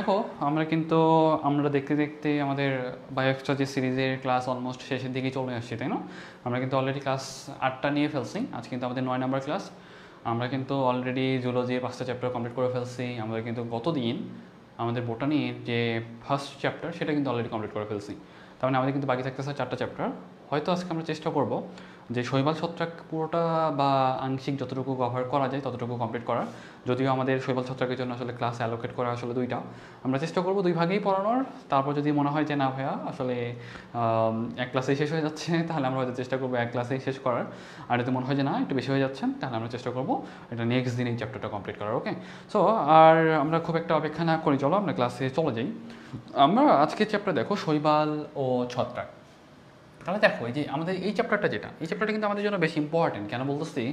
দেখো আমরা দেখতে দেখতে আমাদের বায়োএক্সট্রা যে সিরিজের ক্লাস অলমোস্ট শেষের দিকে চলে আসছি, তাই না? আমরা কিন্তু অলরেডি ক্লাস 8টা নিয়ে ফেলছি। আজ কিন্তু আমাদের 9 নাম্বার ক্লাস। আমরা কিন্তু অলরেডি জুলজির 5টা চ্যাপ্টার কমপ্লিট করে ফেলছি। আমরা কিন্তু গতদিন আমাদের বোটানির যে ফার্স্ট চ্যাপ্টার সেটা কিন্তু অলরেডি কমপ্লিট করে ফেলছি। তার মানে আমাদের কিন্তু বাকি থাকতেছে 4টা চ্যাপ্টার। হয়তো আজকে আমরা চেষ্টা করব যে শৈবাল ছত্রাক পুরোটা বা আংশিক যতটুকু কভার করা যায় ততটুকু কমপ্লিট করার। যদিও আমাদের শৈবাল ছত্রাকের জন্য আসলে ক্লাস অ্যালোকেট করা আসলে 2টা, আমরা চেষ্টা করব 2 ভাগেই পড়ানোর। তারপর যদি মনে হয় যে না ভাইয়া আসলে এক ক্লাসেই শেষ হয়ে যাচ্ছে, তাহলে আমরা হয়তো চেষ্টা করবো এক ক্লাসেই শেষ করার। আর যদি মনে হয় যে না একটু বেশি হয়ে যাচ্ছে, তাহলে আমরা চেষ্টা করবো এটা নেক্সট দিন এই চ্যাপ্টারটা কমপ্লিট করার। ওকে, সো আর আমরা খুব একটা অপেক্ষা না করি, চলো আমরা ক্লাসে চলে যাই। আমরা আজকের চ্যাপ্টার দেখো শৈবাল ও ছত্রাক। তাহলে দেখো এই যে আমাদের এই চ্যাপ্টারটা এই চ্যাপ্টারটা কিন্তু আমাদের জন্য বেশি ইম্পর্টেন্ট। কেন বলতেছি,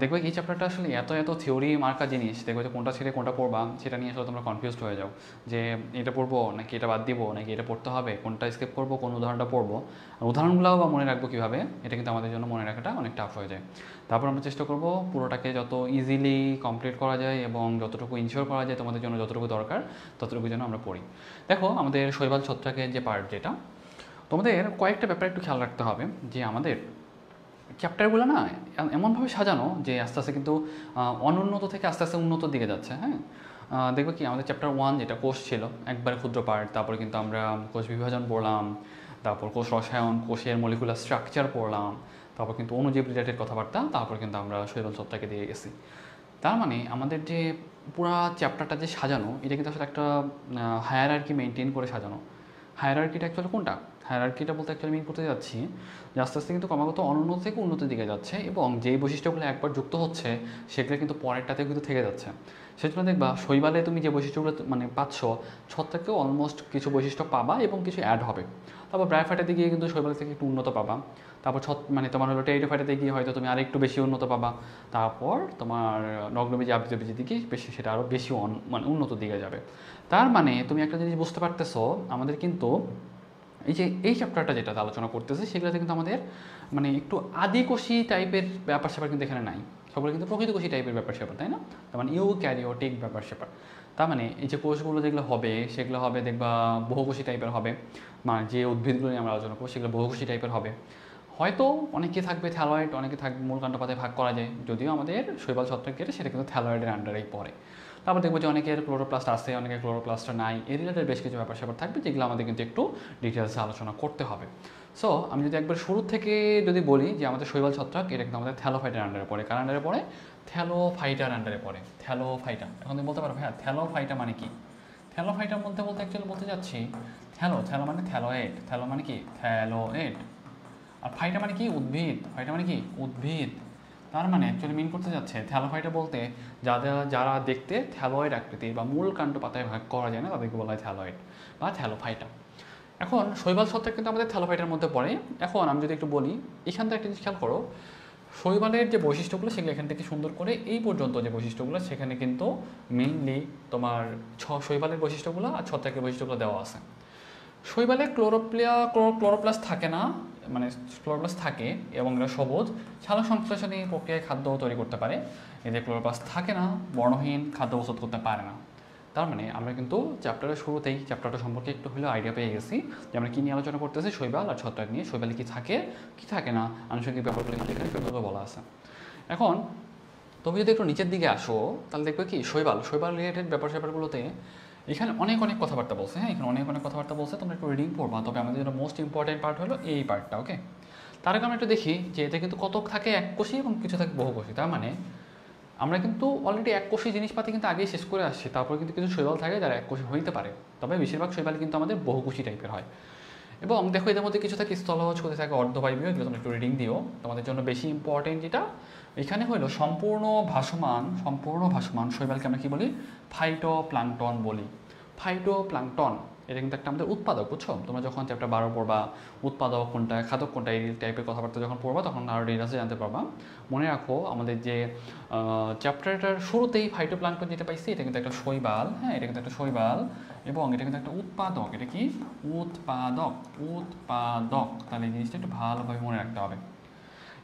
দেখবে এই চ্যাপ্টারটা আসলে এত এত থিওরি মার্কা জিনিস, দেখবে যে কোনটা ছেড়ে কোনটা পড়বা সেটা নিয়ে আসলে তোমরা কনফিউজড হয়ে যাও যে এটা পড়বো নাকি এটা বাদ দিব নাকি এটা পড়তে হবে, কোনটা স্কিপ করবো, কোন উদাহরণটা পড়বো, আর উদাহরণগুলোও বা মনে রাখবো কীভাবে, এটা কিন্তু আমাদের জন্য মনে রাখাটা অনেক টাফ হয়ে যায়। তারপর আমরা চেষ্টা করবো পুরোটাকে যত ইজিলি কমপ্লিট করা যায় এবং যতটুকু ইনশিওর করা যায় তোমাদের জন্য যতটুকু দরকার ততটুকু যেন আমরা পড়ি। দেখো আমাদের শৈবাল ছত্রাকের যে পার্ট, যেটা তোমাদের কয়েকটা ব্যাপার একটু খেয়াল রাখতে হবে যে আমাদের চ্যাপ্টারগুলো না এমনভাবে সাজানো যে আস্তে আস্তে কিন্তু অনুন্নত থেকে আস্তে আস্তে উন্নতর দিকে যাচ্ছে। হ্যাঁ, দেখবে কি আমাদের চ্যাপ্টার 1 যেটা কোষ ছিল, একবারে ক্ষুদ্র পার্ট, তারপরে কিন্তু আমরা কোষ বিভাজন পড়লাম, তারপর কোষ রসায়ন, কোষের মলিকুলার স্ট্রাকচার পড়লাম, তারপর কিন্তু অণুজীব রিলেটেড কথাবার্তা, তারপর কিন্তু আমরা শৈবাল ছত্রাকে দিয়ে গেছি। তার মানে আমাদের যে পুরা চ্যাপ্টারটা যে সাজানো, এটা কিন্তু আসলে একটা হায়ারার্কি মেনটেন করে সাজানো। হায়ারার্কিটা অ্যাকচুয়ালি কোনটা? হায়ারার্কিটা বলতে অ্যাকচুয়ালি মিন করতে যাচ্ছি যে আস্তে আস্তে কিন্তু ক্রমাগত অনুন্নত থেকে উন্নতির দিকে যাচ্ছে এবং যেই বৈশিষ্ট্যগুলো একবার যুক্ত হচ্ছে সেগুলো কিন্তু পরেরটাতেও কিন্তু থেকে যাচ্ছে। সেজন্য দেখবা শৈবালে তুমি যে বৈশিষ্ট্যগুলো মানে পাচ্ছ, ছত্রাকেও অলমোস্ট কিছু বৈশিষ্ট্য পাবা এবং কিছু অ্যাড হবে। তারপর ব্রায়োফাইটাতে গিয়ে কিন্তু শৈবাল থেকে একটু উন্নত পাবা। তারপর মানে তোমার হলো টেরিডোফাইটাতে গিয়ে হয়তো তুমি আরেকটু বেশি উন্নত পাবা। তারপর তোমার নগ্নবীজি আবৃতবীজির দিকে বেশি, সেটা আরও বেশি মানে উন্নত দিকে যাবে। তার মানে তুমি একটা জিনিস বুঝতে পারতেছো, আমাদের কিন্তু এই যে এই চ্যাপ্টারটা যেটাতে আলোচনা করতেছে সেগুলোতে কিন্তু আমাদের মানে একটু আদিকোষী টাইপের ব্যাপার স্যাপার কিন্তু এখানে নাই। সবগুলো কিন্তু প্রকৃতকোষী টাইপের ব্যাপার স্যাপার, তাই না? তার মানে ইউক্যারিওটিক ব্যাপার স্যাপার। তার মানে এই যে কোষগুলো যেগুলো হবে সেগুলো হবে দেখবা বহুকোষী টাইপের হবে। মানে যে উদ্ভিদগুলো নিয়ে আমরা আলোচনা করবো সেগুলো বহুকোষী টাইপের হবে। হয়তো অনেকে থাকবে থ্যালয়েড, অনেকে থাকবে মূল কাণ্ডপাতে ভাগ করা যায়, যদিও আমাদের শৈবাল ছত্রাকের সেটা কিন্তু থ্যালয়েডের আন্ডারেই পড়ে। তারপর দেখবো যে অনেকের ক্লোরোপ্লাস্ট আছে, অনেকের ক্লোরোপ্লাস্টটা নাই, এই রিলেটেড বেশ কিছু ব্যাপার স্যাপার থাকবে যেগুলো আমাদের কিন্তু একটু ডিটেলসে আলোচনা করতে হবে। সো আমি যদি একবার শুরু থেকে যদি বলি যে আমাদের শৈবাল ছত্রাক এটা কিন্তু আমাদের থ্যালোফাইটার আন্ডারে পড়ে। কার আন্ডারে পড়ে? থ্যালোফাইটার আন্ডারে পড়ে। থ্যালোফাইটা, এখন তুমি বলতে পারো হ্যাঁ থ্যালোফাইটা মানে কি? থ্যালোফাইটার মধ্যে বলতে অ্যাকচুয়ালি বলতে যাচ্ছি থ্যালো মানে থ্যালোয়েড, থ্যালো মানে কি থ্যালোয়েড, আর ফাইটা মানে কি উদ্ভিদ, ফাইটা মানে কি উদ্ভিদ। তার মানে অ্যাকচুয়ালি মিন করতে যাচ্ছে থ্যালোফাইটা বলতে যারা দেখতে থ্যালয়েড আকৃতির বা মূল কাণ্ড পাতায় ভাগ করা যায় না তাদেরকে বলা হয় থ্যালয়েড বা থ্যালোফাইটা। এখন শৈবাল ছত্রাক কিন্তু আমাদের থ্যালোফাইটার মধ্যে পড়ে। এখন আমি যদি একটু বলি, এখান থেকে একটা জিনিস খেয়াল করো, শৈবালের যে বৈশিষ্ট্যগুলো সেগুলো এখান থেকে সুন্দর করে এই পর্যন্ত যে বৈশিষ্ট্যগুলো সেখানে কিন্তু মেইনলি তোমার শৈবালের বৈশিষ্ট্যগুলো আর ছত্রাকের বৈশিষ্ট্যগুলো দেওয়া আছে। শৈবালে ক্লোরোপ্লাস্ট থাকে না, মানে ক্লোরোপ্লাস্ট থাকে এবং এটা সবুজ সালোক সংশ্লেষণী প্রক্রিয়ায় খাদ্য তৈরি করতে পারে। এদের ক্লোরোপ্লাস্ট থাকে না, বর্ণহীন খাদ্য প্রস্তুত করতে পারে না। তার মানে আমরা কিন্তু চ্যাপ্টারের শুরুতেই চ্যাপ্টারটা সম্পর্কে একটু হলেও আইডিয়া পেয়ে গেছি যে আমরা কী নিয়ে আলোচনা করতেছি, শৈবাল আর ছত্রাক নিয়ে। শৈবালে কী থাকে কী থাকে না, আনুষঙ্গিক ব্যাপারগুলো কিন্তু এখানে সুন্দরভাবে বলা আছে। এখন তুমি যদি একটু নিচের দিকে আসো তাহলে দেখবে কি শৈবাল রিলেটেড ব্যাপার স্যাপারগুলোতে এখানে অনেক কথাবার্তা বলছে। হ্যাঁ, এখানে অনেক কথাবার্তা বলছে, তোমরা একটু রিডিং পড়বা। তবে আমাদের জন্য মোস্ট ইম্পর্টেন্ট পার্ট হলো এই পার্টটা। ওকে, তার আগে আমরা একটু দেখি যে এতে কিন্তু কত থাকে এককোষী এবং কিছু থাকে বহুকোষী। তার মানে আমরা কিন্তু অলরেডি এককোষী জিনিসপাতি কিন্তু আগেই শেষ করে আসছি, তারপর কিন্তু কিছু শৈবাল থাকে যারা এককোষী হইতে পারে, তবে বেশিরভাগ শৈবাল কিন্তু আমাদের বহুকোষী টাইপের হয়। এবং দেখো এদের মধ্যে কিছু থাকে স্থলজ, কোথায় থাকে অর্ধবায়বীয়, এগুলো তোমরা একটু রিডিং দিও। তোমাদের জন্য বেশি ইম্পর্টেন্ট যেটা এখানে হলো সম্পূর্ণ ভাসমান শৈবালকে আমরা কী বলি? ফাইটোপ্লাঙ্কটন বলি। ফাইটোপ্লাঙ্কটন এটা কিন্তু একটা আমাদের উৎপাদক, বুঝছো? তোমরা যখন চ্যাপ্টার 12 পড়বা উৎপাদক কোনটা খাদক কোনটা এই টাইপের কথাবার্তা যখন পড়বা তখন আরও ডিটেলসে জানতে পারবা। মনে রাখো আমাদের যে চ্যাপ্টারটার শুরুতেই ফাইটোপ্লাঙ্কটন যেটা পাইছি এটা কিন্তু একটা শৈবাল। হ্যাঁ, এটা কিন্তু একটা শৈবাল এবং এটা কিন্তু একটা উৎপাদক। এটা কি? উৎপাদক। তাহলে এই জিনিসটা একটু ভালোভাবে মনে রাখতে হবে।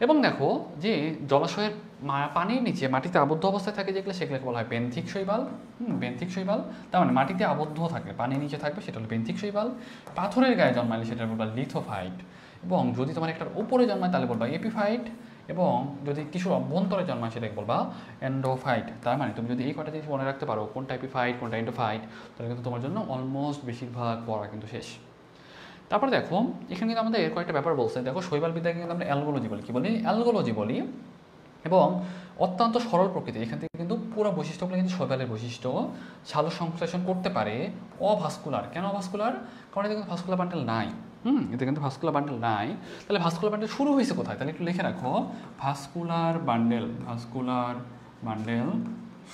এবং দেখো যে জলাশয়ের পানির নিচে মাটিতে আবদ্ধ অবস্থায় থাকে যেগুলো সেগুলোকে বলা হয় বেন্থিক শৈবাল। বেন্থিক শৈবাল, তার মানে মাটিতে আবদ্ধ থাকবে, পানির নিচে থাকবে, সেটা হলো বেন্থিক শৈবাল। পাথরের গায়ে জন্মালে সেটা বলবা লিথোফাইট, এবং যদি তোমার একটার উপরে জন্মায় তাহলে বলবা এপিফাইট, এবং যদি টিস্যুর অভ্যন্তরে জন্মায় সেটাকে বলবা এন্ডোফাইট। তার মানে তুমি যদি এই কটা জিনিস মনে রাখতে পারো, কোনটা এপিফাইট কোনটা এন্ডোফাইট, তাহলে কিন্তু তোমার জন্য অলমোস্ট বেশিরভাগ পড়া কিন্তু শেষ। তারপরে দেখো এখানে কিন্তু আমাদের কয়েকটা ব্যাপার বলছে। দেখো শৈবালবিদ্যাকে কিন্তু আমরা অ্যালগোলজি বলি, কি বলি? অ্যালগোলজি বলি। এবং অত্যন্ত সরল প্রকৃতি, এখান থেকে কিন্তু পুরো বৈশিষ্ট্যগুলো কিন্তু শৈবালের বৈশিষ্ট্য। সালোক সংশ্লেষণ করতে পারে, অভাস্কুলার। কেন অভাস্কুলার? কারণ এতে কিন্তু ভাস্কুলার বান্ডেল নাই। এতে কিন্তু ভাস্কুলার বান্ডেল নাই। তাহলে ভাস্কুলার বান্ডেল শুরু হয়েছে কোথায়? তাহলে একটু লিখে রাখো, ভাস্কুলার বান্ডেল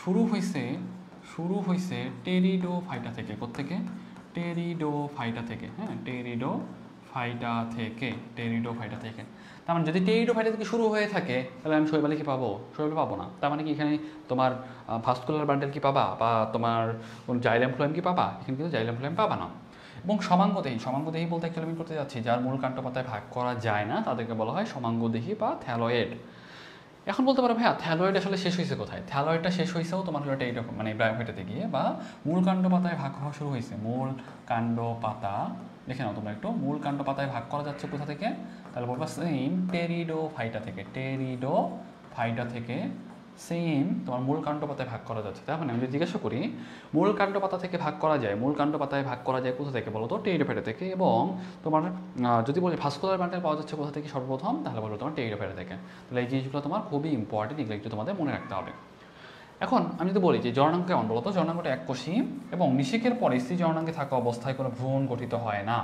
শুরু হয়েছে টেরিডোফাইটা থেকে। কোত্থেকে? টেরিডোফাইটা থেকে। হ্যাঁ, টেরিডোফাইটা থেকে। তার মানে যদি টেরিডোফাইটা থেকে শুরু হয়ে থাকে তাহলে আমি শৈবালে কি পাবো? শৈবাল পাবো না। তার মানে কি এখানে তোমার ভাস্কুলার বান্ডেল কি পাবা, বা তোমার কোন জাইলেম ফ্লোয়েম কি পাবা? এখানে কিন্তু জাইলেম ফ্লোয়েম পাবা না। এবং সমাঙ্গদেহী বলতে অ্যাকচুয়ালি আমি করতে যাচ্ছি যার মূল কাণ্ড পাতায় ভাগ করা যায় না, তাদেরকে বলা হয় সমাঙ্গদেহী বা থ্যালয়েড। এখন বলতে পারো ভাইয়া থ্যালয়েড আসলে শেষ হয়েছে কোথায়? থ্যালয়েডটা শেষ হয়েছেও তোমার হলো এটা মানে ব্রায়োফাইটাতে গিয়ে, বা মূল কাণ্ড পাতায় ভাগ হওয়া শুরু হয়েছে। মূল কাণ্ড পাতা দেখে নাও তোমরা একটু, মূল কাণ্ড পাতায় ভাগ করা যাচ্ছে কোথা থেকে? তাহলে বলবা সেম টেরিডোফাইটা থেকে সেম তোমার মূল কাণ্ড পাতায় ভাগ করা যাচ্ছে। তার মানে আমি যদি জিজ্ঞাসা করি মূল কাণ্ড পাতা থেকে ভাগ করা যায়, মূল কাণ্ড পাতায় ভাগ করা যায় কোথা থেকে বলো তো? টেরিডোফাইটা থেকে। এবং তোমার যদি বলি ভাস্কুলার বান্ডেল পাওয়া যাচ্ছে কোথা থেকে সর্বপ্রথম, তাহলে বলবো তোমার টেরিডোফাইটা থেকে। তাহলে এই জিনিসগুলো তোমার খুবই ইম্পর্টেন্ট, এগুলো একটু তোমাদের মনে রাখতে হবে। এখন আমি যদি বলি যে জননাঙ্গ কেমন বলতো? জননাঙ্গটা এককোষী এবং নিষেকের পরে স্ত্রী জননাঙ্গে থাকা অবস্থায় কোনো ভ্রূণ গঠিত হয় না।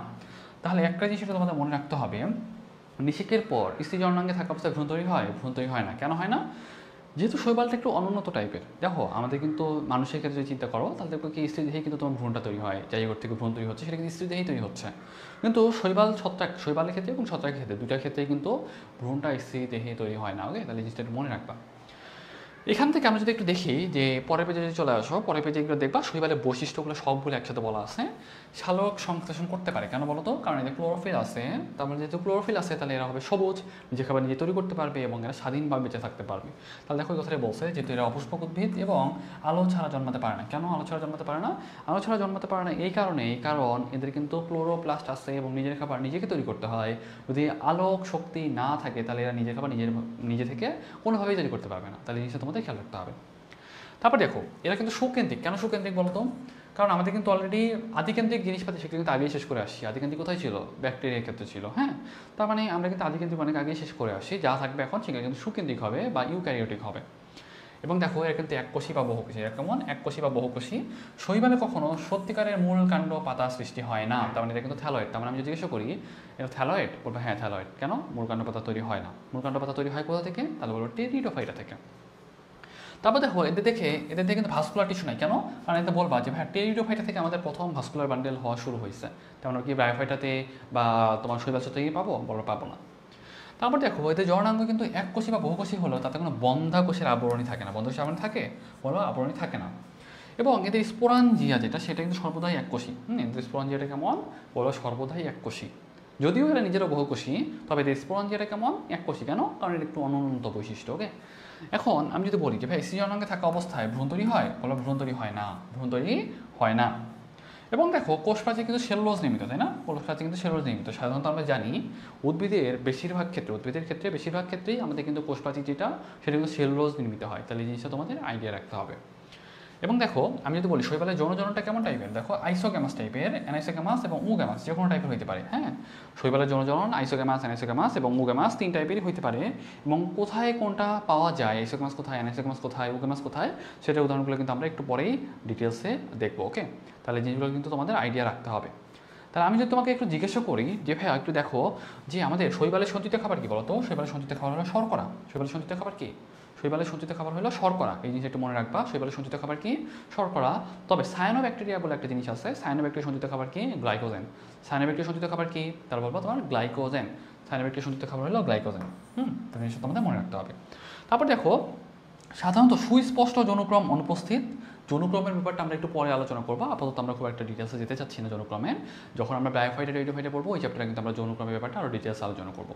তাহলে একটা জিনিস তোমাদের মনে রাখতে হবে, নিষেকের পর স্ত্রী জননাঙ্গে থাকা অবস্থায় ভ্রূণ তৈরি হয়? ভ্রূণ তৈরি হয় না। কেন হয় না? যেহেতু শৈবালটা একটু অনুন্নত টাইপের। দেখো আমাদের কিন্তু মানুষের ক্ষেত্রে যদি চিন্তা করো তাহলে দেখো কি স্ত্রী দেহেই কিন্তু তোমার ভ্রূণটা তৈরি হয়, জায়গা থেকে ভ্রূণ তৈরি হচ্ছে, সেটা কিন্তু স্ত্রী দেহেই তৈরি হচ্ছে। কিন্তু শৈবালের ক্ষেত্রে এবং ছত্রাকের ক্ষেত্রে দুটার ক্ষেত্রেই কিন্তু ভ্রূণটা স্ত্রী দেহে তৈরি হয় না। ওকে, তাহলে জিনিসটা একটু মনে রাখবা। এখান থেকে আমরা যদি একটু দেখি যে পরের পেজে যদি চলে আসো, পরের পেজে এগুলো দেখবা শৈবালের বৈশিষ্ট্যগুলো সবগুলো একসাথে বলা আছে। সালোক সংশ্লেষণ করতে পারে, কেন বলো তো? কারণ এদের ক্লোরোফিল আছে। তারপরে যেহেতু ক্লোরোফিল আছে তাহলে এরা হবে সবুজ, নিজে খাবার নিজে তৈরি করতে পারবে এবং এরা স্বাধীনভাবে বেঁচে থাকতে পারবে। তাহলে দেখো এই কথাটা বলছে যেহেতু এরা অপুষ্পক উদ্ভিদ এবং আলো ছাড়া জন্মাতে পারে না। কেন আলো ছাড়া জন্মাতে পারে না? আলো ছাড়া জন্মাতে পারে না এই কারণে, কারণ এদের কিন্তু ক্লোরোপ্লাস্ট আছে এবং নিজের খাবার নিজেকে তৈরি করতে হয়। যদি আলোক শক্তি না থাকে তাহলে এরা নিজের খাবার নিজে থেকে কোনোভাবেই তৈরি করতে পারবে না। তাহলে এই জিনিসটা তোমাদের খেয়াল রাখতে হবে। তারপর দেখো এরা কিন্তু সুকেন্দ্রিক। কেন সুকেন্দ্রিক বলতো? কারণ আমাদের কিন্তু অলরেডি আদিকেন্দ্রিক জিনিসপাতি সেগুলো কিন্তু আগেই শেষ করে আসি। আদিকেন্দ্রিক কোথায় ছিল? ব্যাকটেরিয়ার ক্ষেত্রে ছিল। হ্যাঁ, তার মানে আমরা কিন্তু আদিকেন্দ্রিক অনেক আগেই শেষ করে আসি। যা থাকবে এখন সেগুলো কিন্তু সুকেন্দ্রিক হবে বা ইউক্যারিওটিক হবে। এবং দেখো এরা কিন্তু এককোষী বা বহুকোষী। এরা কেমন? এককোষী বা বহুকোষী। শৈবালে কখনো সত্যিকারের মূল কাণ্ড পাতা সৃষ্টি হয় না। তার মানে এটা কিন্তু থ্যালয়েড। তার মানে আমি যদি জিজ্ঞাসা করি এটা থ্যালয়েড, বলবো হ্যাঁ থ্যালয়েড। কেন? মূল কাণ্ড পাতা তৈরি হয় না। মূল কাণ্ড পাতা তৈরি হয় কোথা থেকে? তাহলে বলবো টেরিডোফাইটা থেকে। তারপর দেখো এদের থেকে কিন্তু ভাস্কুলার টিস্যু নাই। কেন? কারণ এতে বলবা যে ভাই টেরিডোফাইটা থেকে আমাদের প্রথম ভাস্কুলার বান্ডেল হওয়া শুরু হয়েছে। তেমন কি ব্রায়োফাইটাতে বা তোমার শৈবাল থেকে পাবো? বলো পাবো না। তারপর দেখো এদের জননাঙ্গ কিন্তু এককোষী বা বহুকোষী হলেও তাতে কোনো বন্ধ্যাকোষের আবরণী থাকে না। বন্ধ্যাকোষের আবরণী থাকে? বলো আবরণী থাকে না। এবং এদের স্পোরাঞ্জিয়া যেটা সেটা কিন্তু সর্বদাই এককোষী। এদের স্পোরাঞ্জিয়াটা কেমন? বলো সর্বদাই এককোষী। যদিও এরা নিজেরও বহুকোষী, তবে এদের স্পোরাঞ্জিয়াটা কেমন? এককোষী। কেন? কারণ এটা একটু অনুন্নত বৈশিষ্ট্য। ওকে, এখন আমি যদি বলি যে ভাই স্ত্রী জননাঙ্গে থাকা অবস্থায় ভ্রূণ তৈরি হয়? বলো ভ্রূণ তৈরি হয় না। ভ্রূণ তৈরি হয় না। এবং দেখো কোষপ্রাচীর কিন্তু সেলুলোজ নির্মিত, তাই না? কোষপ্রাচীর কিন্তু সেলুলোজ নির্মিত। সাধারণত আমরা জানি উদ্ভিদের ক্ষেত্রে বেশিরভাগ ক্ষেত্রেই আমাদের কিন্তু কোষপ্রাচীর যেটা সেটা কিন্তু সেলুলোজ নির্মিত হয়। তাহলে এই জিনিসটা তোমাদের আইডিয়া রাখতে হবে। এবং দেখো আমি যদি বলি শৈবালের যৌনজননটা কেমন টাইপের? দেখো আইসোগ্যামাস টাইপের, অ্যানাইসোগ্যামাস এবং উগ্যামাস যে কোনো টাইপের হতে পারে। হ্যাঁ, শৈবালের যৌনজনন আইসোগ্যামাস, অ্যানাইসোগ্যামাস এবং উগ্যামাস তিন টাইপেরই হতে পারে। এবং কোথায় কোনটা পাওয়া যায়, আইসোগ্যামাস কোথায়, অ্যানাইসোগ্যামাস কোথায়, উগ্যামাস কোথায়, সেটার উদাহরণগুলো কিন্তু আমরা একটু পরেই ডিটেলসে দেখবো। ওকে, তাহলে জিনিসগুলো কিন্তু তোমাদের আইডিয়া রাখতে হবে। তাহলে আমি যদি তোমাকে একটু জিজ্ঞাসা করি যে ভাইয়া একটু দেখো যে আমাদের শৈবালের সঞ্চিত খাবার কি বলতো? শৈবালের সঞ্চিত খাবার হলো শর্করা। শৈবালের সঞ্চিত খাবার কি? শৈবালের সঞ্চিত খাবার হলো শর্করা। এই জিনিস একটু মনে রাখবা, শৈবালের সঞ্চিত খাবার কি? শর্করা। তবে সায়ানোব্যাকটেরিয়া বলে একটা জিনিস আছে। সায়ানোব্যাকটেরিয়া সঞ্চিত খাবার কি? গ্লাইকোজেন। সায়ানোব্যাকটেরিয়া সঞ্চিত খাবার কি? তার বলবো তোমার গ্লাইকোজেন। সায়ানোব্যাকটেরিয়া সঞ্চিত খাবার হলো গ্লাইকোজেন। তো জিনিসটা তোমাদের মনে রাখতে হবে। তারপর দেখো সাধারণত সুস্পষ্ট যৌনক্রম অনুপস্থিত যৌনক্রমের ব্যাপারটা আমরা একটু পরে আলোচনা করবো, আপাতত আমরা খুব একটা ডিটেলসে যেতে চাচ্ছি না যৌনক্রমের। যখন আমরা ব্রায়োফাইটা রেডিওফাইটা পড়বো ওই চ্যাপ্টারে কিন্তু আমরা যৌনক্রমের ব্যাপারটা আরও ডিটেলস আলোচনা করবো।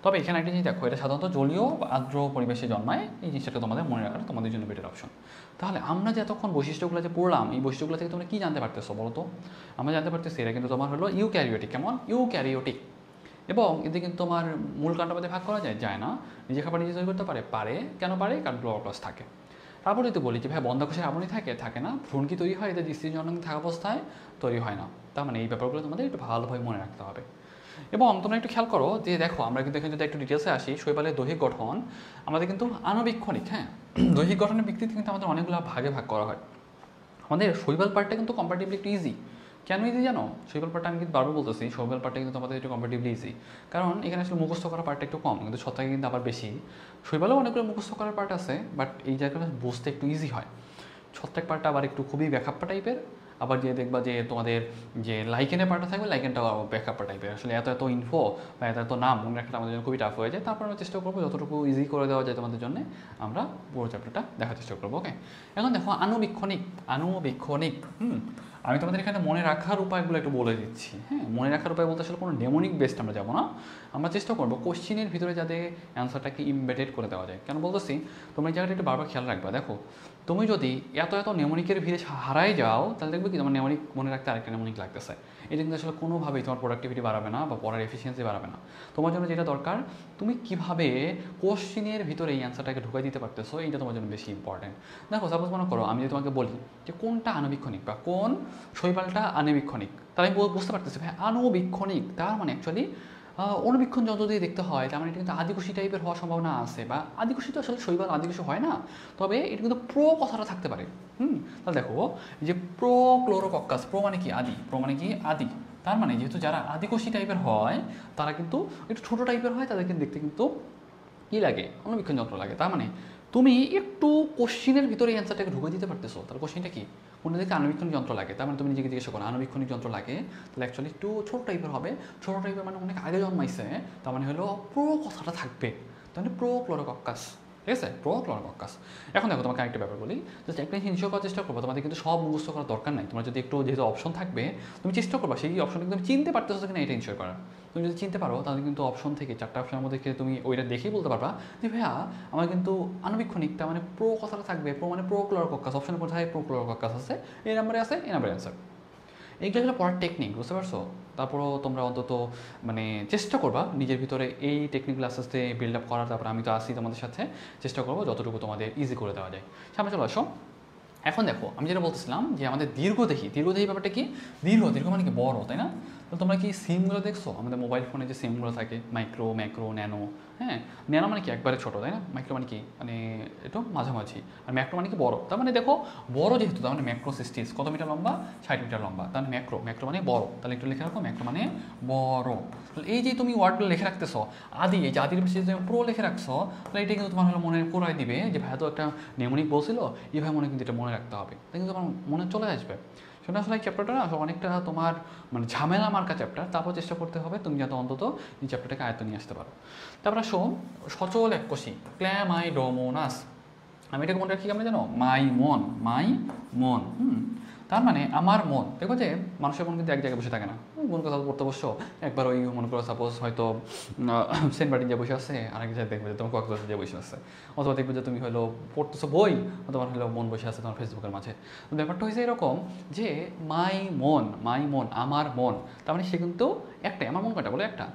তবে এখানে একটা জিনিস দেখো, এটা সাধারণত জলীয় বা আর্দ্র পরিবেশে জন্মায়, এই জিনিসটা তোমাদের মনে রাখাটা তোমাদের জন্য বেটার অপশন। তাহলে আমরা যে এতক্ষণ বৈশিষ্ট্যগুলো যে পড়লাম, এই বৈশিষ্ট্যগুলো থেকে তোমরা কী জানতে পারতেছো বলো তো? আমরা জানতে পারতেছি এরা কিন্তু তোমার হলো ইউক্যারিওটিক। কেমন? ইউক্যারিওটিক। এবং এতে কিন্তু তোমার মূল কাণ্ডবাদে ভাগ করা যায় না। নিজে খাবার নিজে তৈরি করতে পারে। কেন পারে? কারণ ক্লোরোপ্লাস্ট থাকে। তারপরে যদি বলি যে ভাই বন্ধাকোষের আবরণী থাকে না, ভ্রূণ কি তৈরি হয় এদের স্ত্রী জনন থাকা অবস্থায়? তৈরি হয় না। তার মানে এই ব্যাপারগুলো তোমাদের একটু ভালোভাবে মনে রাখতে হবে। এবং তোমরা একটু খেয়াল করো যে দেখো, আমরা কিন্তু এখানে যদি একটু ডিটেলসে আসি, শৈবালের দৈহিক গঠন আমাদের কিন্তু আণুবীক্ষণিক। হ্যাঁ, দৈহিক গঠনের ভিত্তিতে কিন্তু আমাদের অনেকগুলো ভাগে ভাগ করা হয়। আমাদের শৈবাল পার্টটা কিন্তু কম্পারেটিভলি একটু ইজি। কেন ইজি জানো? শৈবাল পার্টটা আমি কিন্তু বারবার বলতেছি, শৈবাল পার্টটা কিন্তু আমাদের একটু কম্পারেটিভলি ইজি, কারণ এখানে আসলে মুখস্থ করার পার্টটা একটু কম, কিন্তু ছত্রাকে কিন্তু আবার বেশি। শৈবালেও অনেকগুলো মুখস্থ করার পার্ট আছে, বাট এই জায়গাটা বুঝতে একটু ইজি হয়। ছত্রাক পার্টটা আবার একটু খুবই ব্যাখ্যাপ্পা টাইপের। আবার যে দেখবা যে তোমাদের যে লাইকেনের পার্টটা থাকবে, লাইকেনটাও ব্যাখ্যাপ্পা টাইপের। আসলে এত ইনফো বা এত নাম মনে রাখাটা আমাদের জন্য খুবই টাফ হয়ে যায়। তারপর আমরা চেষ্টা করবো যতটুকু ইজি করে দেওয়া যায় তোমাদের জন্য, আমরা পুরো চ্যাপ্টারটা দেখার চেষ্টা করবো। ওকে, এখন দেখো আণুবীক্ষণিক। আমি তোমাদের এখানে মনে রাখার উপায়গুলো একটু বলে দিচ্ছি। হ্যাঁ, মনে রাখার উপায় বলতে আসলে কোনো ডেমোনিক বেসড আমরা যাবো না। আমরা চেষ্টা করবো কোশ্চিনের ভিতরে যাতে অ্যান্সারটাকে ইমবেডেড করে দেওয়া যায়। কেন বলতেছি, তুমি এই জায়গাটা একটু বারবার খেয়াল রাখবা। দেখো, তুমি যদি এত নেমোনিকের ভিড়ে হারাই যাও, তাহলে দেখবে কি তোমার নেমোনিক মনে রাখতে আরেকটা নেমোনিক লাগতেছে। এটা কিন্তু আসলে কোনোভাবেই তোমার প্রোডাক্টিভিটি বাড়াবে না বা পড়ার এফিসিয়েন্সি বাড়াবে না। তোমার জন্য যেটা দরকার, তুমি কীভাবে কোশ্চিনের ভিতরে এই অ্যান্সারটাকে ঢুকাই দিতে পারতেছো, এইটা তোমার জন্য বেশি ইম্পর্টেন্ট। দেখো, সাপোজ মনে করো আমি যদি তোমাকে বলি যে কোনটা আণুবীক্ষণিক বা কোন শৈবালটা আণুবীক্ষণিক, তাহলে আমি বুঝতে পারতেছি ভাই আণুবীক্ষণিক তার মানে অ্যাকচুয়ালি অনুবীক্ষণ যন্ত্র দিয়ে দেখতে হয়, তার মানে এটা কিন্তু আদিকোষী টাইপের হওয়ার সম্ভাবনা আছে। বা আদিকোষী তো আসলে শৈবাল আদিকোষী হয় না, তবে এটা কিন্তু প্রো কথাটা থাকতে পারে। তাহলে দেখো যে প্রো ক্লোরোকক্কাস, প্রো মানে কি আদি, প্রো মানে কি আদি। তার মানে যেহেতু যারা আদিকোষী টাইপের হয় তারা কিন্তু একটু ছোটো টাইপের হয়, তাদেরকে দেখতে কিন্তু কী লাগে? অনুবীক্ষণ যন্ত্র লাগে। তার মানে তুমি একটু কোশ্চিনের ভিতরে এই অ্যান্সারটাকে ঢুকে দিতে পারতেছো। তাহলে কোশ্চিনটা কি? কোনটা থেকে আণুবীক্ষণিক যন্ত্র লাগে, তার মানে তুমি নিজেকে জিজ্ঞাসা করো আণুবীক্ষণিক যন্ত্র লাগে, তাহলে অ্যাকচুয়ালি একটু ছোটো টাইপের হবে। ছোটো টাইপের মানে অনেক আগে জন্মাইছে, তার মানে হলো প্রো কথাটা থাকবে, তাহলে প্রো ক্লোরোকক্কাস। ঠিক আছে, প্রো ক্লোরোকক্কাস। এখন দেখো তোমাকে আরেকটা ব্যাপার বলি, জাস্ট একটা ইনশিওর করার চেষ্টা করবো। তোমাদের কিন্তু সব মুখস্থ করার দরকার নাই। তোমার যদি একটু যেহেতু অপশন থাকবে, তুমি চেষ্টা করবা সেই অপশনটা তুমি চিনতে পারতেছো কিনা এটা ইনশিওর করার। তুমি যদি চিনতে পারো তাহলে কিন্তু অপশন থেকে 4টা অপশনের মধ্যে তুমি ওইটা দেখেই বলতে পারবা যে ভাইয়া আমার কিন্তু আণুবীক্ষণিক, তার মানে প্রো কথাটা থাকবে। প্রো মানে প্রো ক্লোরোকক্কাস, অপশনের কোথায় প্রো ক্লোরোকক্কাস আছে, এই নাম্বারে আছে, এই নাম্বারে অ্যান্সার। এইগুলো হলো পড়ার টেকনিক, বুঝতে পারছো? তারপরও তোমরা অন্তত মানে চেষ্টা করবা নিজের ভিতরে এই টেকনিকগুলো আস্তে আস্তে বিল্ড আপ করার। তারপর আমি তো আসি তোমাদের সাথে, চেষ্টা করবো যতটুকু তোমাদের ইজি করে দেওয়া যায়। সামনে চলে আসো। এখন দেখো, আমি যেটা বলতেছিলাম যে আমাদের দীর্ঘদেহী ব্যাপারটা কি? দীর্ঘ মানে কি বড়, তাই না? তো তোমরা কি সিমগুলো দেখছো? আমাদের মোবাইল ফোনে যে সিমগুলো থাকে, মাইক্রো, ম্যাক্রো, ন্যানো। হ্যাঁ, ন্যানো মানে কি একবারে ছোটো, তাই না? মাইক্রো মানে কি মানে একটু মাঝামাঝি। আর ম্যাক্রো মানে কি বড়। তার মানে দেখো বড় যেহেতু, তার মানে ম্যাক্রো 60 কত মিটার লম্বা? 60 মিটার লম্বা। তাহলে ম্যাক্রো মানে বড়। তাহলে একটু লিখে রাখো, ম্যাক্রো মানে বড়। এই যে তুমি ওয়ার্ডগুলো লিখে রাখতেছো, আদি, এই যে আদির বেশি তুমি প্রো লিখে রাখছো, তাহলে এটা কিন্তু তোমার হলো মনে করাই দিবে যে ভাই তো একটা নেমোনিক বলছিল, এইভাবে মনে কিন্তু এটা মনে রাখতে হবে, তাই কিন্তু তোমার মনে চলে আসবে। সেটা আসলে এই চ্যাপ্টারটা না অনেকটা তোমার মানে ঝামেলা মার্কা চ্যাপ্টার। তারপর চেষ্টা করতে হবে তুমি যাতে অন্তত এই চ্যাপ্টারটাকে আয়ত্ত নিয়ে আসতে পারো। তারপর আসো সচল এককোষী ক্ল্যামাইডোমোনাস। আমি এটাকে মনে রাখি আমরা জানো, মাই মন। তার মানে আমার মন। দেখো যে মানুষের মন কিন্তু এক জায়গায় বসে থাকে না। মন কথা পড়তে বসছো, একবার ওই মনে করো সাপোজ হয়তো সেন্ট মার্টিন যে বসে আছে, আরেক জায়গায় দেখবে যে তোমার কক্সবাজার যে বসে আছে, অথবা দেখবে যে তুমি হলো পড়তেছো বই, তোমার হলো মন বসে আছে তোমার ফেসবুকের মাঝে। ব্যাপারটা হয়েছে এরকম যে মাই মন, আমার মন। তার মানে সে কিন্তু একটাই, আমার মন কয়টা বলে একটা।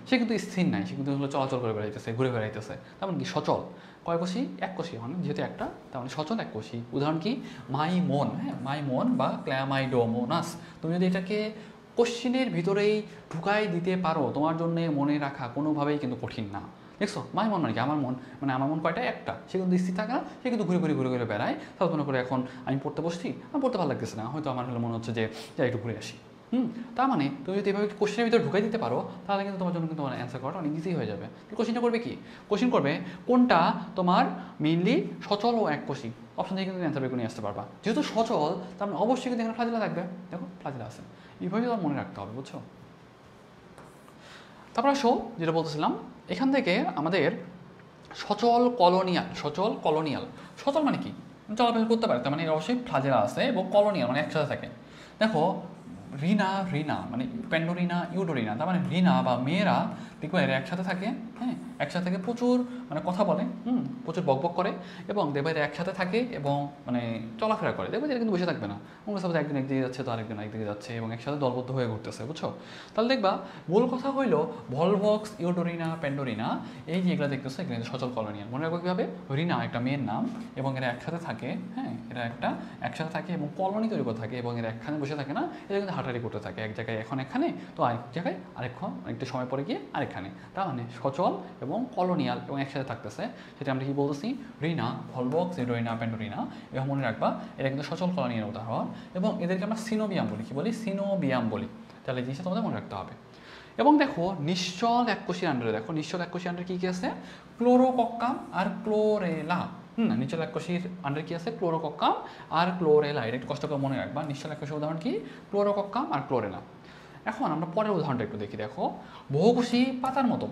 সে কিন্তু স্থির নাই, সে কিন্তু হলো চলাচল করে বেড়াইতেছে, ঘুরে বেড়াইতেছে। তার মানে কি সচল। কয় কোষী? এক কোষী, মানে যেহেতু একটা, তার মানে সচল এক কোষী। উদাহরণ কি? মাই মন। হ্যাঁ, মাই মন বা ক্ল্যামাইডোমোনাস। তুমি যদি এটাকে কোশ্চিনের ভিতরেই ঢুকাই দিতে পারো, তোমার জন্য মনে রাখা কোনোভাবেই কিন্তু কঠিন না। দেখছো, মাই মন মানে কি আমার মন, মানে আমার মন কয়টা? একটা। সে কিন্তু স্থির থাকে না, সে কিন্তু ঘুরে বেড়ায়। তাহলে মনে করে এখন আমি পড়তে বসছি, আমার পড়তে ভালো লাগতেছে না, হয়তো আমার হলো মনে হচ্ছে যে যাই একটু ঘুরে আসি। তার মানে তুমি যদি এভাবে কোশ্চেনের ভিতরে ঢুকাই দিতে পারো, তাহলে কিন্তু তোমার জন্য কিন্তু তোমার অ্যান্সার করাটা অনেক ইজি হয়ে যাবে। কোশ্চেনটা করবে কি? কোশ্চেন করবে কোনটা তোমার মেইনলি সচল ও এককোষী। অপশন থেকে কিন্তু অ্যান্সার বের করে নিয়ে আসতে পারবা। যেহেতু সচল, তার মানে অবশ্যই কিন্তু এখানে ফ্লাজেলা থাকবে। দেখো ফ্লাজেলা আছে, এইভাবেই তোমার মনে রাখতে হবে, বুঝছো? তারপর আসো যেটা বলতেছিলাম, এখান থেকে আমাদের সচল কলোনিয়াল। সচল মানে কি? চলাফেরা করতে পারে, তার মানে এরা অবশ্যই ফ্লাজেলা আছে এবং কলোনিয়াল মানে একসাথে থাকে। দেখো রিনা মানে পেন্ডোরিনা ইউডোরিনা, তার মানে রিনা বা মেয়েরা দেখবে এরা একসাথে থাকে, হ্যাঁ একসাথে থেকে প্রচুর মানে কথা বলে, প্রচুর বকবক করে, এবং দেখবে এরা একসাথে থাকে এবং মানে চলাফেরা করে। দেখবে এরা কিন্তু বসে থাকবে না, মনে সাপোজ একদিন একদিকে যাচ্ছে তো আরেকদিন একদিকে যাচ্ছে এবং একসাথে দলবদ্ধ হয়ে ঘুরতেছে, বুঝছো? তাহলে দেখবা মূল কথা হইলো ভলভক্স, ইউডোরিনা, পেন্ডোরিনা এই যে এগুলো দেখতেছে এগুলো কিন্তু সচল কলোনিয়াল। মনে রাখবো কীভাবে, রিনা একটা মেয়ের নাম এবং এরা একসাথে থাকে, হ্যাঁ এরা একসাথে থাকে এবং কলোনি তৈরি করে থাকে, এবং এরা একখানে বসে থাকে না, এরা কিন্তু হাঁটাহাঁটি করতে থাকে এক জায়গায় এখন এখানে তো আরেক জায়গায় আরেকক্ষণ অনেকটা সময় পরে গিয়ে আরেকখানে, তার মানে সচল এবং কলোনিয়াল এবং একসাথে থাকতেছে। সেটা আমরা কি বলতেছি, রিনা, ভলভক্স, ইউডোরিনা, পেন্ডোরিনা। এবং মনে রাখবা এরা কিন্তু সচল কলোনিয়াল উদাহরণ, এবং এদেরকে আমরা সিনোবিয়াম বলি। কি বলি? সিনোবিয়াম বলি। তাহলে এই জিনিসটা তোমাদের মনে রাখতে হবে। এবং দেখো নিশ্চল এককোষীর আন্ডারে, দেখো নিশ্চল এককোষীর আন্ডারে কী কী আছে, ক্লোরোকক্কাম আর ক্লোরেলা। নিশ্চল এককোষীর আন্ডারে কী আছে, ক্লোরোকক্কাম আর ক্লোরেলা। এটা একটু কষ্ট করে মনে রাখবা। নিশ্চল এককোষীর উদাহরণ কি, ক্লোরোকক্কাম আর ক্লোরেলা। এখন আমরা পরের উদাহরণটা একটু দেখি। দেখো বহুকোষী পাতার মতো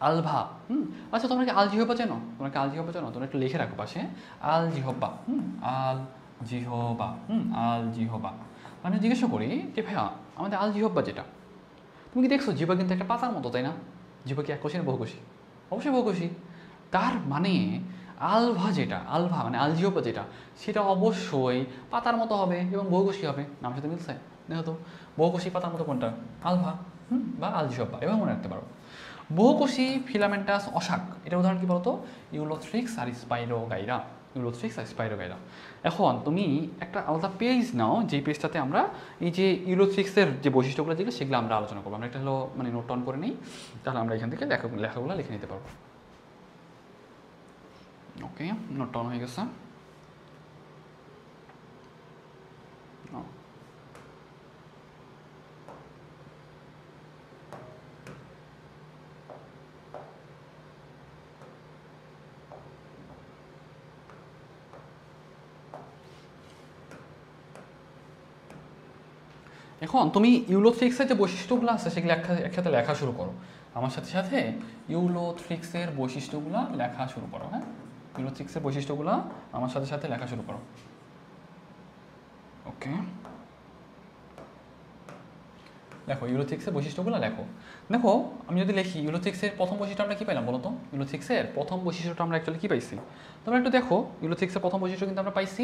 আলভা। আচ্ছা তোমরা কি আলজিহ্বা চেনো? তোমরা কি আলজিহ্বা চেনো? তোমরা একটু লিখে রাখো পাশে, আলজিহ্বা। আলজিহ্বা। আলজিহ্বা মানে জিজ্ঞাসা করি যে ভাইয়া আমাদের আলজিহ্বা যেটা, তুমি কি দেখছো জিহ্বা কিন্তু একটা পাতার মতো, তাই না? জিহ্বা কি এককোষী না বহুকোষী? অবশ্যই বহুকোষী। তার মানে আলভা যেটা, আলভা মানে আলজিহ্বা যেটা, সেটা অবশ্যই পাতার মতো হবে এবং বহুকোষী হবে। নামের সাথে মিলছে? দেখো তো বহুকোষী পাতার মতো কোনটা? আলভা বা আলজিহ্বা, এবার মনে রাখতে পারো। বহুকোষী ফিলামেন্টাস অশাক, এটা উদাহরণ কি বলতো, ইউলোথ্রিক্স আর স্পাইরোগাইরা। ইউলোথ্রিক্স আর স্পাইরোগাইরা। এখন তুমি একটা আলাদা পেজ নাও, যে পেজটাতে আমরা এই যে ইউলোথ্রিক্সের যে বৈশিষ্ট্যগুলো যেগুলো সেগুলো আমরা আলোচনা করবো। আমরা একটা হলো মানে নোট অন করে নিই, তাহলে আমরা এখান থেকে লেখাগুলো লিখে নিতে পারবো। ওকে, নোট অন হয়ে গেছে। এখন তুমি ইউলোথ্রিক্সের যে বৈশিষ্ট্যগুলো আছে সেগুলো একসাথে লেখা শুরু করো আমার সাথে সাথে। ইউলোথ্রিক্সের বৈশিষ্ট্যগুলো লেখা শুরু করো, হ্যাঁ ইউলোথ্রিক্সের বৈশিষ্ট্যগুলো আমার সাথে সাথে লেখা শুরু করো। ওকে, দেখো ইউলোথ্রিক্সের বৈশিষ্ট্যগুলো লেখো। দেখো আমি যদি লিখি ইউলোথ্রিক্সের প্রথম বৈশিষ্ট্য আমরা কী পাইলাম বলো তো? ইউলোথ্রিক্সের প্রথম বৈশিষ্ট্যটা আমরা অ্যাকচুয়ালি কী পাইছি? তোমরা একটু দেখো, ইউলোথ্রিক্সের প্রথম বৈশিষ্ট্য কিন্তু আমরা পাইছি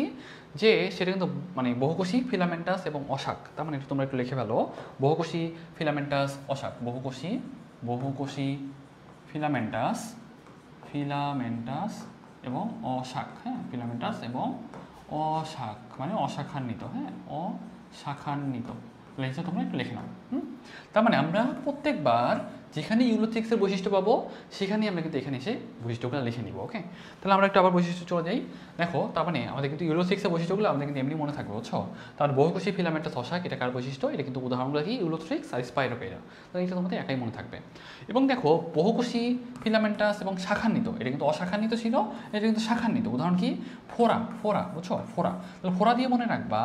যে সেটা কিন্তু মানে বহুকোষী, ফিলামেন্টাস এবং অশাক। তার মানে তোমরা একটু লিখে ফেলো, বহুকোষী, ফিলামেন্টাস, অশাক। বহুকোষী, ফিলামেন্টাস এবং অশাক, হ্যাঁ ফিলামেন্টাস এবং অশাক মানে অশাখান্বিত, হ্যাঁ অশাখান্বিত। লেখা তোমরা একটু লিখে নাও। তার মানে আমরা প্রত্যেকবার যেখানে ইউলোথ্রিক্সের বৈশিষ্ট্য পাবো সেখানেই আমরা কিন্তু এখানে এসে বৈশিষ্ট্যগুলো লিখে নিব। ওকে, তাহলে আমরা একটু আবার বৈশিষ্ট্য চলে যাই। দেখো তার মানে আমাদের কিন্তু ইউলোথ্রিক্সের বৈশিষ্ট্যগুলো আমাদের কিন্তু এমনি মনে থাকবে, বুঝছো? তার বহুকোষী ফিলামেন্টাস অশাক, এটা কার বৈশিষ্ট্য? এটা কিন্তু উদাহরণগুলো কি ইউলোথ্রিক্স আর স্পাইরোগাইরা। তাহলে এটা তোমাদের একাই মনে থাকবে। এবং দেখো বহুকোষী, ফিলামেন্টাস এবং শাখান্বিত, এটা কিন্তু অশাখান্বিত ছিল, এটা কিন্তু শাখান্বিত। উদাহরণ কি? ফোরা, বুঝছো? ফোরা। তাহলে ফোরা দিয়ে মনে রাখবা।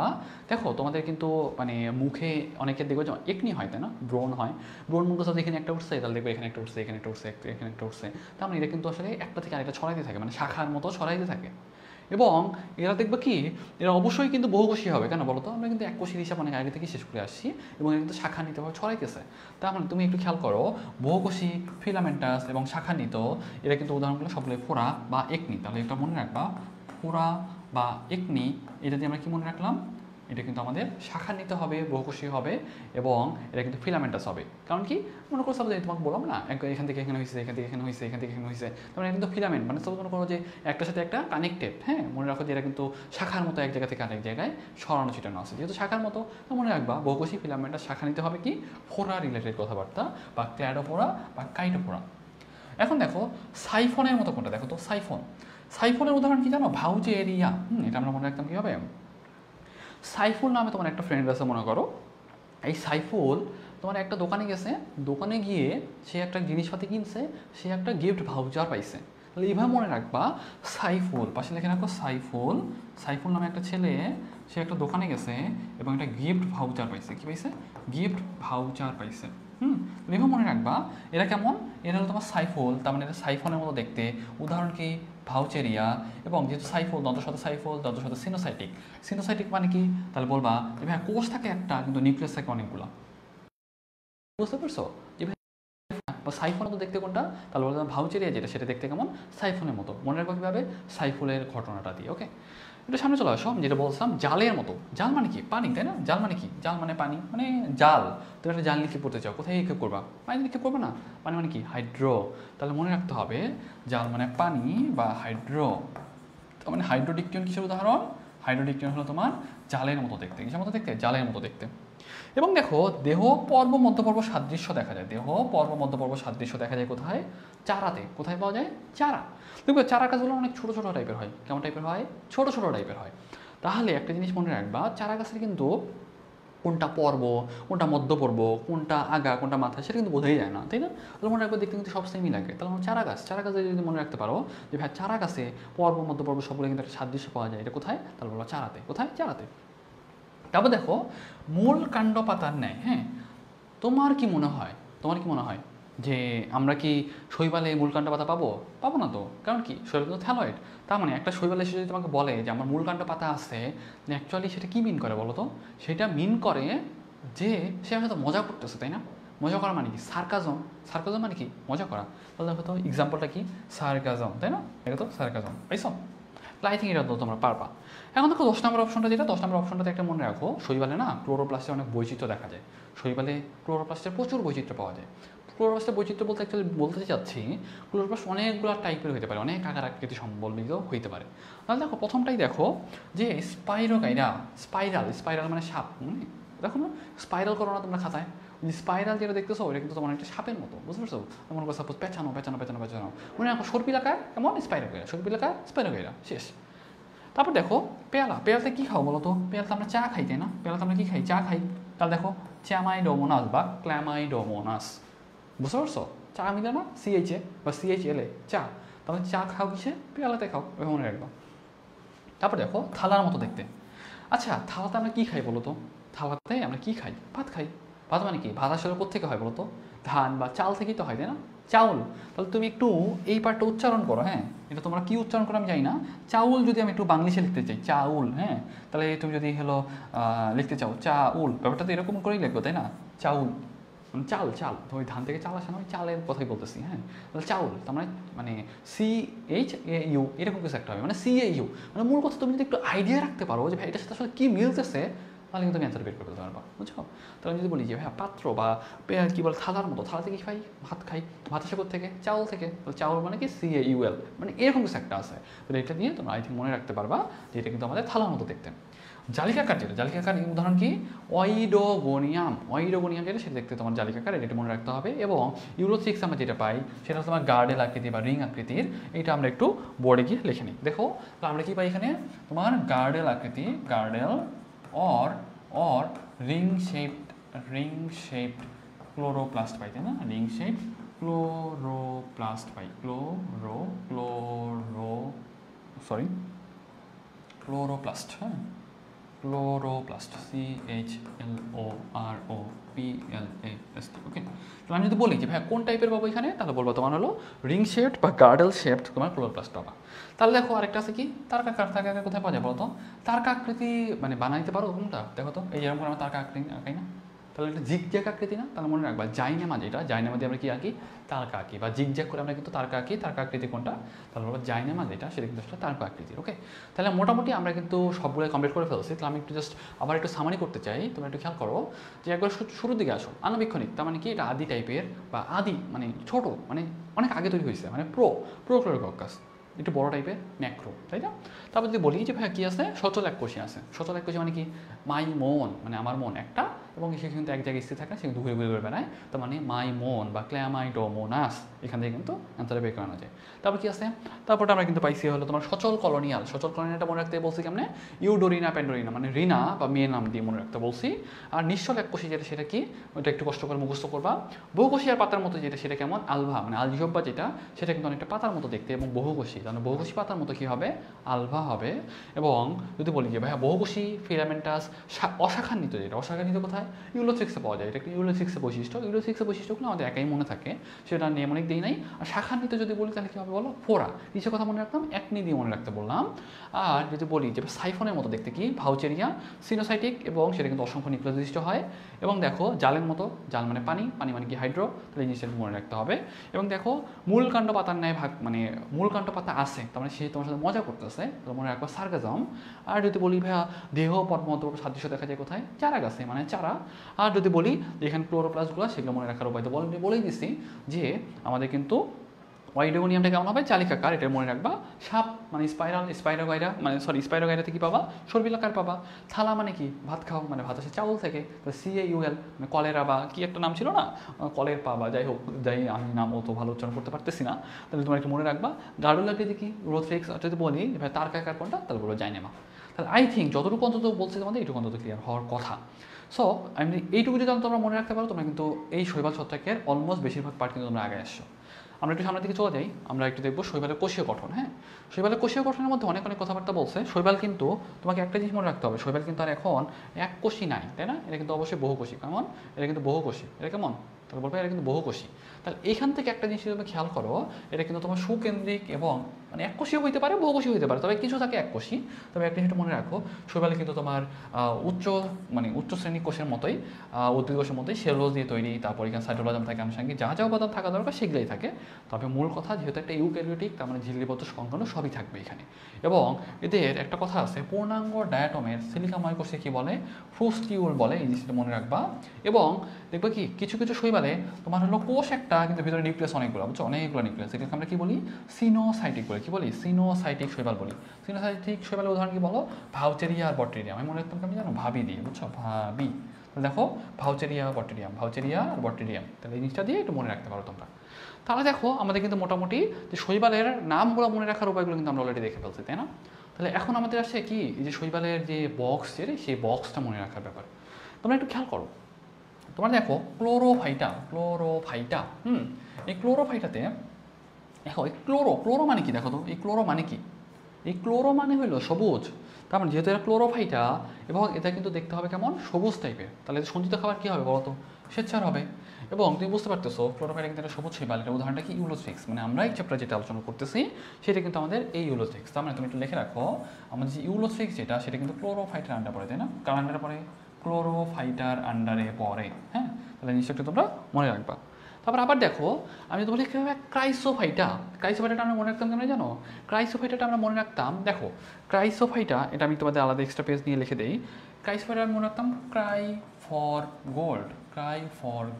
দেখো তোমাদের কিন্তু মানে মুখে অনেকের দেখবে যে একনি হয়, তাই না? ব্রণ হয়, ব্রণ মুখ সাথে এখানে একটা উঠছে, তাহলে দেখবে এখানে একটা উঠছে, এখানে একটা উঠছে, এখানে একটা উঠছে। তার মানে এটা কিন্তু আসলে একটা থেকে আরেকটা ছড়াইতে থাকে, মানে শাখার মতো ছড়াইতে থাকে। এবং এরা দেখবে কি, এরা অবশ্যই কিন্তু বহুকোষী হবে। কেন বলো তো? আমরা কিন্তু এককোষীর হিসাব অনেক আগে থেকে শেষ করে আসছি এবং এরা কিন্তু শাখান্বিতভাবে ছড়াইতেছে। তার মানে তুমি একটু খেয়াল করো, বহুকোষী, ফিলামেন্টাস এবং শাখান্বিত, এরা কিন্তু উদাহরণগুলো সবগুলো ফোরা বা একনি। তাহলে এটা মনে রাখবা, ফোরা বা একনি, এটা দিয়ে আমরা কি মনে রাখলাম? এটা কিন্তু আমাদের শাখান্বিত হবে, বহুকোষী হবে এবং এটা কিন্তু ফিলামেন্টাস হবে। কারণ কি? মনে করো সাপোজ তোমাকে বললাম না, এখান থেকে এখানে হয়েছে, এখান থেকে এখানে হয়েছে, এখান থেকে এখানে হয়েছে, তার মানে কিন্তু ফিলামেন্ট, মানে সাপোজ মনে করো যে একটার সাথে একটা কানেক্টেড, হ্যাঁ মনে রাখো যে এটা কিন্তু শাখার মতো এক জায়গা থেকে আরেক জায়গায় ছড়ানো ছিটানো আছে। যেহেতু শাখার মতো, তো মনে রাখবা বহুকোষী, ফিলামেন্টাস, শাখান্বিত হবে কি ফোরা রিলেটেড কথাবার্তা বা ক্ল্যাডোফোরা বা কাইটোফোরা। এখন দেখো সাইফনের মতো কোনটা? দেখো তো সাইফনের উদাহরণ কি জানো? ভাউজেরিয়া। এটা আমরা মনে রাখতাম কীভাবে? সাইফুল নামে তোমার একটা ফ্রেন্ড আছে মনে করো। এই সাইফুল তোমার একটা দোকানে গেছে, দোকানে গিয়ে সে একটা জিনিসপাতি কিনছে, সে একটা গিফট ভাউচার পাইছে। তাহলে এইভাবে মনে রাখবা, সাইফুল পাশে লিখে রাখো, সাইফুল নামে একটা ছেলে, সে একটা দোকানে গেছে এবং একটা গিফট ভাউচার পাইছে। কি পাইছে? গিফট ভাউচার পাইছে। এভাবে মনে রাখবা এরা কেমন, এরা হলো তোমার সাইফল, তার মানে এটা সাইফনের মতো দেখতে। উদাহরণ কি, ভাউচেরিয়া। এবং যেহেতু সাইফল, দন্তের সাথে সাইফল, দন্তের সাথে সিনোসাইটিক। সিনোসাইটিক মানে কি, তাহলে বলবা যে ভাই কোষ থাকে একটা কিন্তু নিউক্লিয়াস থাকে অনেকগুলো। বুঝতে পারছো যে বা সাইফনের মতো দেখতে কোনটা, তাহলে বললাম ভাউচেরিয়া যেটা সেটা দেখতে কেমন, সাইফনের মতো। মনে রাখবো কীভাবে, সাইফলের ঘটনাটা দিয়ে। ওকে, এটা সামনে চলে আসো। যেটা বলছিলাম জালের মতো, জাল মানে কি পানি, তাই না? জাল মানে কি, জাল মানে পানি, মানে জাল। তুমি একটা জাল নিক্ষেপ করতে চাও, কোথায় নিক্ষেপ করবা, পানি নিক্ষেপ করবে না। পানি মানে কি, হাইড্রো। তাহলে মনে রাখতে হবে জাল মানে পানি বা হাইড্রো। তার মানে হাইড্রোডিকটিয়ন কিসের উদাহরণ, হাইড্রোডিকটিয়ন হলো তোমার জালের মতো দেখতে। কিসের মতো দেখতে, জালের মতো দেখতে। এবং দেখো দেহ পর্ব মধ্যপর্ব সাদৃশ্য দেখা যায়, দেহ পর্ব মধ্যপর্ব সাদৃশ্য দেখা যায় কোথায়, চারাতে। কোথায় পাওয়া যায়, চারা। দেখবে চারা গাছগুলো অনেক ছোটো ছোটো টাইপের হয়। কেমন টাইপের হয়, ছোটো ছোটো টাইপের হয়। তাহলে একটা জিনিস মনে রাখবা, চারা গাছের কিন্তু কোনটা পর্ব, কোনটা মধ্য পর্ব, কোনটা আগা, কোনটা মাথা, সেটা কিন্তু বোঝাই যায় না, তাই না? তাহলে মনে রাখবে দেখতে কিন্তু সব সেমই লাগে। তাহলে চারা গাছ, চারা গাছে যদি মনে রাখতে পারো যে ভাই চারা গাছে পর্ব মধ্য পর্ব সবগুলো কিন্তু একটা সাদৃশ্য পাওয়া যায়, এটা কোথায়, তাহলে বলো চারাতে। কোথায়, চারাতে। তারপর দেখো মূল কাণ্ড পাতার ন্যায়। হ্যাঁ, তোমার কি মনে হয়, তোমার কি মনে হয় যে আমরা কি শৈবালে মূলকাণ্ড পাতা পাবো? পাবো না তো। কারণ কি, শৈবাল তো থ্যালয়েড। তার মানে একটা শৈবাল এসে যদি তোমাকে বলে যে আমার মূলকাণ্ড পাতা আছে, অ্যাকচুয়ালি সেটা কি মিন করে বলো তো? সেটা মিন করে যে সে হয়তো মজা করতেছে, তাই না? মজা করা মানে কি, সার্কাজম। সার্কাজম মানে কি, মজা করা। তাহলে দেখো তো এক্সাম্পলটা কি, সার্কাজম, তাই না? এটা তো সার্কাজম, পাইছো? আই থিঙ্ক এটা তো তোমরা পারবা। এখন দেখো 10 নম্বর অপশনটা, যেটা 10 নম্বর অপশনটাতে একটা মনে রাখো, শৈবালে না ক্লোরোপ্লাস্টের অনেক বৈচিত্র্য দেখা যায়। শৈবালে ক্লোরোপ্লাস্টের প্রচুর বৈচিত্র্য পাওয়া যায়। ক্লোরোপ্লাস্টের বৈচিত্র্য বলতে অ্যাকচুয়ালি বলতে চাচ্ছি, ক্লোরোপ্লাস্ট অনেকগুলো টাইপের হতে পারে, অনেক আকার আকৃতি সম্বলিত হইতে পারে। তাহলে দেখো প্রথমটাই দেখো যে স্পাইরোগাইরা। স্পাইরাল, স্পাইরাল মানে সাপ। দেখো না, স্পাইরাল করো না তোমরা খাতায়, স্পাইরাল যেটা দেখতেছো ওটা কিন্তু তোমার একটা সাপের মতো, বুঝতে পারছো? মনে করো সাপোজ পেঁচানো পেঁচানো পেঁচানো পেঁচানো, মনে রাখো সর্পিলাকার কেমন, স্পাইরোগাইরা, সর্পিলাকার স্পাইরোগাইরা, শেষ। তারপর দেখো পেয়ালা, পেয়ালাতে কী খাও বলো তো? পেয়ালাতে আমরা চা খাই, তাই না? পেয়ালাতে আমরা কী খাই, চা খাই। তাহলে দেখো চ্যামাইডোমোনাস বা ক্ল্যামাইডোমোনাস, বুঝতে পারছো? চা মিলে না, সিএইচএ বা সিএইচএলএ, চা। তাহলে চা খাও কিসে, পেয়ালাতে খাও, ওই মনে রাখবো। তারপর দেখো থালার মতো দেখতে। আচ্ছা থালাতে আমরা কী খাই বলো তো? থালাতে আমরা কী খাই, ভাত খাই। ভাত মানে কি, ভাত আসলে কোত্থেকে হয় বলো তো? ধান বা চাল থেকেই তো হয়, তাই না? চাউল। তাহলে তুমি একটু এই পার্টটা উচ্চারণ করো। হ্যাঁ, এটা তোমরা কী উচ্চারণ করো আমি জানি না। চাউল যদি আমি একটু বাংলিশে লিখতে চাই, চাউল, হ্যাঁ, তাহলে তুমি যদি হলো লিখতে চাও চাউল, ব্যাপারটা তো এরকম করেই লিখবো, তাই না? চাউল মানে চাল, চাল তো ওই ধান থেকে চাল আসে না, ওই চালের কথাই বলতেছি। হ্যাঁ, তাহলে চাউল তার মানে মানে CHAU এরকম কিছু একটা হবে, মানে CAU। মানে মূল কথা তুমি যদি একটু আইডিয়া রাখতে পারো যে ভাই এটার সাথে আসলে কী মিলতেছে, তাহলে কিন্তু তুমি অ্যান্সার বের করতে পারবা, বুঝছো? তাহলে আমি যদি বলি যে ভাই পাত্র বা কী বলে থালার মতো, থালা থেকে খাই, ভাত খাই, ভাত আসে থেকে চাউল থেকে, তাহলে চাউল মানে কি CAUL, মানে এরকম কিছু একটা আছে। তাহলে এটা নিয়ে তোমরা আই থিঙ্ক মনে রাখতে পারবা যে এটা কিন্তু আমাদের থালার মতো দেখতে। জালিকাকার যেটা, জালিকাকার উদাহরণ কি, অইডোগোনিয়াম। অইডোগোনিয়াম যেটা সেটা দেখতে তোমার জালিকাকার, এটা মনে রাখতে হবে। এবং ইউরোথ্রিক্স আমরা যেটা পাই সেটা হচ্ছে তোমার গার্ডেল আকৃতি বা রিং আকৃতির, এটা আমরা একটু বোর্ডে গিয়ে লিখে নিই। দেখো তো আমরা কি পাই এখানে, তোমার গার্ডেল আকৃতি, girdle or ring shaped chloroplast পাই, তাই না? ring shaped chloroplast পাই, chloroplast, হ্যাঁ, ক্লোরোপ্লাস্ট, CHLOROPLAST। ওকে, তো আমি যদি বলি যে ভাই কোন টাইপের পাবো এখানে, তাহলে বলবো তোমার হলো রিং শেপড বা গার্ডেল শেপড তোমার ক্লোরোপ্লাস্ট পাবা। তাহলে দেখো আরেকটা আছে কি, তারকাকার। তারকাকার কোথায় পাওয়া যায় বলো তো? তারকা আকৃতি মানে বানাইতে পারো কোনটা, দেখো তো এই যেরকম আমরা তারকা আকৃতি আঁকাই না, তাহলে একটা জিগজ্যাগ আকৃতি না? তাহলে মনে রাখবা জাইনেমা যেটা, জাইনেমা দিয়ে আমরা কি আঁকি, তারকা আঁকি, বা জিগজ্যাগ করে আমরা কিন্তু তারকা আঁকি। তারকা আকৃতি কোনটা, তাহলে বলবো জাইনেমা যেটা, সেটা কিন্তু আসলে তারকা আকৃতির। ওকে, তাহলে মোটামুটি আমরা কিন্তু সবগুলো কমপ্লিট করে ফেলছি। তাহলে আমি একটু জাস্ট আবার একটু সামারি করতে চাই, তোমরা একটু খেয়াল করো যে একবার শুরুর দিকে আসো, আণুবীক্ষণিক তার মানে কি, এটা আদি টাইপের বা আদি মানে ছোট, মানে অনেক আগে তৈরি হয়েছে, মানে প্রোক্লোরোকাক্কাস, একটু বড় টাইপের ম্যাক্রো, তাই না? তারপর যদি বলি যে ভাই কী আছে, সচল এককোষী আছে। সচল এককোষী মানে কি, মাই মন মানে আমার মন একটা, এবং সে কিন্তু এক জায়গায় স্থির থাকে, সে কিন্তু ঘুরে ঘুরে ঘুরে বেড়ায়, তার মানে মাই মন বা ক্ল্যামাইডোমোনাস, এখান থেকে কিন্তু অ্যান্সারে বের করানো যায়। তারপর কি আছে, তারপরটা আমরা কিন্তু পাইছি হলো তোমার সচল কলোনিয়াল। সচল কলোনিয়ালটা মনে রাখতে বলছি কেমনে, ইউডোরিনা প্যান্ডোরিনা, মানে রিনা বা মেয়ের নাম দিয়ে মনে রাখতে বলছি। আর নিশ্চল এককোষী যেটা, সেটা কি, ওইটা একটু কষ্ট করে মুখস্থ করবা। বহুকোষী আর পাতার মতো যেটা, সেটা কেমন, আলভা মানে আলজিহব্বা যেটা, সেটা কিন্তু অনেকটা পাতার মতো দেখতে। এবং বহুকোষী, তাহলে বহুকোষী পাতার মতো কী হবে, আলভা হবে। এবং যদি বলি যে ভাইয়া বহুকোষী ফিলামেন্টাস অশাখান্বিত, যেটা অশাখান্বিত কোথায়, কোথায়? ইউলোথ্রিক্সে পাওয়া যায়। এটা একটা ইউলোথ্রিক্সের বৈশিষ্ট্য। ইউলোথ্রিক্সের বৈশিষ্ট্যগুলো আমাদের একাই মনে থাকে, সেটা নেমনিক দিই নাই। আর শাখান্বিত যদি বলি তাহলে কী হবে বলো? ফোরা। কিসের কথা মনে রাখতাম? একনি দিয়ে মনে রাখতে বললাম। আর যদি বলি যে সাইফনের মতো দেখতে কি, ভাউচেরিয়া, সিনোসাইটিক, এবং সেটা কিন্তু অসংখ্য নিউক্লিয়াস বিশিষ্ট হয়। এবং দেখো জালের মতো, জাল মানে পানি, পানি মানে কি হাইড্রো, তাহলে এই জিনিসটা মনে রাখতে হবে। এবং দেখো মূল কাণ্ড পাতার ন্যায় ভাগ, মানে মূল কাণ্ড পাতা আছে, তার মানে সে তোমার সাথে মজা করতেছে, তাহলে মনে রাখবো সার্গাজম। আর যদি বলি ভাইয়া দেহ পর্বত সাদৃশ্য দেখা যায় কোথায়? চারা গাছে, মানে চারা। আর যদি বলি যে এখানে ক্লোরোপ্লাস্টগুলো, সেগুলো মনে রাখার উপায় তো বলেই দিচ্ছি যে আমাদের কিন্তু ওয়াইডোগোনিয়ামটা কেমন হবে? চালিকাকার, এটা মনে রাখবা। সাপ মানে স্পাইরাল, স্পাইরোগাইরা মানে স্পাইরোগাইরাতে কি পাবা? সর্বিলাকার পাবা। থালা মানে কি? ভাত খাও, মানে ভাত আসে চাউল থেকে, তো CAUL মানে কলেরা, বা কি একটা নাম ছিল না, কলের পাবা, যাই হোক, যাই আমি নাম অত ভালো উচ্চারণ করতে পারতেছি না, তাহলে তোমার একটু মনে রাখবা। গার্ডোলাকে কি? রোথ্রিক্স। যদি বলি ভাই তারকাকার কোনটা, তাহলে বলো জাইনেমা। তাহলে আই থিঙ্ক যতটুকু অন্তত বলছি তোমাদের এইটুকু অন্তত ক্লিয়ার হওয়ার কথা। সো আমি এইটুকু যদি তোমরা মনে রাখতে পারো, তোমরা কিন্তু এই শৈবাল ছত্রাকের অলমোস্ট বেশিরভাগ পার্ট কিন্তু তোমরা আগে আসছো। আমরা একটু সামনের দিকে চলে যাই, আমরা একটু দেখবো শৈবালের কোষীয় গঠন। হ্যাঁ, শৈবালের কোষীয় গঠনের মধ্যে অনেক অনেক কথাবার্তা বলছে। শৈবাল কিন্তু তোমাকে একটা জিনিস মনে রাখতে হবে, শৈবাল কিন্তু আর এখন এক কোষী নাই, তাই না? এটা কিন্তু অবশ্যই বহুকোষী। কেমন? এটা কিন্তু বহুকোষী। এটা কেমন? তাহলে বলবো এটা কিন্তু বহুকোষী। তাহলে এখান থেকে একটা জিনিস তুমি খেয়াল করো, এটা কিন্তু তোমার সুকেন্দ্রিক এবং মানে এককোষীয় হইতে পারে, বহুকোষী হইতে পারে, তবে কিছু থাকে এককোষী। তবে একটা জিনিসটা মনে রাখো, শৈবালে কিন্তু তোমার উচ্চ শ্রেণী কোষের মতোই, উদ্ভিদ কোষের মতোই সেলুলোজ দিয়ে তৈরি, তারপর এখানে সাইটোপ্লাজম থাকে, আনুষঙ্গিক যা যা উপাদান থাকা দরকার সেগুলোই থাকে। তবে মূল কথা, যেহেতু একটা ইউক্যারিওটিক, তার মানে ঝিল্লিবদ্ধ সংকলন সবই থাকবে এখানে। এবং এদের একটা কথা আছে, পূর্ণাঙ্গ ডায়াটমের সিলিকাময় কোষে কী বলে? ফ্রুস্টিউল বলে, এই জিনিসটা মনে রাখবা। এবং দেখবে কি কিছু কিছু শৈবালে তোমার হলো কোষ একটা, কিন্তু ভিতরে নিউক্লিয়াস অনেকগুলো, বুঝছো? অনেকগুলো নিউক্লিয়াস, এটাকে আমরা কি বলি? সিনোসাইটিক বলি। কি বলি? সিনোসাইটিক শৈবাল বলি। সিনোসাইটিক শৈবালের উদাহরণ কি বলো? ভাউচেরিয়া আর বট্টেরিয়াম। আমি মনে রাখতাম কেমন জানো? ভাবি দিয়ে, বুঝছো? ভাবি। দেখো ভাউচেরিয়া, বট্টেরিয়াম, ভাউচেরিয়া আর বট্টেরিয়াম, তাহলে এই জিনিসটা দিয়ে একটু মনে রাখতে পারো তোমরা। তাহলে দেখো আমাদের কিন্তু মোটামুটি যে শৈবালের নামগুলো মনে রাখার উপায়গুলো কিন্তু আমরা অলরেডি দেখে ফেলছি, তাই না? তাহলে এখন আমাদের আসে কি, এই যে শৈবালের যে বক্স, সেই বক্সটা মনে রাখার ব্যাপার। তোমরা একটু খেয়াল করো, তোমরা দেখো ক্লোরোফাইটা, এই ক্লোরোফাইটাতে দেখো, এই ক্লোরো মানে কি? দেখো তো, এই ক্লোরো মানে কি? এই ক্লোরো মানে হলো সবুজ। তার মানে যেহেতু এটা ক্লোরোফাইটা, এবং এটা কিন্তু দেখতে হবে কেমন? সবুজ টাইপের, তাহলে সঞ্চিত খাবার কী হবে বলো তো? শ্বেতসার হবে। এবং তুমি বুঝতে পারতেছো ক্লোরোফাইটা কিন্তু একটা সবুজ শৈবাল। এটার উদাহরণটা কি? ইউলোথ্রিক্স। মানে আমরা এই চ্যাপ্টার যেটা আলোচনা করতেছি সেটা কিন্তু আমাদের এই ইউলোথ্রিক্স। তার মানে তুমি একটু লিখে রাখো, আমাদের যে ইউলোথ্রিক্স যেটা, সেটা কিন্তু ক্লোরোফাইটার আন্ডারে পড়ে, তাই না? কার আন্ডারে পড়ে? ক্লোরোফাইটার আন্ডারে পড়ে। হ্যাঁ, তাহলে নিশ্চয়ই একটু তোমরা মনে রাখবা। তারপর আবার দেখো, আমি তো বলি কীভাবে ক্রাইসোফাইটাটা আমরা মনে রাখতাম কেন জানো? ক্রাইসোফাইটাটা আমরা মনে রাখতাম, দেখো ক্রাইসোফাইটা, এটা আমি তোমাদের আলাদা এক্সট্রা পেজ নিয়ে লিখে দিই। ক্রাইসোফাইটা আমি মনে রাখতাম ক্রাই ফর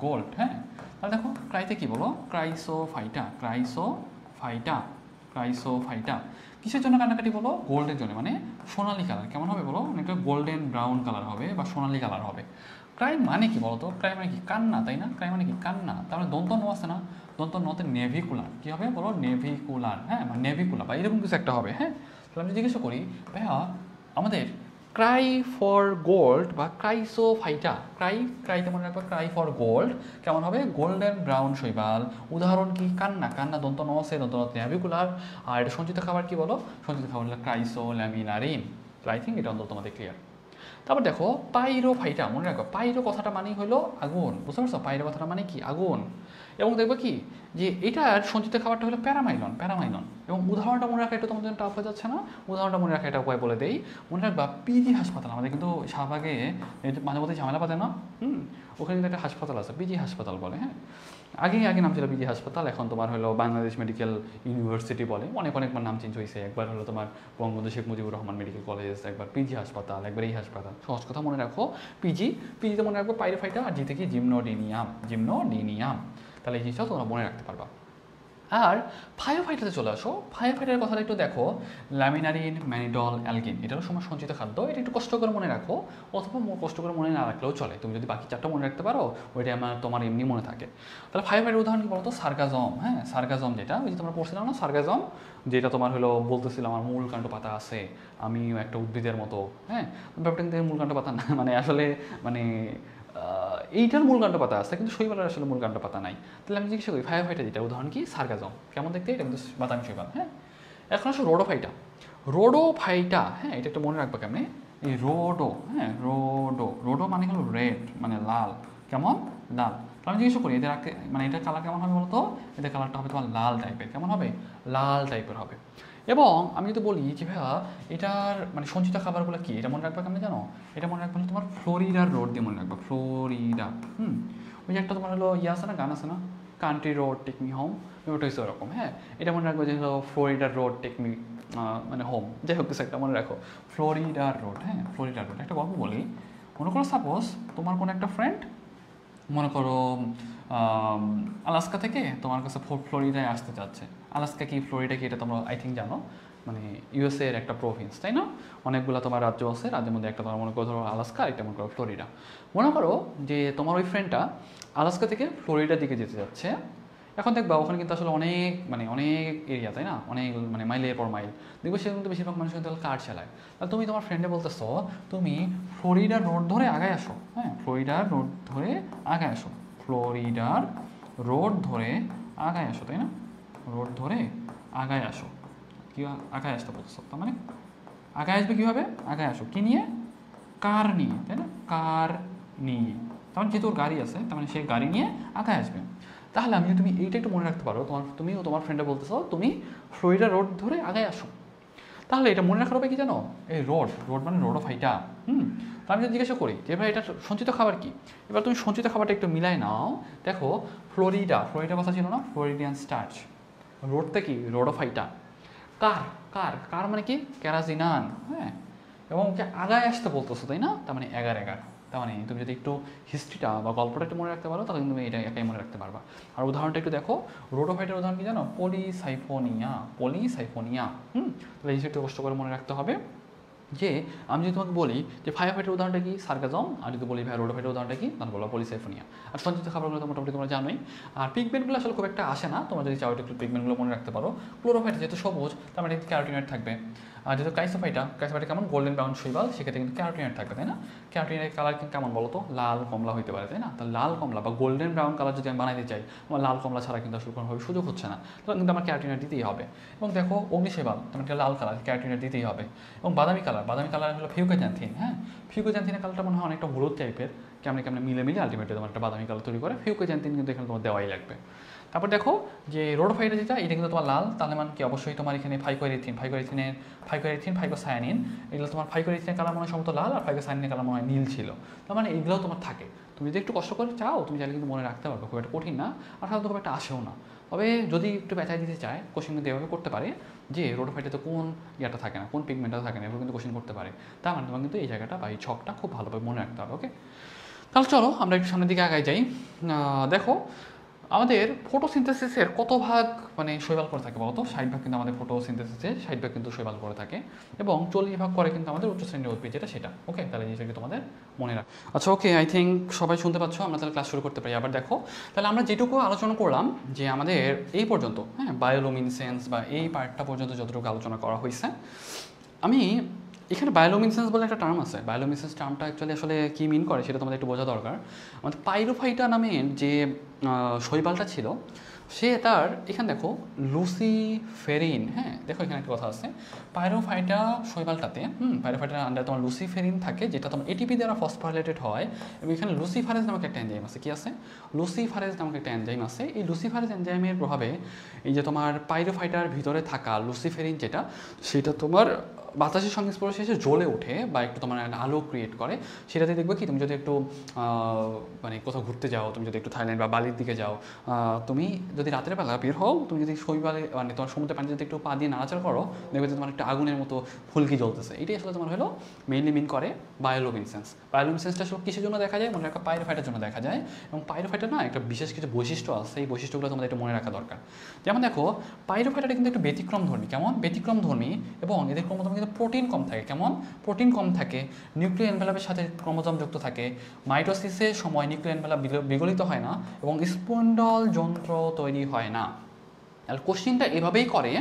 গোল্ড। হ্যাঁ, তাহলে দেখো ক্রাইতে কী বলো? ক্রাইসোফাইটা কিসের জন্য কান্নাকাটি বলো? গোল্ডের জন্য, মানে সোনালি কালার। কেমন হবে বলো? অনেকটা গোল্ডেন ব্রাউন কালার হবে বা সোনালি কালার হবে। ক্রাই মানে কি বলতো? ক্রাই মানে কি? কান্না, তাই না? ক্রাই মানে কি? কান্না। তার মানে দন্ত ন আছে না, দন্ত নতে নেভিকুলার। কী হবে বলো? নেভিকুলার। হ্যাঁ, মানে নেভিকুলার বা এরকম কিছু একটা হবে। হ্যাঁ, তাহলে আমি জিজ্ঞাসা করি ভাইয়া, আমাদের ক্রাই ফর গোল্ড বা ক্রাইসোফাইটা, ক্রাইতে মনে রাখবা ক্রাই ফর গোল্ড কেমন হবে? গোল্ডেন ব্রাউন শৈবাল। উদাহরণ কি? কান্না দন্ত ন আছে, দন্ত নতে নেভিকুলার। আর এটা সঞ্চিত খাবার কি বলো? সঞ্চিত খাবার হলো ক্রাইসোল্যামিনারিন। তো আই থিঙ্ক এটা অন্তত তোমাদের ক্লিয়ার। তারপর দেখো পাইরোফাইটা, মনে রাখো পাইরো কথাটা মানেই হলো আগুন। বুঝতে পারছো? পাইরো কথাটা মানে কি? আগুন। এবং দেখবো কি যে এটার সঞ্চিত খাবারটা হলো প্যারামাইলন। এবং উদাহরণটা মনে রাখা এটা তোমাদের টাফ হয়ে যাচ্ছে না? উদাহরণটা মনে রাখা এটা উপায় বলে দেই। মনে রাখবা পিজি হাসপাতাল, আমাদের কিন্তু শাহবাগে মাঝে মধ্যে ঝামেলা পাতে না, ওখানে কিন্তু একটা হাসপাতাল আছে, পিজি হাসপাতাল বলে। হ্যাঁ, আগে নাম ছিল পিজি হাসপাতাল, এখন তোমার হলো বাংলাদেশ মেডিকেল ইউনিভার্সিটি বলে। অনেকবার নাম চেঞ্জ হয়েছে। একবার হলো তোমার বঙ্গবন্ধু শেখ মুজিবুর রহমান মেডিকেল কলেজ, একবার পিজি হাসপাতাল, একবার এই হাসপাতাল। সহজ কথা মনে রাখো, পিজিতে মনে রাখবো পাইরোফাইটা, আর জি থেকে জিমনোডিনিয়াম। তাহলে এই জিনিসটাও তোমরা মনে রাখতে পারবা। আর ফায়োফাইটাতে চলে আসো। ফায়োফাইটার কথাটা একটু দেখো, ল্যামিনারিন, ম্যানিডল, অ্যালগিন, এটারও সময় সঞ্চিত খাদ্য। এটা একটু কষ্ট করে মনে রাখো, অথবা কষ্ট করে মনে না রাখলেও চলে। তুমি যদি বাকি চারটা মনে রাখতে পারো, ওইটা তোমার এমনি মনে থাকে। তাহলে ফায়োফাইটের উদাহরণ কি বলতো? সার্গাজম। হ্যাঁ, সার্গাজম যেটা ওই যে তোমরা পড়ছিলাম না, সার্গাজম যেটা তোমার হলো বলতেছিলাম আমার মূল কাণ্ড পাতা আছে, আমি একটা উদ্ভিদের মতো। হ্যাঁ, ব্যাপারটা কিন্তু মূল কাণ্ড পাতা না, মানে আসলে মানে এইটার মূল কাণ্ড পাতা আছে, কিন্তু শৈবালের আসলে মূল কাণ্ড পাতা নাই। তাহলে আমি জিজ্ঞাসা করি ফায়োফাইটা যেটা, উদাহরণ কি? সার্গাজম। কেমন দেখতে? এটা কিন্তু বাদামি শৈবাল। হ্যাঁ, এখন আসো রোডোফাইটা। হ্যাঁ, এটা একটা মনে রাখবা কেমনে? এই রোডো, হ্যাঁ রোডো, রোডো মানে হলো রেড, মানে লাল। কেমন? লাল। তো আমি জিজ্ঞেস করি এদের মানে এটার কালার কেমন হবে বলতো? এদের কালারটা হবে তোমার লাল টাইপের। কেমন হবে? লাল টাইপের হবে। এবং আমি যদি বলি যে ভাইয়া এটার মানে সঞ্চিত খাবারগুলো কি, এটা মনে রাখবে কেমন জানো? এটা মনে রাখবে তোমার ফ্লোরিডার রোড দিয়ে মনে রাখবে, ফ্লোরিডা। ওই যে একটা তোমার হলো ইয়ে আছে না, গান আছে না, country road take me home, ওটা হচ্ছে ওরকম। হ্যাঁ, এটা মনে রাখবো যে হলো ফ্লোরিডার রোড টেক মি মানে হোম, যাই হোক কিছু একটা মনে রাখো, ফ্লোরিডার রোড। হ্যাঁ, ফ্লোরিডার রোড। একটা গল্প বলি, মনে করো সাপোজ তোমার কোনো একটা ফ্রেন্ড মনে করো আলাস্কা থেকে তোমার কাছে ফ্লোরিডায় আসতে চাচ্ছে। আলাস্কা কি ফ্লোরিডা কি এটা তোমরা আই থিঙ্ক জানো, মানে ইউএসএ এর একটা প্রভিন্স, তাই না? অনেকগুলো তোমার রাজ্য আছে, রাজ্যের মধ্যে একটা তোমার মনে করো ধরো আলাস্কা, একটা মনে করো ফ্লোরিডা। মনে করো যে তোমার ওই ফ্রেন্ডটা আলাস্কা থেকে ফ্লোরিডার দিকে যেতে যাচ্ছে। এখন দেখবা ওখানে কিন্তু আসলে অনেক মানে অনেক এরিয়া, তাই না, অনেক মানে মাইলের পর মাইল। দেখবো সেখানে কিন্তু বেশিরভাগ মানুষ কিন্তু কার চালায়। তাহলে তুমি তোমার ফ্রেন্ডে বলতেছো তুমি ফ্লোরিডার রোড ধরে আগায় আসো। হ্যাঁ, ফ্লোরিডার রোড ধরে আগায় আসো, ফ্লোরিডার রোড ধরে আগায় আসো, তাই না? রোড ধরে আগায় আসো, কি আগায় আসতে বলছো, তার মানে আগায় আসবে কীভাবে? আগায় আসো কি নিয়ে? কার নিয়ে, তাই না? কার নিয়ে। তার মানে যেহেতু ওর গাড়ি আছে, তার মানে সে গাড়ি নিয়ে আগায় আসবে। তাহলে আমি যদি তুমি এইটা একটু মনে রাখতে পারো, তুমিও তোমার ফ্রেন্ডে বলতেছো তুমি ফ্লোরিডা রোড ধরে আগায় আসো, তাহলে এটা মনে রাখার হবে কি জানো? এই রোড, রোড মানে রোড অফ হাইটা। তো আমি যদি জিজ্ঞাসা করি যে এবার এটা সঞ্চিত খাবার কি, এবার তুমি সঞ্চিত খাবারটা একটু মিলাই নাও। দেখো ফ্লোরিডা, ফ্লোরিডা কথা ছিল না, ফ্লোরিডিয়ান স্টার্চ। রোডটা কি? রোড অফ হাইটা। কার, কার, কার মানে কি? ক্যারাজিনান। হ্যাঁ, এবং ওকে আগায় আসতে বলতেছো, তাই না? তার মানে এগার এগার। তার মানে তুমি যদি একটু হিস্ট্রিটা বা গল্পটা একটু মনে রাখতে পারো, তাহলে তুমি এটা একাই মনে রাখতে পারবা। আর উদাহরণটা একটু দেখো, রোড অফ হাইটের উদাহরণ কি জানো? পলিসাইফোনিয়া, পলিসাইফোনিয়া। তাহলে এই একটু কষ্ট করে মনে রাখতে হবে যে আমি যদি তোমাকে বলি যে ফায়ার ফাইটের উদাহরণটা কি? সার্কাজম। আর যদি বলি ভাই রোড অফ হাইটের উদাহরণটা কি? তাহলে বলো পলিসাইফোনিয়া। আর সঞ্চিত খাবারগুলো তো মোটামুটি তোমরা জানোই। আর পিগমেন্টগুলো আসলে খুব একটা আসে না, তোমরা যদি চাও একটু পিগমেন্টগুলো মনে রাখতে পারো। ক্লোরোফাইট যেহেতু সবুজ, তার মানে ক্যারোটিনেট থাকবে। আর যেহেতু ক্রাইসোফাইটা, ক্রাইসোফাইটা কেমন? গোল্ডেন ব্রাউন শৈবাল, সেক্ষেত্রে কিন্তু ক্যারোটিনেট থাকবে, তাই না? ক্যারোটিনের কালার কিন্তু কেমন বলো তো? লাল কমলা হইতে পারে, তাই না? তাহলে লাল কমলা বা গোল্ডেন ব্রাউন কালার যদি আমি বানাইতে চাই, আমার লাল কমলা ছাড়া কিন্তু আসলে কোনোভাবে সুযোগ হচ্ছে না, তখন কিন্তু আমার ক্যারোটিনেট দিতেই হবে। এবং দেখো অগ্নিশৈবাল, তেমন লাল কালার, ক্যারোটিনেট দিতেই হবে। এবং বাদামি কালার, বাদামি কালার হলো ফিউকোজ্যান্থিন। হ্যাঁ, ফিউকোজ্যান্থিনের কালারটা মনে হয় অনেকটা হলুদ টাইপের, কেমন কেমন মিলে মিলে আলটিমেটলি তোমার একটা বাদামি কালার তৈরি করে। ফিউকোজ্যান্থিন কিন্তু এখানে তোমার দেওয়াই লাগবে। তারপর দেখো যে রোডোফাইটা যেটা, এটা কিন্তু তোমার লাল, তাহলে মানে কি অবশ্যই তোমার এখানে ফাইকোসায়ানিন, এগুলো তোমার ফাইকোরিথিনের কালার মনে হয় সম্ভবত লাল, আর ফাইকোসায়ানিনের কালার মনে হয় নীল ছিল। তার মানে এগুলোও তোমার থাকে। তুমি যদি একটু কষ্ট করে চাও, তুমি চাইলে কিন্তু মনে রাখতে পারবে, খুব একটা কঠিন না, আর সাধারণত খুব একটা আসেও না। তবে যদি একটু বেচাই দিতে চায়, কোশ্চেন কিন্তু এভাবে করতে পারে যে রোডোফাইটাতে কোন ইয়াটা থাকে না, কোন পিগমেন্টটা থাকে না, এভাবে কিন্তু কোশ্চেন করতে পারে। তার মানে তোমার কিন্তু এই জায়গাটা বা এই ছকটা খুব ভালোভাবে মনে রাখতে হবে। ওকে, তাহলে চলো আমরা একটু সামনের দিকে আগায় যাই। দেখো আমাদের ফটোসিনথেসিসের কত ভাগ মানে শৈবাল করে থাকে বলতো? 60 ভাগ কিন্তু আমাদের ফটোসিনথেসিসে 60 ভাগ কিন্তু শৈবাল করে থাকে, এবং 40 ভাগ করে কিন্তু আমাদের উচ্চ শ্রেণীর উদ্ভিদ, যেটা সেটা। ওকে, তাহলে এই জিনিসটা তোমাদের মনে রাখ। আচ্ছা ওকে, আই থিঙ্ক সবাই শুনতে পাচ্ছ, আমরা তাহলে ক্লাস শুরু করতে পারি। আবার দেখো তাহলে আমরা যেটুকু আলোচনা করলাম যে আমাদের এই পর্যন্ত, হ্যাঁ, বায়োলুমিনেসেন্স বা এই পার্টটা পর্যন্ত যতটুকু আলোচনা করা হয়েছে, আমি এখানে বায়োলুমিনেসেন্স বলে একটা টার্ম আছে। বায়োলুমিনেসেন্স টার্মটা অ্যাকচুয়ালি আসলে কী মিন করে সেটা তোমাদের একটু বোঝা দরকার। আমাদের পাইরোফাইটা নামের যে শৈবালটা ছিল, সে তার এখানে দেখো লুসিফেরিন, হ্যাঁ দেখো এখানে একটা কথা আছে, পাইরোফাইটা শৈবালটাতে পাইরোফাইটার আন্ডারে তোমার লুসিফেরিন থাকে, যেটা তোমার এটিপি দ্বারা ফসফোরাইলেটেড হয়, এবং এখানে লুসিফারেজ নামক একটা এনজাইম আছে। কি আছে? লুসিফারেজ নামক একটা এনজাইম আছে। এই লুসিফারেজ এনজাইমের প্রভাবে এই যে তোমার পাইরোফাইটার ভিতরে থাকা লুসিফেরিন যেটা, সেটা তোমার বাতাসের সংস্পর্শে এসে জ্বলে ওঠে বা একটু তোমার একটা আলো ক্রিয়েট করে। সেটাতে দেখবে কি, তুমি যদি একটু মানে কোথাও ঘুরতে যাও, তুমি যদি একটু থাইল্যান্ড বা বালির দিকে যাও, তুমি যদি রাতের বেলা বের হও, তুমি যদি শৈবালে মানে তোমার সমুদ্রের পানি যদি একটু পা দিয়ে নাড়াচাড়া করো, দেখবে যে তোমার একটা আগুনের মতো ফুলকি জ্বলতেছে। এটাই আসলে তোমার হলো মেইনলি মিন করে বায়োলুমিনেসেন্স। বায়োলুমিনেসেন্সটা আসলে কিসের জন্য দেখা যায়? মনে রাখা পাইরোফাইটের জন্য দেখা যায়, এবং পাইরোফাইটের না একটা বিশেষ কিছু বৈশিষ্ট্য আছে, এই বৈশিষ্ট্যগুলো তোমাদের একটু মনে রাখা দরকার। যেমন দেখো পাইরোফাইটাটা কিন্তু একটু ব্যতিক্রমধর্মী। কেমন ব্যতিক্রমধর্মী? এবং এদের ক্রোমোজোমে কিন্তু প্রোটিন কম থাকে। কেমন প্রোটিন কম থাকে? নিউক্লিয় এনভেলপের সাথে ক্রোমোজোম যুক্ত থাকে। মাইটোসিসের সময় নিউক্লিয় এনভেলপ বিগলিত হয় না, এবং স্পন্ডল যন্ত্র তৈরি হয় না। আর কোশ্চিনটা এভাবেই করে,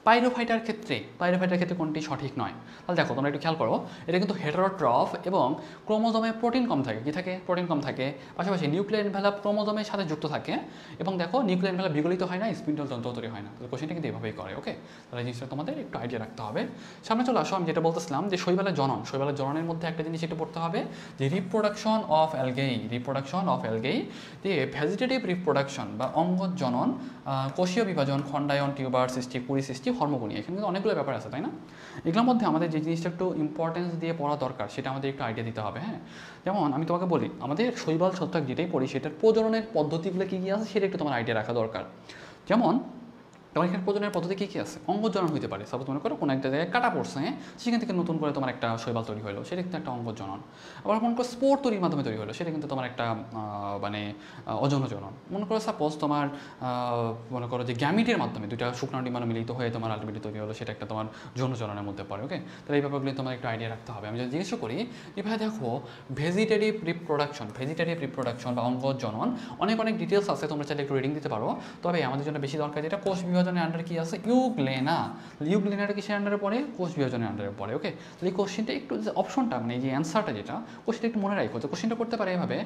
পাইরোফাইটার ক্ষেত্রে কোনটি সঠিক নয়? তাহলে দেখো তোমরা একটু খেয়াল করো, এটা কিন্তু হেটারোট্রফ এবং ক্রোমোজোমে প্রোটিন কম থাকে। কি থাকে? প্রোটিন কম থাকে। পাশাপাশি নিউক্লিয়ার এনভেলাপ ক্রোমোজোমের সাথে যুক্ত থাকে এবং দেখো নিউক্লিয়ার এনভেলাপ বিগলিত হয় না, স্পিন্ডল তন্ত্র তৈরি হয় না। তাহলে কোশ্চেনটা কিন্তু এভাবেই করে। ওকে, তাহলে এই জিনিসটা তোমাদের একটু আইডিয়া রাখতে হবে। সামনে চলে আসো, আমি যেটা বলতেছিলাম যে শৈবালের জননের মধ্যে একটা জিনিস একটু পড়তে হবে যে রিপ্রোডাকশন অফ অ্যালগেই, যে ভেজিটেটিভ রিপ্রোডাকশন বা অঙ্গজ জনন, কোষীয় বিভাজন, খণ্ডায়ন, টিউবার সৃষ্টি, কুড়ি সৃষ্টি, হরমোগোনিয়া, এখানে কিন্তু অনেকগুলো ব্যাপার আছে, তাই না? এগুলোর মধ্যে আমাদের যে জিনিসটা একটু ইম্পর্টেন্স দিয়ে পড়া দরকার সেটা আমাদের একটু আইডিয়া দিতে হবে। হ্যাঁ, যেমন আমি তোমাকে বলি, আমাদের শৈবাল ছত্রাক যেটাই পড়ি সেটার প্রজননের পদ্ধতিগুলো কী কী আছে সেটা একটু তোমার আইডিয়া রাখা দরকার। যেমন তোমার এখানে প্রজননের পদ্ধতি কী কী আছে? অঙ্গজনন হতে পারে। সাপোজ মনে করো কোনো একটা জায়গায় কাটা পড়ছে, সেখান থেকে নতুন করে তোমার একটা শৈবাল তৈরি হলো, সেটা কিন্তু একটা অঙ্গজনন। আবার মনে করো স্পোর তৈরির মাধ্যমে তৈরি হলো, সেটা কিন্তু তোমার একটা মানে অযৌনজনন। মনে করো সাপোজ তোমার মনে করো যে গ্যামিটের মাধ্যমে দুইটা শুক্রাণু ডিম্বাণু মিলিত হয়ে তোমার আলটিমেটলি তৈরি হলো, সেটা একটা তোমার যৌনজননের মধ্যে পড়ে। ওকে, তাহলে এই ব্যাপারগুলি তোমার একটু আইডিয়া রাখতে হবে। আমি যদি জিজ্ঞেস করি এভাবে দেখো ভেজিটেটিভ রিপ্রোডাকশন বা অঙ্গজনন অনেক ডিটেলস আছে, তোমরা চাইলে একটু রিডিং দিতে পারো। তবে আমাদের জন্য বেশি দরকার যেটা কোষ বিভাজনের আন্ডারে কি আছে, ইউগ্লেনাটা কিসের আন্ডারে পড়ে? কোষ বিভাজনের আন্ডারে পড়ে। ওকে, তাহলে এই কোশ্চেনটা একটু যে অপশনটা মানে যে অ্যান্সারটা যেটা কোশ্চেনটা একটু মনে রাখো। তো কোশ্চেনটা করতে পারে এভাবে,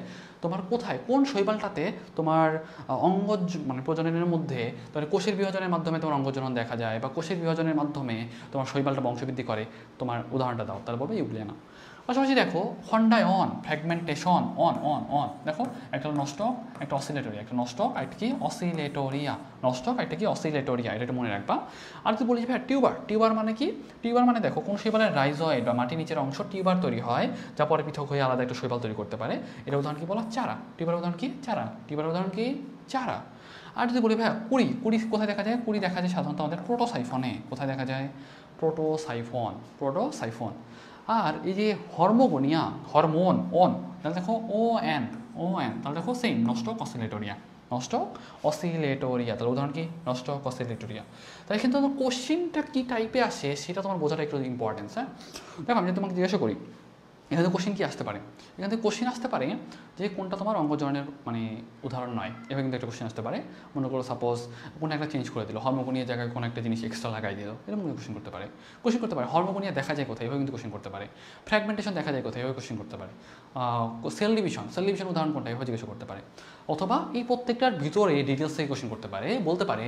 তোমার কোথায় কোন শৈবালটাতে তোমার অঙ্গজ মানে প্রজননের মধ্যে তোমার কোষের বিভাজনের মাধ্যমে তোমার অঙ্গজনন দেখা যায় বা কোষের বিভাজনের মাধ্যমে তোমার শৈবালটা বংশবৃদ্ধি করে, তোমার উদাহরণটা দাও, তাহলে বলবে ইউগ্লেনা। পাশাপাশি দেখো খণ্ডায়ন, ফ্র্যাগমেন্টেশন, দেখো একটা নষ্ট, একটা অসিলেটরিয়া, একটা নষ্ট, একটা কি অসিলেটরিয়া, এটা একটু মনে রাখবা। আর যদি বলি ভাই টিউবার মানে কি? টিউবার মানে দেখো কোন শৈবালের রাইজয়েড বা মাটির নিচের অংশ টিউবার তৈরি হয়, যা পরে পৃথক হয়ে আলাদা একটা শৈবাল তৈরি করতে পারে। এটা উদাহরণ কি বলা? চারা। টিউবারের উদাহরণ কি? চারা। আর যদি বলি ভাই কুড়ি কোথায় দেখা যায়? কুড়ি দেখা যায় সাধারণত আমাদের প্রোটোসাইফনে। কোথায় দেখা যায়? প্রোটোসাইফন। আর এই যে হরমোগোনিয়া, তাহলে দেখো ও এন, তাহলে দেখো সেম নস্টক অসিলেটরিয়া, তাহলে উদাহরণ কি? নস্টক অসিলেটরিয়া। তাহলে কিন্তু কোশ্চিনটা কী টাইপে আসে সেটা তোমার বোঝাটা একটু ইম্পর্টেন্স। হ্যাঁ, দেখো আমি যদি তোমাকে জিজ্ঞাসা করি এখান থেকে কোশ্চিন কী আসতে পারে, এখান থেকে কোশ্চিন আসতে পারে যে কোনটা তোমার অঙ্গজননের মানে উদাহরণ নয়, এভাবে কিন্তু একটা কোশ্চিন আসতে পারে। মনে করো সাপোজ কোনো একটা চেঞ্জ করে দিল, হরমোগোনিয়া জায়গায় কোনো একটা জিনিস এক্সট্রা লাগাই দিল, এরকম কোশ্চিন করতে পারে। হরমোগোনিয়া দেখা যায় কোথায়, এভাবে কিন্তু কোশ্চিন করতে পারে। ফ্র্যাগমেন্টেশন দেখা যায় কোথায়, এভাবে কোশ্চিন করতে পারে। সেল ডিভিশন উদাহরণ কোনটা, এভাবে জিজ্ঞাসা করতে পারে। অথবা এই প্রত্যেকটার ভিতরে ডিটেলস থেকে কোশ্চিন করতে পারে, বলতে পারে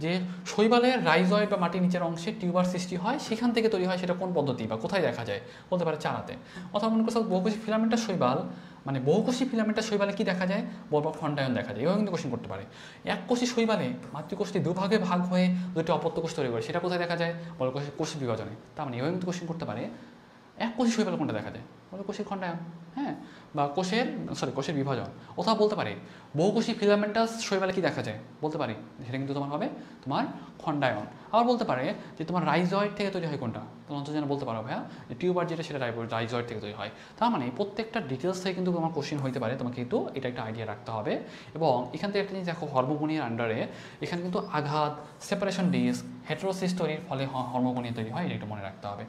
যে শৈবালের রাইজয়েড বা মাটির নিচের অংশে টিউবার সৃষ্টি হয়, সেখান থেকে তৈরি হয়, সেটা কোন পদ্ধতি বা কোথায় দেখা যায়, বলতে পারে চারাতে। অথবা মনে করছো বহুকোষী ফিলামেন্টাস শৈবাল, মানে বহুকোষী ফিলামেন্টাস শৈবালে কী দেখা যায়, বলবো খণ্ডায়ন দেখা যায়, এভাবে কিন্তু কোশ্চিন করতে পারে। এককোষী শৈবালে মাতৃকোষটি দুভাগে ভাগ হয়ে দুটি অপত্য কোষ তৈরি করে, সেটা কোথায় দেখা যায়, বলবো কোষ বিভাজনে। তার মানে এভাবে কিন্তু কোশ্চিন করতে পারে। এককোষী শৈবাল কোনটা দেখা যায়, বলে কোষের খণ্ডায়ন। হ্যাঁ, বা কোষের বিভাজন। অথবা বলতে পারে বহুকোষী ফিলামেন্টাস শৈবালে কি দেখা যায়, বলতে পারি সেটা কিন্তু তোমার হবে তোমার খণ্ডায়ন। আবার বলতে পারে যে তোমার রাইজয়েড থেকে তৈরি হয় কোনটা, তোমার যেন বলতে পারো ভাইয়া টিউবার যেটা সেটা রাইজয়েড থেকে তৈরি হয়। তার মানে প্রত্যেকটা ডিটেলস থেকে কিন্তু তোমার কোশ্চিন হইতে পারে, তোমাকে কিন্তু এটা একটা আইডিয়া রাখতে হবে। এবং এখান থেকে একটা জিনিস দেখো, হরমোগোনিয়ার আন্ডারে এখানে কিন্তু আঘাত, সেপারেশন ডিস্ক, হেটেরোসিস তৈরির ফলে হরমোগোনিয়া তৈরি হয়, এটা একটু মনে রাখতে হবে।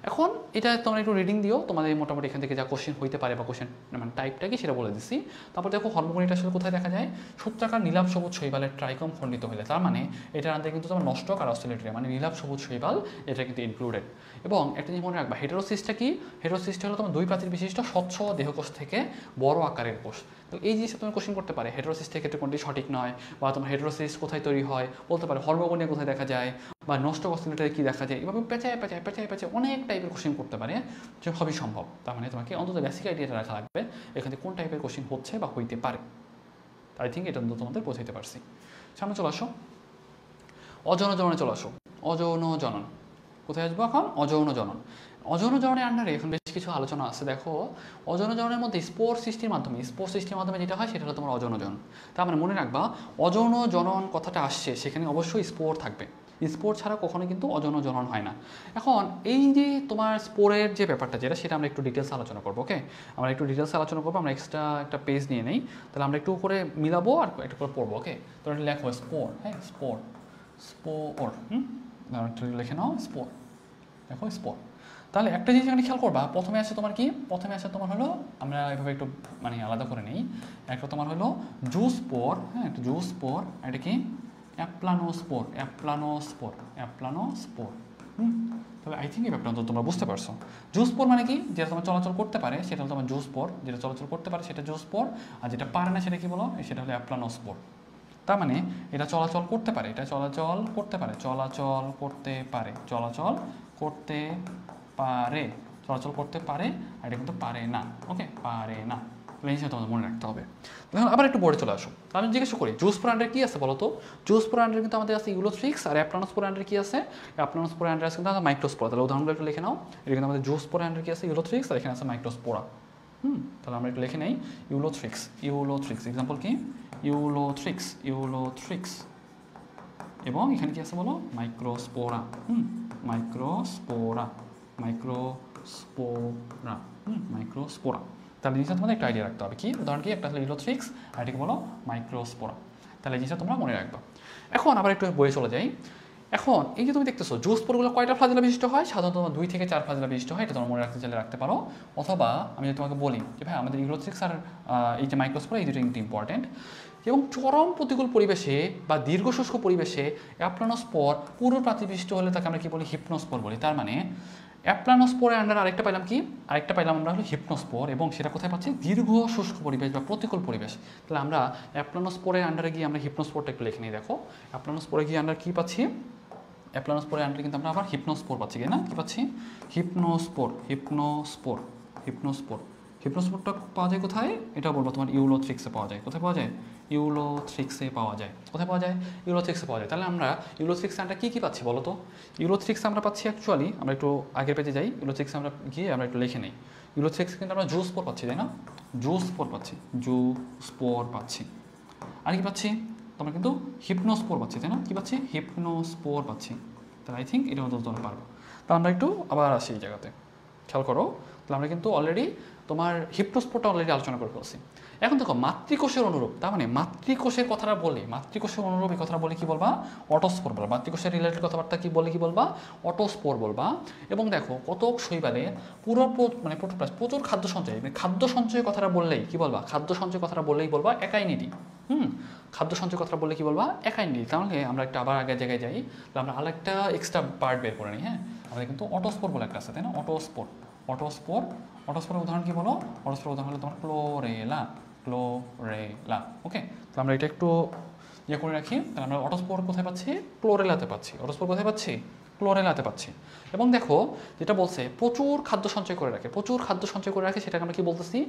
এখন এটা তোমরা একটু রিডিং দিও, তোমাদের মোটামুটি এখান থেকে যা কোশ্চেন হইতে পারে বা কোশ্চেন মানে টাইপটা কি সেটা বলে দিচ্ছি। তারপর দেখো হরমোগোনিয়াটা আসলে কোথায় দেখা যায়, সূত্রাকার নীলাভ সবুজ শৈবালের ট্রাইকম খণ্ডিত হলে, তার মানে এটার আন্দাজে কিন্তু তোমার নষ্টক আর অস্ট্রেলিয়া মানে নীলাভ সবুজ শৈবাল, এটা কিন্তু ইনক্লুডেড। এবং একটা জিনিস মনে রাখবা, হেটেরোসিসটা কি? হেটেরোসিসটা হলো তোমার দুই প্রাচীর বিশিষ্ট স্বচ্ছ দেহকোষ থেকে বড় আকারের কোষ। তো এই জিনিসটা তুমি কোশ্চেন করতে পারে, হেটেরোসিসের ক্ষেত্রে কোনটি সঠিক নয়, বা তোমার হেটেরোসিস কোথায় তৈরি হয়, বলতে পারে হরমোগোনিয়া কোথায় দেখা যায়, বা নষ্ট অস্ট্রেলিয়াটায় কী দেখা যায়, এভাবে পেঁচায় অনেক টাইপের কোশ্চেন করতে পারে, যে সবই সম্ভব। তার মানে তোমাকে অন্তত বেসিক আইডিয়াটা রাখা লাগবে এখানে কোন টাইপের কোশ্চেন হচ্ছে বা হইতে পারে। আই থিঙ্ক এটা অন্তত তোমাদের বোঝাইতে পারছি। সামনে চলে আসো, অযৌনজননে চলে আসো। অযৌনজনন কোথায় আসবো এখন? অযৌনজনের আন্ডারে এখন বেশ কিছু আলোচনা আছে। দেখো অযৌনজনের মধ্যে স্পোর সৃষ্টির মাধ্যমে যেটা হয় সেটা হলো তোমার অযৌনজনন। তার মানে মনে রাখবা অযৌনজনন কথাটা আসছে সেখানে অবশ্যই স্পোর থাকবে, স্পোর ছাড়া কখনো কিন্তু অযৌনজনন হয় না। এখন এই যে তোমার স্পোরের যে ব্যাপারটা যেটা, সেটা আমরা একটু ডিটেলস আলোচনা করবো। ওকে, আমরা একটু ডিটেলস আলোচনা করবো, আমরা এক্সট্রা একটা পেজ নিয়ে নেই, তাহলে আমরা একটু করে মিলাবো আর একটু করে পড়বো। ওকে, তো এটা লেখো স্পোর। হ্যাঁ, স্পোর লিখে নাও স্পোর। দেখো স্পোর, তাহলে একটা জিনিস এখানে খেয়াল করবা, প্রথমে আসে তোমার হলো, আমরা এভাবে একটু মানে আলাদা করে নিই, একটা তোমার হলো জুস্পোর। হ্যাঁ, একটা জুস্পোর, এটা কি অ্যাপ্লানোস্পোর, অ্যাপ্লানোস্পোর, অ্যাপ্লানোস্পোর। তাহলে আই থিঙ্ক এই ব্যাপারটা তোমরা বুঝতে পারছো। জুস্পোর মানে কি, যেটা তোমার চলাচল করতে পারে সেটা হলো তোমার জুস্পোর, যেটা চলাচল করতে পারে সেটা জুস্পোর, আর যেটা পারে না সেটা কি বলো, সেটা হলো অ্যাপ্লানোস্পোর। তার মানে এটা চলাচল করতে পারে, এটা চলাচল করতে পারে, চলাচল করতে পারে, চলাচল করতে পারে, চলাচল করতে পারে, আর এটা কিন্তু পারে না। ওকে, পারে না। এই জিনিসটা তোমাদের মনে রাখতে হবে। দেখুন আবার একটু বোর্ডে চলে আসো। আমি জিজ্ঞেস করি জুস্পোর আন্ডারে কি আছে বলো তো? জুস্পোর আন্ডারে কিন্তু আমাদের আছে ইউলোথ্রিক্স, আর অ্যাপ্লানোস্পোর আন্ডারে কি আছে? অ্যাপ্লানোস্পোর আন্ডারে আছে কিন্তু আমাদের মাইক্রোস্পোরা। তাহলে উদাহরণগুলো একটু লিখে নাও। এটা কিন্তু আমাদের জুস্পোর আন্ডারে কি আছে? ইউলোথ্রিক্স, আর এখানে আছে মাইক্রোস্পোরা। তাহলে আমরা একটু লিখে নেই ইউলোথ্রিক্স, ইউলোথ্রিক্স এক্সাম্পল কি? Ulothrix, Ulothrix. এবং এখানে কি আছে বলো? মাইক্রোস্পোরা। মাইক্রোস্পোরা, মাইক্রোস্পোরা, মাইক্রোস্পোরা। তাহলে জিনিসটা তোমাদের একটা আইডিয়া রাখতে হবে। কি উদাহরণ কি? একটা হলো ইউলোথ্রিক্স, আর এটাকে বলো মাইক্রোস্পোরা। তাহলে এই জিনিসটা তোমরা মনে রাখবা। এখন আবার একটু বইয়ে চলে যাই। এখন এই যে তুমি দেখতেছো জুস্পোরগুলো কয়টা ফ্লাজেলা বিশিষ্ট হয়? সাধারণত 2 থেকে 4 ফ্লাজেলা বিশিষ্ট হয়। এটা তোমরা মনে রাখতে চাইলে রাখতে পারো। অথবা আমি যদি তোমাকে বলি যে ভাই আমাদের ইউলোথ্রিক্স আর এই যে মাইক্রোস্পোরা, এই দুটো কিন্তু ইম্পর্টেন্ট। এবং চরম প্রতিকূল পরিবেশে বা দীর্ঘ শুষ্ক পরিবেশে অ্যাপ্লানোস্পোর পুরো প্রাতিবিষ্ট হলে তাকে আমরা কি বলি? হিপনোস্পোর বলি। তার মানে অ্যাপ্লানোস্পোরের আন্ডার আরেকটা পাইলাম কি? আরেকটা পাইলাম আমরা হলো হিপনোস্পোর, এবং সেটা কোথায় পাচ্ছি? দীর্ঘ শুষ্ক পরিবেশ বা প্রতিকূল পরিবেশ। তাহলে আমরা অ্যাপ্লানোস্পোরের আন্ডারে গিয়ে আমরা হিপনোস্পোরটা একটু লিখে নিই। দেখো অ্যাপ্লানোস্পোরে গিয়ে আন্ডার কী পাচ্ছি? অ্যাপ্লানোস্পোরের আন্ডারে কিন্তু আমরা আবার হিপনোস্পোর পাচ্ছি, না কি পাচ্ছি? হিপনোস্পোর, হিপনোস্পোর, হিপনোস্পোর। হিপনোস্পোরটা পাওয়া যায় কোথায়? এটা বলবো তোমার ইউলোথ্রিক্সে পাওয়া যায়। কোথায় পাওয়া যায়? ইউলোথ্রিক্সে পাওয়া যায়। কোথায় পাওয়া যায়? ইউলোথ্রিক্সে পাওয়া যায়। তাহলে আমরা ইউলোথ্রিক্সে আমরা কী কী পাচ্ছি বলো তো? ইউলোথ্রিক্স আমরা পাচ্ছি অ্যাকচুয়ালি, আমরা একটু আগের পেজে যাই। ইউলোথ্রিক্সে আমরা গিয়ে আমরা একটু লিখে নিই। ইউলোথ্রিক্সে কিন্তু আমরা জুস্পোর পাচ্ছি, তাই না? জুস্পোর পাচ্ছি, জুস্পোর পাচ্ছি। আর কি পাচ্ছি? তোমরা কিন্তু হিপনোস্পোর পাচ্ছি, তাই না? কী পাচ্ছি? হিপনোস্পোর পাচ্ছি। তাহলে আই থিঙ্ক এটা মতো তোমরা পারবো। তা আমরা একটু আবার আসি এই জায়গাতে, খেয়াল করো। তাহলে আমরা কিন্তু অলরেডি তোমার হিপনোস্পোরটা অলরেডি আলোচনা করে ফেলছি। এখন দেখো মাতৃকোষের অনুরূপ, তার মানে মাতৃকোষের কথাটা বলি, মাতৃকোষের অনুরূপ এই কথাটা বলে কি বলবা? অটোস্পোর বলবা। মাতৃকোষের রিলেটেড কথাবার্তা কি বলে কি বলবা? অটোস্পোর বলবা। এবং দেখো কতক শৈবালে পুরো মানে প্রচুর খাদ্য সঞ্চয়, মানে খাদ্য সঞ্চয়ের কথাটা বললেই কি বলবা? খাদ্য সঞ্চয় কথাটা বললেই বলবা একাইনিটি। খাদ্য সঞ্চয় কথা বললে কি বলবা? একাইনিটি। তাহলে আমরা একটা আবার আগের জায়গায় যাই। তাহলে আমরা আরেকটা এক্সট্রা পার্ট বের করে নিই। হ্যাঁ, আমাদের কিন্তু অটোস্পোর বলে একটা আছে, তাই না? অটোস্পোর, অটোস্পোর। অটোস্পোরের উদাহরণ কি বলো? অটোস্পোরের উদাহরণ হলো তোমার ক্লোরেলা, ক্লোরেলা। ওকে, তাহলে আমরা এটা একটু ইয়ে করে রাখি। তাহলে আমরা অটোস্পোর কোথায় পাচ্ছি? ক্লোরেলাতে পাচ্ছি। অটোস্পোর কোথায় পাচ্ছি? ক্লোরেলাতে পাচ্ছি। এবং দেখো যেটা বলছে প্রচুর খাদ্য সঞ্চয় করে রাখে, প্রচুর খাদ্য সঞ্চয় করে রাখে, সেটাকে আমরা কি বলতেছি?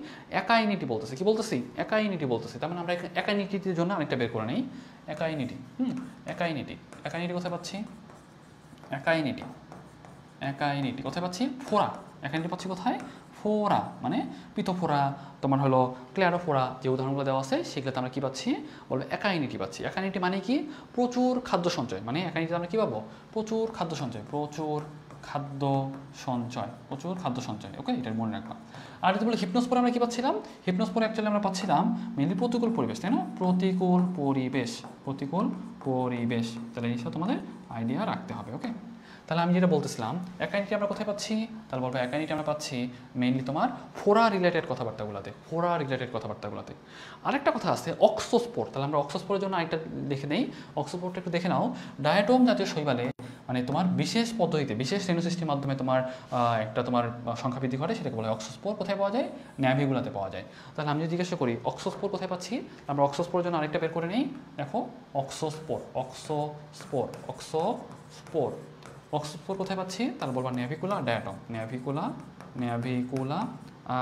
একাইনিটি বলতেছি। কি বলতেছি? একাইনিটি বলতেছি। তার মানে আমরা একাইনিটির জন্য আরেকটা বের করে নিই। একাইনিটি, একাইনিটি। একাইনিটি কোথায় পাচ্ছি? একাইনিটি, একাইনিটি কোথায় পাচ্ছি? ফোরা। একাইনিটি পাচ্ছি কোথায়? ফোরা, মানে পিতোফোরা, তোমার হলো ক্লিয়ারোফোরা, যে উদাহরণগুলো দেওয়া আছে সেগুলোতে আমরা কী পাচ্ছি? বলবো একাইনিটি পাচ্ছি। একাইনিটি মানে কি? প্রচুর খাদ্য সঞ্চয়। মানে একাইনিটিতে আমরা কী পাবো? প্রচুর খাদ্য সঞ্চয়, প্রচুর খাদ্য সঞ্চয়, প্রচুর খাদ্য সঞ্চয়। ওকে, এটা মনে রাখলাম। আর যদি বলে হিপনোস্পোরে আমরা কী পাচ্ছিলাম? হিপনোস্পোরে অ্যাকচুয়ালি আমরা পাচ্ছিলাম মেনলি প্রতিকূল পরিবেশ, তাই না? প্রতিকূল পরিবেশ, প্রতিকূল পরিবেশ। তাহলে এই তোমাদের আইডিয়া রাখতে হবে। ওকে, তাহলে আমি যেটা বলতেছিলাম একাইনিটি আমরা কোথায় পাচ্ছি? তাহলে বলবো একাইনিটি আমরা পাচ্ছি মেইনলি তোমার ফোরা রিলেটেড কথাবার্তাগুলোতে, ফোরা রিলেটেড কথাবার্তাগুলোতে। আরেকটা কথা আছে অক্সোস্পোর। তাহলে আমরা অক্সোস্পোরের জন্য আরেকটা দেখে নেই। অক্সোস্পোরটা একটু দেখে নাও। ডায়াটোম জাতীয় শৈবালে মানে তোমার বিশেষ পদ্ধতিতে, বিশেষ রেণুসৃষ্টির মাধ্যমে তোমার একটা তোমার সংখ্যা বৃদ্ধি ঘটে, সেটাকে বলে অক্সোস্পোর। কোথায় পাওয়া যায়? ন্যাভিগুলাতে পাওয়া যায়। তাহলে আমি যদি জিজ্ঞাসা করি অক্সোস্পোর কোথায় পাচ্ছি, আমরা অক্সোস্পোরের জন্য আরেকটা বের করে নিই। দেখো অক্সোস্পোর, অক্সোস্পোর, অক্সোস্পোর। অক্সোস্পোর কোথায় পাচ্ছি? তাহলে বলবো ন্যাভিকুলা, ডায়াটম, ন্যাভিকুলা, ন্যাভিকুলা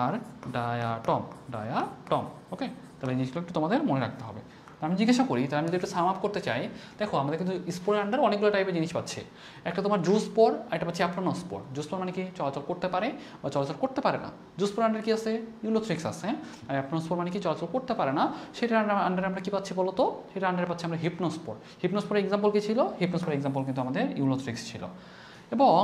আর ডায়াটম, ডায়াটম। ওকে, তাহলে এই জিনিসগুলো একটু তোমাদের মনে রাখতে হবে। আমি জিজ্ঞাসা করি, তাহলে আমি যদি একটু সাম আপ করতে চাই, দেখো আমাদের কিন্তু স্পোরের আন্ডার অনেকগুলো টাইপের জিনিস পাচ্ছে। একটা তোমার জুস্পোর, একটা পাচ্ছি অ্যাপ্লানোস্পোর। জুস্পোর মানে কি? চলাচল করতে পারে বা চলাচল করতে পারে না। জুস্পোর আন্ডার কি আছে? ইউলোথ্রিক্স আছে। আর অ্যাপ্লানোস্পোর মানে কি? চলাচল করতে পারে না। সেটার আন্ডারে আমরা কি পাচ্ছি বলো তো? সেটার আন্ডারে পাচ্ছি আমরা হিপনোস্পোর। হিপনোস্পোরের এক্সাম্পল কি ছিল? হিপনোস্পোরের এক্সাম্পল কিন্তু আমাদের ইউলোথ্রিক্স ছিল। এবং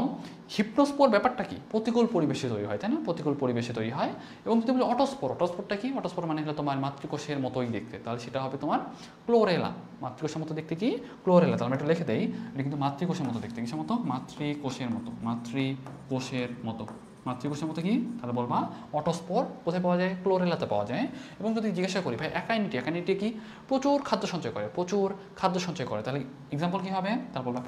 হিপনোস্পোর ব্যাপারটা কি? প্রতিকূল পরিবেশে তৈরি হয়, তাই না? প্রতিকূল পরিবেশে তৈরি হয়। এবং যদি বলি অটোস্পোর, অটোস্পোরটা কি? অটোস্পোর মানে হলো তোমার মাতৃকোষের মতোই দেখতে, তাহলে সেটা হবে তোমার ক্লোরেলা। মাতৃকোষের মতো দেখতে কি? ক্লোরেলা। তাহলে আমরা একটু লিখে দেই, এটা কিন্তু মাতৃকোষের মতো দেখতে। কিসের মতো? মাতৃকোষের মতো, মাতৃকোষের মতো, মাতৃকোষের মতো কি তাহলে বলবা অটোস্পোর কোথায় পাওয়া যায় ক্লোরেলাতে পাওয়া যায় এবং যদি জিজ্ঞাসা করি ভাই একাইনিটি কি প্রচুর খাদ্য সঞ্চয় করে তাহলে এক্সাম্পল কি হবে তাহলে বলবা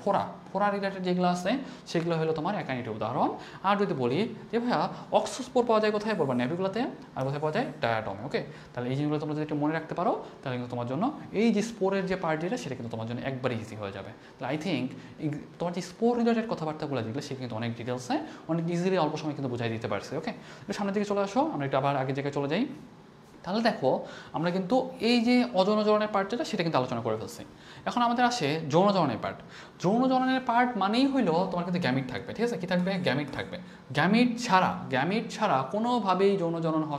ফোরা রিলেটেড যেগুলো আছে সেগুলো হলো তোমার একাইনিটির উদাহরণ আর যদি বলি যে ভাইয়া অক্সোস্পোর পাওয়া যায় কোথায় বলবা নেভিগুলাতে আর কোথায় পাওয়া যায় ডায়াটমে ওকে তাহলে এই জিনিসগুলো তোমরা যদি একটু মনে রাখতে পারো তাহলে কিন্তু তোমার জন্য এই যে স্পোরের যে পার্ট যেটা সেটা কিন্তু তোমার জন্য একবারে ইজি হয়ে যাবে তাহলে আই থিঙ্ক তোমার যে স্পোর রিলেটেড কথাবার্তাগুলো যেগুলো সেটা কিন্তু অনেক ডিটেলসে অনেক ইজিলি অল্প সময় কিন্তু বুঝাই দিতে পারছি ওকে সামনের দিকে চলে আসো আমরা একটু আবার আগের জায়গায় চলে যাই তাহলে দেখো আমরা কিন্তু এই যে অযৌনজরনের পার্ট যেটা সেটা কিন্তু আলোচনা করে ফেলছি এখন আমাদের আসে যৌনজরনের পার্ট মানেই হইলো তোমার কিন্তু গ্যামিট থাকবে ঠিক আছে কি থাকবে গ্যামিট থাকবে গ্যামিট ছাড়া কোনোভাবেই যৌনজনন হওয়া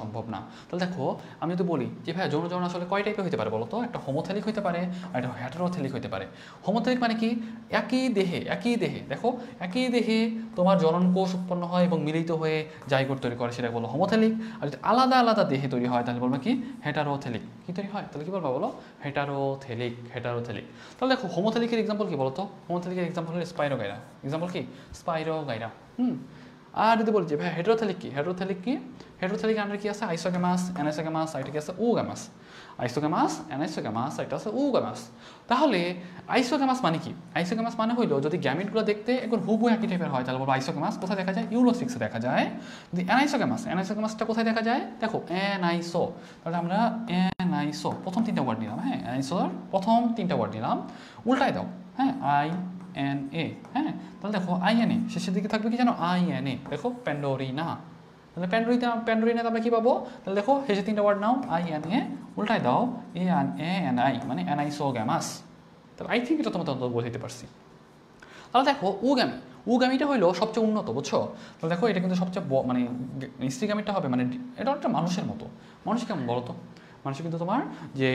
সম্ভব না তাহলে দেখো আমি যদি বলি যে ভাই যৌনজনন আসলে কয় টাইপের হতে পারে বলো তো একটা হোমোথেলিক হতে পারে আর একটা হেটারোথেলিক হতে পারে হোমোথেলিক মানে কি একই দেহে তোমার জনন কোষ উৎপন্ন হয় এবং মিলিত হয়ে জাইগোট তৈরি করে সেটা বলো হোমোথেলিক আর যদি আলাদা আলাদা দেহে তৈরি হয় তাহলে বলবো কি হেটারোথেলিক কি তৈরি হয় তাহলে কি বলবো বলো হেটারোথেলিক তাহলে দেখো হোমোথেলিকের এক্সাম্পল কি বলতো হোমোথেলিকের এক্সাম্পল হলো স্পাইরোগাইরা আর যদি বলি যে ভাই হেটারোথেলিক আন্ডারে কি আছে আইসোগ্যামাস অ্যানাইসোগ্যামাস আর কি আছে ওগ্যামাস এটা আছে ওগ্যামাস তাহলে আইসোগ্যামাস মানে কি আইসোগ্যামাস মানে হইলো যদি গ্যামিটগুলো দেখতে একবার হুবহু একই টাইপের হয় তাহলে বলবো আইসোগ্যামাস কোথায় দেখা যায় ইউলোথ্রিক্সে দেখা যায় যদি অ্যানাইসোগ্যামাসটা কোথায় দেখা যায় দেখো অ্যানাইসো তাহলে আমরা অ্যানাইসো প্রথম তিনটা ওয়ার্ড নিলাম হ্যাঁ অ্যানাইসোর প্রথম তিনটা ওয়ার্ড নিলাম উল্টায় দাও হ্যাঁ INA হ্যাঁ তাহলে দেখো INA শেষের দিকে থাকবে কি জানো INA দেখো প্যান্ডোরিনা তাহলে প্যান্ডোরিনা আমরা কি পাবো তাহলে দেখো শেষে তিনটা ওয়ার্ড নাও INA উল্টায় দাও ANI মানে অ্যানাইসোগ্যামাস তাহলে আই থিঙ্ক এটা তোমার তত বোঝাইতে পারছি তাহলে দেখো উগামিটা হইলো সবচেয়ে উন্নত বুঝছো তাহলে দেখো এটা কিন্তু সবচেয়ে মানে স্ত্রীগামিটা হবে মানে এটা একটা মানুষের মতো মানুষ কেমন বলো তো মানুষের কিন্তু তোমার যে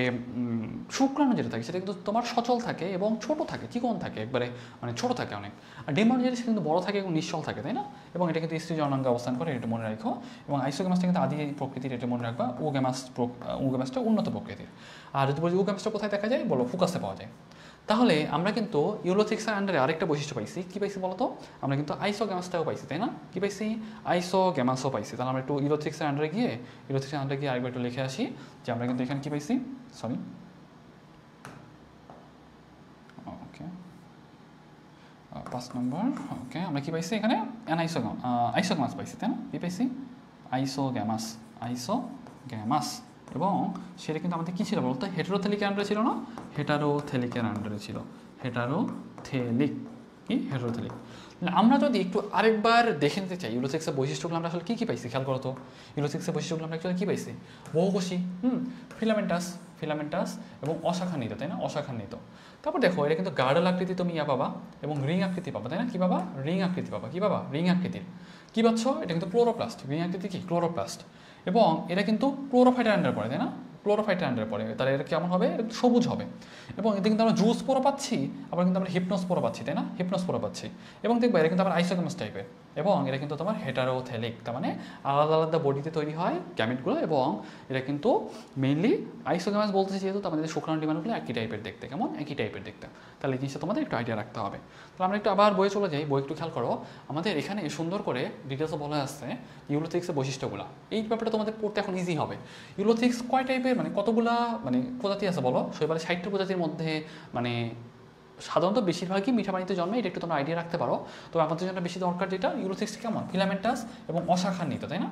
শুক্রাণু যেটা থাকে সেটা কিন্তু তোমার সচল থাকে এবং ছোট থাকে চিকন থাকে একবারে মানে ছোট থাকে অনেক আর ডিম্বাণু যেটা সেটা কিন্তু বড় থাকে এবং নিশ্চল থাকে তাই না এবং এটা কিন্তু স্ত্রী জননাঙ্গে অবস্থান করে এটা মনে রাখো এবং আইসোগ্যামাসটা কিন্তু আদি প্রকৃতির এটা মনে রাখবা ওগ্যামাসটা উন্নত প্রকৃতির আর যদি বলি ওগ্যামাসটা কোথায় দেখা যায় বলো ফোকাসে পাওয়া যায় তাহলে আমরা কিন্তু ইউলোথিক্সের আন্ডারে আরেকটা বৈশিষ্ট্য পাইছি কি পাইছি বলতো আমরা কিন্তু আইসোগ্যামাসটাও পাইছি তাই না কি পাইছি আইসোগ্যামাসও পাইছি তাহলে আমরা একটু ইউলোথিক্সের আন্ডারে গিয়ে আরেকবার একটু লিখে আসি যে আমরা কিন্তু এখানে কি পাইছি সরি ওকে 5 নম্বর ওকে আমরা কি পাইছি এখানে আইসোগ্যামাস পাইছি তাই না কি পাইছি আইসোগ্যামাস এবং সেটা কিন্তু আমাদের কী ছিল বলতো হেটারোথেলিকের আন্ডারে ছিল না হেটারোথেলিক আমরা যদি একটু আরেকবার দেখে নিতে চাই ইউলোথিক্সের বৈশিষ্ট্যগুলো আমরা আসলে কী পাইছি খেয়াল করো তো ইউলোথিক্সের বৈশিষ্ট্যগুলো আমরা অ্যাকচুয়ালি কী পাইছি বহুকোষী ফিলামেন্টাস এবং অশাখান্বিত তাই না অশাখান্বিত তারপর দেখো এটা কিন্তু গার্ডাল আকৃতি তুমি পাবা এবং রিং আকৃতি পাবা তাই না কি পাবা রিং আকৃতির কি পাচ্ছ এটা কিন্তু ক্লোরোপ্লাস্ট রিং আকৃতি কি ক্লোরোপ্লাস্ট এবং এটা কিন্তু ক্লোরোফাইটের আন্ডারে পড়ে তাই না ক্লোরোফাইটের আন্ডারে পড়ে তাহলে এটা কেমন হবে এটা সবুজ হবে এবং এতে কিন্তু আমরা জুসপোরা পাচ্ছি আবার কিন্তু আমরা হিপনোস্পোরা পাচ্ছি তাই না হিপনোস্পোরা পাচ্ছি এবং দেখবো এটা কিন্তু আবার আইসোগ্যামাস টাইপের এবং এটা কিন্তু তোমার হেটারোথেলিক তার মানে আলাদা আলাদা বডিতে তৈরি হয় গ্যামিটগুলো এবং এটা কিন্তু মেইনলি আইসোগ্যামাস বলতেছি যেহেতু আমাদের শুক্রাণু ডিম্বাণুগুলো একই টাইপের দেখতে তাহলে এই জিনিসটা তোমাদের একটু আইডিয়া রাখতে হবে তাহলে আমরা একটু আবার বইয়ে চলে যাই বই একটু খেয়াল করো আমাদের এখানে সুন্দর করে ডিটেলসে বলা আসছে ইউলোথিক্সের বৈশিষ্ট্যগুলো এই ব্যাপারটা তোমাদের পড়তে এখন ইজি হবে ইউলোথিক্স কয় টাইপের মানে কতগুলা মানে প্রজাতি আছে বলো শৈবালে 60টা প্রজাতির মধ্যে মানে সাধারণত বেশিরভাগই মিঠা পানিতে জন্মে এটা একটু তোমরা আইডিয়া রাখতে পারো তো আমাদের জন্য বেশি দরকার যেটা ইউলোথিক্স কেমন ফিলামেন্টাস এবং অশাখান্বিত তাই না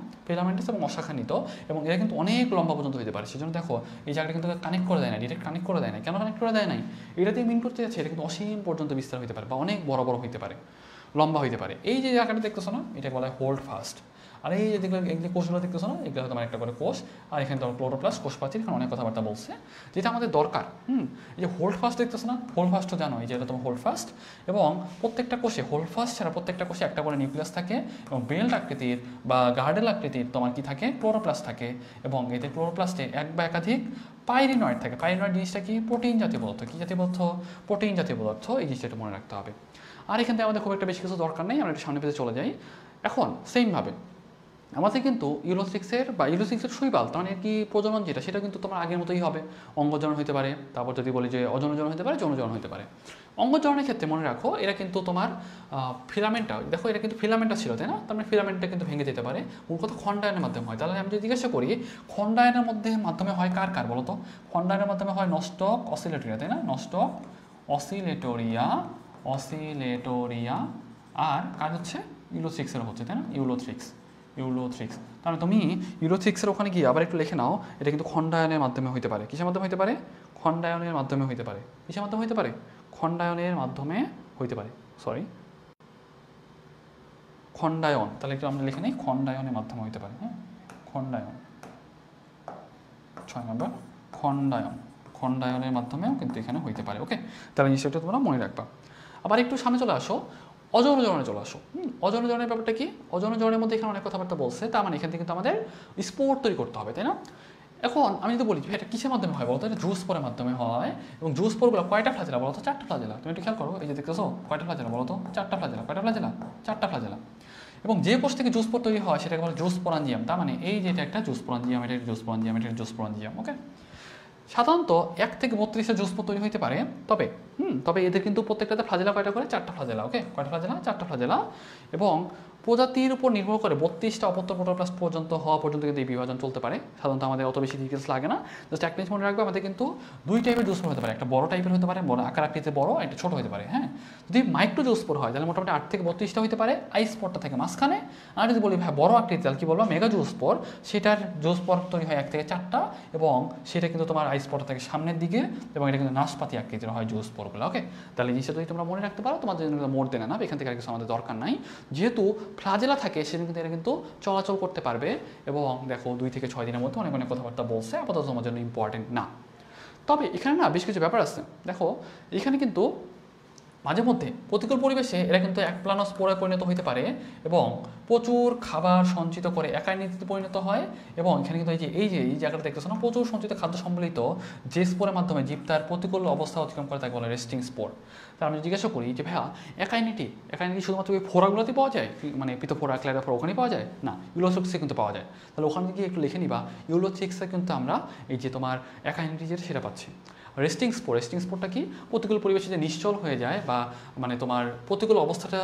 এবং এরা কিন্তু অনেক লম্বা পর্যন্ত হতে পারে সেজন্য দেখো এই জায়গাটা কিন্তু কানেক্ট করে দেয় না ডিরেক্ট কানেক্ট করে দেয় না কেন কানেক্ট করে দেয় নাই এটা দিয়ে মিন করতে যাচ্ছে এটা কিন্তু অসীম পর্যন্ত বিস্তার হতে পারে বা অনেক বড় বড় হতে পারে লম্বা হতে পারে এই যে জায়গাটা দেখতেছো না এটা বলা হয় হোল্ড ফাস্ট আর এই যে এগুলো কোষগুলো দেখতেছো না এগুলো তোমার একটা করে কোষ আর এখানে তোমার ক্লোরোপ্লাস্ট কোষপ্রাচীর এখানে অনেক কথাবার্তা বলছে যেটা আমাদের দরকার এই যে হোল্ড ফাস্ট দেখতেছো না হোল্ড ফাস্টও জানো এই যে এটা তোমার হোল্ড ফাস্ট এবং প্রত্যেকটা কোষে হোল্ড ফাস্ট ছাড়া প্রত্যেকটা কোষে একটা করে নিউক্লিয়াস থাকে এবং বেল্ট আকৃতির বা গার্ডেল আকৃতির তোমার কি থাকে ক্লোরোপ্লাস্ট থাকে এবং এতে ক্লোরোপ্লাস্টে এক বা একাধিক পাইরিনয়েড থাকে পাইরিনয়েড জিনিসটা কি প্রোটিন জাতীয় পদার্থ কি জাতীয় পদার্থ প্রোটিন জাতীয় পদার্থ এই জিনিসটা একটু মনে রাখতে হবে আর এখান থেকে আমাদের খুব একটা বেশি কিছু দরকার নেই আমরা একটু সামনে পেতে চলে যাই এখন সেমভাবে আমাদের কিন্তু ইউলোথ্রিক্সের বা ইউলোথ্রিক্সের শৈবাল তার মানে কি প্রজনন যেটা সেটা কিন্তু তোমার আগের মতোই হবে, অঙ্গজনন হতে পারে, তারপর যদি বলি যে অজনজনন হতে পারে, যৌনজনন হতে পারে। অঙ্গজননের ক্ষেত্রে মনে রাখো এরা কিন্তু তোমার ফিলামেন্টটা দেখো, এটা কিন্তু ফিলামেন্টটা ছিল তাই না, তার মানে ফিলামেন্টটা কিন্তু ভেঙে যেতে পারে, মূল কথা খণ্ডায়নের মাধ্যমে হয়। তাহলে আমি যদি জিজ্ঞাসা করি খণ্ডায়নের মাধ্যমে হয় কার কার বলো তো, খণ্ডায়নের মাধ্যমে হয় নস্টক অসিলেটোরিয়া তাই না, নস্টক অসিলেটোরিয়া, অসিলেটোরিয়া, আর কাজ হচ্ছে ইউলোথ্রিক্সের হচ্ছে তাই না, ইউলোথ্রিক্স, ইউলোথ্রিক্স। তাহলে তুমি ইউলোথ্রিক্সের ওখানে গিয়ে আবার একটু লিখে নাও, এটা কিন্তু খণ্ডায়নের মাধ্যমে হতে পারে। কিসের মাধ্যমে হতে পারে? খণ্ডায়নের মাধ্যমে হতে পারে। কিসের মাধ্যমে হতে পারে? খণ্ডায়নের মাধ্যমে হতে পারে, সরি খণ্ডায়ন। তাহলে একটু আমরা লিখে নিই, খণ্ডায়নের মাধ্যমে হতে পারে। হ্যাঁ, খণ্ডায়ন 6 নম্বর, খণ্ডায়ন, খণ্ডায়নের মাধ্যমেও কিন্তু এখানে হইতে পারে। ওকে, তাহলে নিশ্চয়টা তোমরা মনে রাখবা। আবার একটু সামনে চলে আসো, অযৌনজরণে চলে আসো। অযৌনজরণের ব্যাপারটা কি? অযৌনজরণের মধ্যে এখানে অনেক কথাবার্তা বলছে, তার মানে এখান থেকে কিন্তু আমাদের স্পোর তৈরি করতে হবে তাই না। এখন আমি যদি বলি এটা কিসের মাধ্যমে হয় বলতো, এটা জুস স্পোরের মাধ্যমে হয়। এবং জুস স্পোরগুলো কয়টা ফ্লাজেলা বলো তো? 4টা ফ্লাজেলা। তুমি একটু খেয়াল করো, এই যে দেখতেছো কয়টা ফ্লাজেলা বলো তো? 4টা ফ্লাজেলা। কয়টা ফ্লাজেলা? 4টা ফ্লাজেলা। এবং যে কোষ থেকে জুস স্পোর তৈরি হয় সেটাকে বলে জুস স্পোরাঞ্জিয়াম। তার মানে এই যেটা একটা জুস স্পোরাঞ্জিয়াম, এটা জুস স্পোরাঞ্জিয়াম, এটা জুস স্পোরাঞ্জিয়াম। ওকে, সাধারণত 1 থেকে 32টা জুস স্পোর তৈরি হতে পারে। তবে এদের কিন্তু প্রত্যেকটাতে ফ্লাজেলা কয়টা করে? 4টা ফ্লাজেলা। ওকে, কয়টা ফ্লাজেলা? 4টা ফ্লাজেলা। এবং প্রজাতির উপর নির্ভর করে 32টা অপত্য প্রোটোপ্লাস্ট পর্যন্ত হওয়া পর্যন্ত কিন্তু এই বিভাজন চলতে পারে। সাধারণত আমাদের অত বেশি ডিটেলস লাগে না, জাস্ট একটা জিনিস মনে রাখবে, আমাদের কিন্তু 2 টাইপের জুস স্পোর হতে পারে। একটা বড় টাইপের হতে পারে, বড় আকার আকৃতিতে বড়, একটা ছোট হতে পারে। হ্যাঁ, যদি মাইক্রো জুস স্পোর হয় তাহলে মোটামুটি 8 থেকে 32টা হতে পারে, আই স্পোরটা থেকে মাঝখানে। আর যদি বলি ভাই বড় আকৃতি, তাহলে কি বলবো? মেগা জুস স্পোর, সেটার জুস স্পোর তৈরি হয় 1 থেকে 4টা, এবং সেটা কিন্তু তোমার আই স্পোরটা থেকে সামনের দিকে, এবং এটা কিন্তু নাশপাতি আকৃতির হয় জুস স্পোরগুলো। ওকে, তাহলে জিনিসটা যদি তোমরা মনে রাখতে পারো তোমাদের জন্য মোর দেনা না, এখান থেকে আর কিছু আমাদের দরকার নাই। যেহেতু ফ্লাজেলা থাকে সেদিন কিন্তু এরা কিন্তু চলাচল করতে পারবে। এবং দেখো 2 থেকে 6 দিনের মধ্যে অনেক অনেক কথাবার্তা বলছে, আপাতত তোমার জন্য ইম্পর্টেন্ট না। তবে এখানে না বেশ কিছু ব্যাপার আছে। দেখো এখানে কিন্তু মাঝে মধ্যে প্রতিকূল পরিবেশে এরা কিন্তু একপ্লানোস্পোরে পরিণত হতে পারে, এবং প্রচুর খাবার সঞ্চিত করে একাইনিতে পরিণত হয়। এবং এখানে কিন্তু এই জায়গাটা দেখতেছো না, প্রচুর সঞ্চিত খাদ্য সম্বলিত যে স্পোরের মাধ্যমে জীব তার প্রতিকূল অবস্থা অতিক্রম করে তাকে বলে রেস্টিং স্পোর। তার আমি জিজ্ঞাসা করি যে ভাইয়া একাইনিটি শুধুমাত্র ওই ফোরাগুলোতেই পাওয়া যায়, মানে পিতোফোরা, ক্লাইডোফোরা ওখানেই পাওয়া যায় না, ইউলোথ্রিক্সে কিন্তু পাওয়া যায়। তাহলে ওখানে গিয়ে একটু লিখে নিবা, ইউলোথ্রিক্সে কিন্তু আমরা এই যে তোমার একাইনিটি যেটা সেটা পাচ্ছি। রেস্টিং স্পোরটা কি? প্রতিকূল পরিবেশে যে নিশ্চল হয়ে যায়, বা মানে তোমার প্রতিকূল অবস্থাটা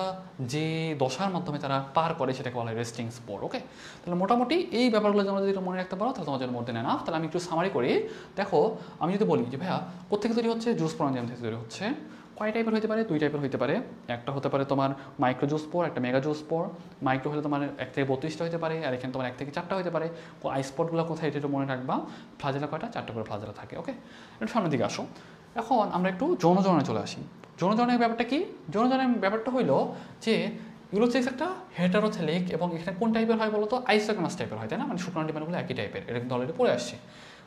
যে দশার মাধ্যমে তারা পার করে সেটাকে বলা হয় রেস্টিং স্পোর। ওকে, তাহলে মোটামুটি এই ব্যাপারগুলো তোমরা যদি মনে রাখতে পারো তাহলে তোমার জন্য মধ্যে না। তাহলে আমি একটু সামারি করি। দেখো আমি যদি বলি যে ভাইয়া কোথেকে তৈরি হচ্ছে? জুস স্পোরাঞ্জিয়াম থেকে তৈরি হচ্ছে। কয় টাইপের হতে পারে? 2 টাইপের হতে পারে। একটা হতে পারে তোমার মাইক্রো জুস স্পোর, একটা মেগা জুস স্পোর। মাইক্রো হলে তোমার 1 থেকে 32টা হতে পারে, আর এখানে তোমার 1 থেকে 4টা হতে পারে। আই স্পটগুলো কোথায় এটা একটু মনে রাখবা। ফ্লাজেলা কয়টা? 4টা করে ফ্লাজেলা থাকে। ওকে, একটু সামনের দিকে আসো। এখন আমরা একটু যৌনজরণে চলে আসি। যৌনজরণের ব্যাপারটা কি? যৌনজরণের ব্যাপারটা হইলো যে ইউলোথ্রিক্স একটা হেটারোথেলিক, এবং এখানে কোন টাইপের হয় বলো তো? আইসোগোনাস টাইপের হয় তাই না, মানে শুক্রাণু ডিম্বাণুগুলো একই টাইপের। এটা কিন্তু অলরেডি পড়ে আসছে।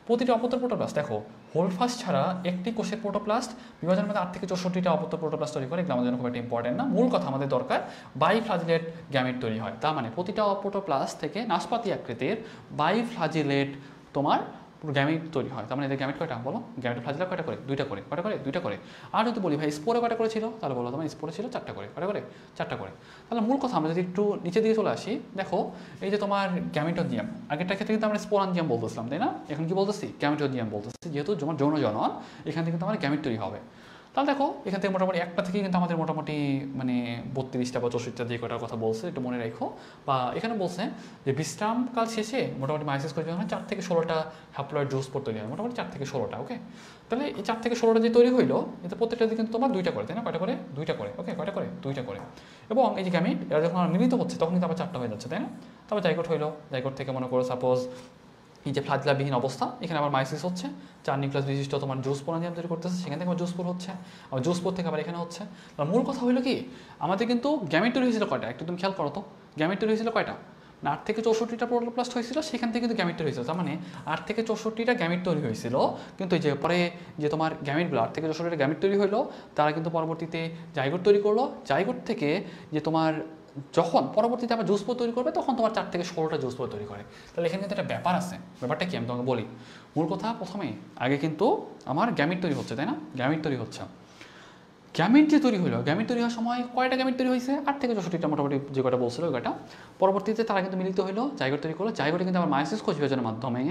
প্রতিটি অপত্য প্রোটোপ্লাস্ট দেখো হোলফাস্ট ছাড়া একটি কোষের প্রোটোপ্লাস্ট বিভাজনের মধ্যে 8 থেকে 64টা অপত্য প্রোটোপ্লাস্ট তৈরি করে। এগুলো আমাদের জন্য খুব একটা ইম্পর্টেন্ট না, মূল কথা আমাদের দরকার বাইফ্লাজিলেট গ্যামেট তৈরি হয়। তার মানে প্রতিটা প্রোটোপ্লাস্ট থেকে নাশপাতি আকৃতির বাইফ্লাজিলেট তোমার গ্যামেট তৈরি হয়। তার মানে এদের গ্যামেট কয়টা বলো? গ্যামেট ফ্লাজেলা কয়টা করে? 2টা করে। কয়টা করে? 2টা করে। আর যদি বলি ভাই স্পোরে কয়টা করে ছিল, তাহলে বলো তোমার স্পোরে ছিল 4টা করে। কয়টা করে? 4টা করে। তাহলে মূল কথা আমরা যদি একটু নিচে দিকে চলে আসি, দেখো এই যে তোমার গ্যামেটোজিয়াম, আগেরটার ক্ষেত্রে কিন্তু আমরা স্পোরাঞ্জিয়াম বলতেছিলাম তাই না, এখন কি বলতেছি? গ্যামেটোজিয়াম বলতেছি, যেহেতু তোমার যৌনজনন এখান থেকে কিন্তু আমার গ্যামেট তৈরি হবে। তাহলে দেখো এখান থেকে মোটামুটি একটা থেকে কিন্তু আমাদের মোটামুটি মানে 32টা বা 64টা যে কটার কথা বলছে একটু মনে রাখো। বা এখানে বলছে যে বিশ্রামকাল শেষে মোটামুটি মাইসিস করে যখন 4 থেকে 16টা হ্যাপ্লয়েড জুস স্পোর তৈরি হয়, মোটামুটি 4 থেকে 16টা। ওকে, তাহলে এই 4 থেকে 16টা যে তৈরি হইলো, এতে প্রত্যেকটাতে কিন্তু তোমার 2টা করে তাই না? কয়টা করে? 2টা করে। ওকে, কয়টা করে? 2টা করে। এবং এই যে গ্যামেট এরা যখন মিলিত হচ্ছে তখন কিন্তু আবার 4টা হয়ে যাচ্ছে তাই না? তবে জাইগোট হইলো, জাইগোট থেকে মনে করো সাপোজ এই যে ফ্লাজেলাবিহীন অবস্থা, এখানে আবার মাইসিস হচ্ছে, 4 নিউক্লিয়াস বিশিষ্ট তোমার জুস স্পোরাঞ্জিয়াম তৈরি করতেছে, সেখান থেকে আবার জুস স্পোর হচ্ছে, আবার জুস স্পোর থেকে আবার এখানে হচ্ছে। আর মূল কথা হলো কি, আমাদের কিন্তু গ্যামেট তৈরি হয়েছিল কয়টা? একটু তুমি খেয়াল করো তো, গ্যামেট তৈরি হয়েছিল কয়টা? না 8 থেকে 64টা প্রোটোপ্লাস্ট হয়েছিল, সেখান থেকে কিন্তু গ্যামেট তৈরি হয়েছিল। তার মানে 8 থেকে 64টা গ্যামেট তৈরি হয়েছিল, কিন্তু এই যে পরে যে তোমার গ্যামেটগুলো 8 থেকে 64টা গ্যামেট তৈরি হলো, তারা কিন্তু পরবর্তীতে জাইগোট তৈরি করলো। জাইগোট থেকে যে তোমার যখন পরবর্তীতে আবার জুস স্পোর তৈরি করবে তখন তোমার 4 থেকে 16টা জুস স্পোর তৈরি করে। তাহলে এখানে কিন্তু একটা ব্যাপার আছে। ব্যাপারটা কি আমি তোমাকে বলি। মূল কথা প্রথমে আগে কিন্তু আমার গ্যামেট তৈরি হচ্ছে তাই না, গ্যামেট তৈরি হচ্ছে। গ্যামেট যে তৈরি হলো, গ্যামেট তৈরি হওয়ার সময় কয়টা গ্যামেট তৈরি হয়েছে? 8 থেকে 64টা মোটামুটি যে কটা বলছিল ওই কটা। পরবর্তীতে তারা কিন্তু মিলিত হলো, জাইগোট তৈরি করলো। জাইগোটে কিন্তু আবার মায়োসিস কোষ বিভাজনের মাধ্যমে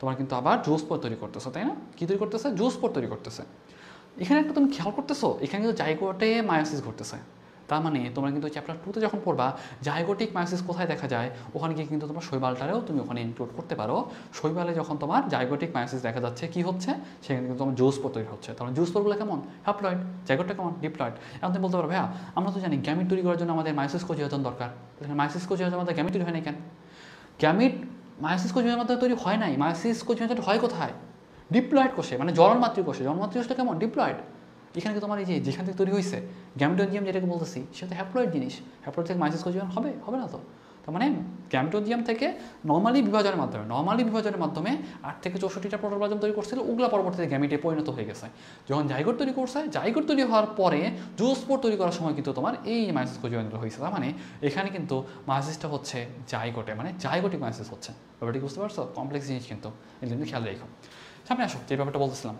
তোমার কিন্তু আবার জুস্পোর তৈরি করতেছে, তাই না? কি তৈরি করতেছে? জুস্পোর তৈরি করতেছে। এখানে একটা তুমি খেয়াল করতেছো, এখানে কিন্তু জাইগোটে মায়োসিস ঘটতেছে। তার মানে তোমরা কিন্তু চ্যাপ্টার 2তে যখন পড়বা জাইগোটিক মায়োসিস কোথায় দেখা যায়, ওখানে গিয়ে কিন্তু তোমার শৈবালটারেও তুমি ওখানে ইনক্লুড করতে পারো। শৈবালে যখন তোমার জাইগোটিক মায়োসিস দেখা যাচ্ছে, কি হচ্ছে? সেখানে কিন্তু তোমার জুস্পোর তৈরি হচ্ছে। তখন জুস্পোরগুলো কেমন? হ্যাপ্লয়েড। জাইগোটটা কেমন? ডিপ্লয়েড। এখন তুমি বলতে পারো ভাইয়া আমরা তো জানি গ্যামিট তৈরি করার জন্য আমাদের মায়োসিস কোষ বিভাজন দরকার। মায়োসিস কোষ বিভাজনের মধ্যে গ্যামিট তৈরি হয় না কেন? গ্যামিট মায়োসিস কোষ বিভাজনের মধ্যে তৈরি হয় নাই। মায়োসিস কোষ বিভাজন হয় কোথায়? ডিপ্লয়েড কোষে, মানে জননমাতৃ কোষে। জননমাতৃ কোষটা কেমন? ডিপ্লয়েড। এখানে কি তোমার এই যে যেখান থেকে তৈরি হয়েছে গ্যামিটোজিয়াম যেটাকে বলতেছি, সেটা হ্যাপ্লয়েড জিনিস। হ্যাপ্লয়েড থেকে মায়োসিস কোষ বিভাজন হবে? হবে না তো। তার মানে গ্যামিটোজিয়াম থেকে নর্মালি বিভাজনের মাধ্যমে 8 থেকে 64টা প্রোটোপ্লাজম তৈরি করছিল, ওগুলা পরবর্তীতে গ্যামিটে পরিণত হয়ে গেছে। যখন জাইগোট তৈরি করছে, জাইগোট তৈরি হওয়ার পরে জুস্পোর তৈরি করার সময় কিন্তু তোমার এই মায়োসিস কোষ বিভাজনগুলো হয়েছে। তার মানে এখানে কিন্তু মায়োসিসটা হচ্ছে জাইগোটে, মানে জাইগোটিক মায়োসিস হচ্ছে। ব্যাপারটি বুঝতে পারছো? কমপ্লেক্স জিনিস কিন্তু, এই জন্য খেয়াল রেখো। সামনে আসো, যে ব্যাপারটা বলতেছিলাম।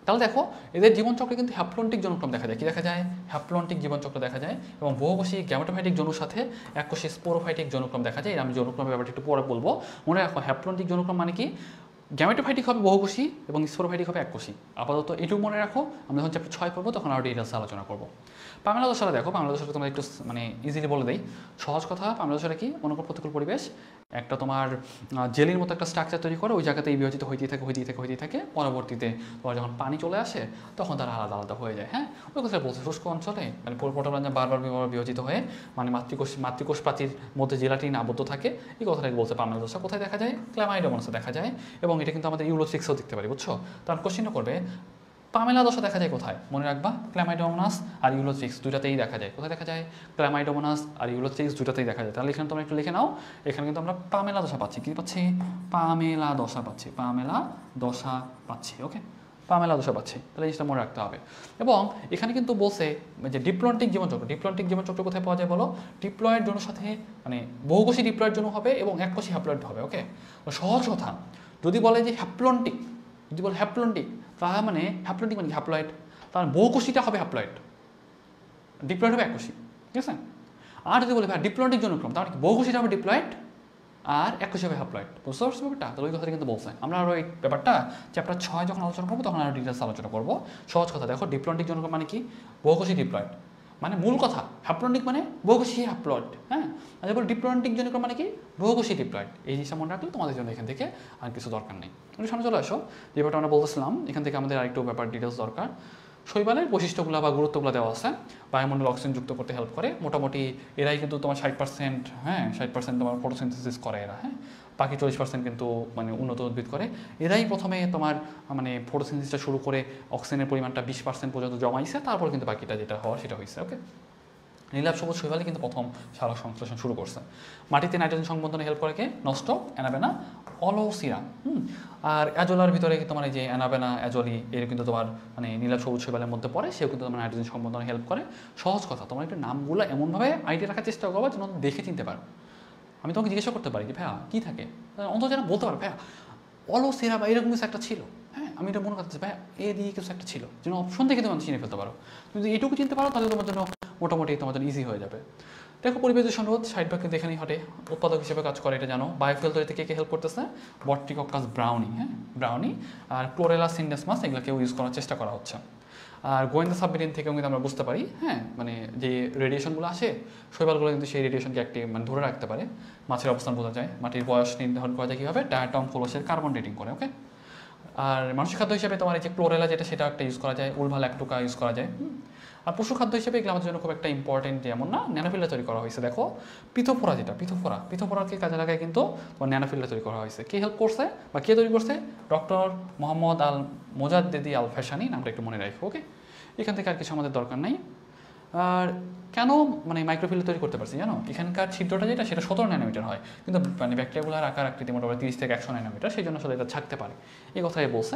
তাহলে দেখো এদের জীবনচক্রে কিন্তু হ্যাপ্লন্টিক জনক্রম দেখা যায়। কি দেখা যায়? হ্যাপ্লন্টিক জীবনচক্র দেখা যায়। এবং বহুকোষী গ্যামেটোফাইটিক জনুর সাথে এককোষী স্পোরোফাইটিক জনক্রম দেখা যায়। আমি জনক্রমের ব্যাপারটা একটু পরে বলবো। মনে রাখো হ্যাপ্লন্টিক জনক্রম মানে কি? গ্যামেটোফাইটিক হবে বহুকোষী এবং স্পোরোফাইটিক হবে এককোষী। আপাতত এটুকু মনে রাখো। আমরা যখন চ্যাপ্টার 6 পড়বো তখন আরও ডিটেলসে আলোচনা করবো। পামেলা দশাটা দেখো, পামেলা দশাটা তোমরা একটু মানে ইজিলি বলে দেই। সহজ কথা, পামেলা দশাটা কি? অনুকূল প্রতিকূল পরিবেশ, একটা তোমার জেলির মতো একটা স্ট্রাকচার তৈরি করে ওই জায়গাতেই বিভাজিত হইতেই থাকে। পরবর্তীতে তোমার যখন পানি চলে আসে তখন তারা আলাদা আলাদা হয়ে যায়। হ্যাঁ, ওই কথা বলছে শুষ্ক অঞ্চলে মানে প্রোটোপ্লাজম বারবার বিভাজিত হয়ে মানে মাতৃকোষ প্রাচীর মধ্যে জেলাটিন আবদ্ধ থাকে। এই কথাটাকে বলছে পামেলা দশা। কোথায় দেখা যায়? ক্ল্যামাইডোমোনাসে দেখা যায়। এবং এটা কিন্তু আমাদের ইউলোসিক্সেও দেখতে পারি, বুঝছো? তার কোশ্চেনও করবে পামেলা দশা দেখা যায় কোথায়? মনে রাখবা ক্ল্যামাইডোমোনাস আর ইউলোসিক্স দুটাতেই দেখা যায়। কোথায় দেখা যায়? ক্ল্যামাইডোমোনাস আর ইউলোসিক্স দুটাতেই দেখা যায়। তাহলে এখানে তোমরা একটু লিখে নাও, এখানে কিন্তু আমরা পামেলা দশা পাচ্ছি। কি পাচ্ছি? পামেলা দশা পাচ্ছি। ওকে, পামেলা দশা পাচ্ছি। তাহলে জিনিসটা মনে রাখতে হবে। এবং এখানে কিন্তু বলছে যে ডিপ্লন্টিক জীবনচক্র কোথায় পাওয়া যায় বলো? ডিপ্লয়েড জনের সাথে মানে বহুকোষী ডিপ্লয়েড জন্য হবে এবং এককোষী হ্যাপ্লয়েড হবে। ওকে, সহজ কথা। যদি বলে যে হ্যাপ্লন্টিক, তার মানে হ্যাপ্লয়েড মানে হ্যাপ্লয়েড, তার বহুকোষীটা হবে হ্যাপ্লয়েড, ডিপ্লয়েড হবে এককোষী। ঠিক আছে? আর যদি বলে ভাই ডিপ্লয়েডিক জনক্রম, তার মানে বহুকোষীটা হবে ডিপ্লয়েড আর এককোষী হবে হ্যাপ্লয়েড। বুঝতে পারছো ব্যাপারটা? তাহলে ওই কথাটা কিন্তু বলছে। আমরা আরও এই ব্যাপারটা চ্যাপ্টার 6 যখন আলোচনা করবো তখন আরও ডিটেলস আলোচনা করবো। সহজ কথা দেখো, ডিপ্লয়েডিক জনক্রম মানে কি? বহুকোষী ডিপ্লয়েড। মানে মূল কথা হ্যাপ্লন্টিক মানে বহুকোষী হ্যাপ্লয়েড। হ্যাঁ, আর যেমন ডিপ্লয়েডিক জনক্রম মানে কি? বহুকোষী ডিপ্লয়েড। এই জিনিসটা মনে রাখলে তোমাদের জন্য এখান থেকে আর কিছু দরকার নেই। তুমি সামনে চলে আসো, যে ব্যাপারটা আমরা বলতেছিলাম, এখান থেকে আমাদের আরেকটু ব্যাপার ডিটেলস দরকার। শৈবালের বৈশিষ্ট্যগুলো বা গুরুত্বগুলো দেওয়া আছে। বায়ুমণ্ডল অক্সিজেন যুক্ত করতে হেল্প করে। মোটামুটি এরাই কিন্তু তোমার 60%, হ্যাঁ 60% তোমার ফটোসিনথেসিস করে এরা। হ্যাঁ, বাকি 40% কিন্তু মানে উন্নত উদ্ভিদ করে। এরাই প্রথমে তোমার মানে ফটোসিনথেসিসটা শুরু করে অক্সিজেনের পরিমাণটা 20% পর্যন্ত জমাইছে, তারপর কিন্তু বাকিটা যেটা হওয়ার সেটা হয়েছে। ওকে, নীলাভ সবুজ শৈবালে কিন্তু প্রথম সালোক সংশ্লেষণ শুরু করছে। মাটিতে নাইট্রোজেন সংবন্ধনে হেল্প করে কে? নস্টক, অ্যানাবেনা, অলোসিরা। আর অ্যাজোলার ভিতরে তোমার এই যে অ্যানাবেনা, অ্যাজোলি এর কিন্তু তোমার মানে নীলাভ সবুজ শৈবালের মধ্যে পড়ে, সেও কিন্তু তোমার নাইট্রোজেন সংবন্ধনে হেল্প করে। সহজ কথা, তোমার একটু নামগুলো এমনভাবে আইডিয়া রাখার চেষ্টা করবা যেন দেখে চিনতে পারো। আমি তোমাকে জিজ্ঞাসা করতে পারি যে ভাইয়া কী থাকে, অন্তত যেন বলতে পারো ভাইয়া অলোসিরা বা এরকম কিছু একটা ছিল। হ্যাঁ, আমি এটা মনে করতেছি ভাইয়া এ দিয়ে কিছু একটা ছিল, যেন অপশন দেখে তোমার চিনে ফেলতে পারো। তুমি যদি এটুকু চিনতে পারো তাহলে তোমার জন্য মোটামুটি তোমার জন্য ইজি হয়ে যাবে। দেখো পরিবেশ দূষণ রোধ 60% কিন্তু এখানেই ঘটে। উৎপাদক হিসেবে কাজ করে এটা জানো। বায়োফুয়েল তৈরিতে কে হেল্প করতেছে? বট্রিকক্কাস ব্রাউনি, হ্যাঁ ব্রাউনি আর ক্লোরেলা সিন্ডেসমাস, এগুলোকেও ইউজ করার চেষ্টা করা হচ্ছে। আর গোয়েন্দা সাবমেরিন থেকেও কিন্তু আমরা বুঝতে পারি, হ্যাঁ মানে যে রেডিয়েশনগুলো আসে শৈবালগুলো কিন্তু সেই রেডিয়েশনকে একটি মানে ধরে রাখতে পারে। মাছের অবস্থান বোঝা যায়, মাটির বয়স নির্ধারণ করা যায় কীভাবে? ডায়াটম ফ্লোসের কার্বন ডেটিং করে। ওকে, আর মানুষের খাদ্য হিসেবে তোমার এই যে ক্লোরেলা যেটা সেটা একটা ইউজ করা যায়, উলভা ল্যাকটোকা ইউজ করা যায়। আর পশু খাদ্য হিসেবে এগুলো আমাদের জন্য খুব একটা ইম্পর্টেন্ট যেমন না, ন্যানোফিল্টার তৈরি করা হয়েছে। দেখো পিথোফোরা, যেটা পিথোফোরাকে কাজে লাগায় কিন্তু তোমার ন্যানোফিল্টার তৈরি করা হয়েছে। কে হেল্প করছে বা কে তৈরি করছে? ডক্টর মোহাম্মদ আল মোজাদ্দেদি আল ফ্যাশানি, নামটা একটু মনে রাখো। ওকে, এখান থেকে আর কিছু আমাদের দরকার নাই। আর কেন মানে মাইক্রোফিল্টার তৈরি করতে পারছি জানো? এখানকার ছিদ্রটা যেটা সেটা 17 ন্যানোমিটার হয়, কিন্তু মানে ব্যাকটেরিয়াগুলার আকার আকৃতি মোটামুটি 30 থেকে 100 ন্যানোমিটার, সেই জন্য আসলে এটা থাকতে পারে। এই কথাই বলছে।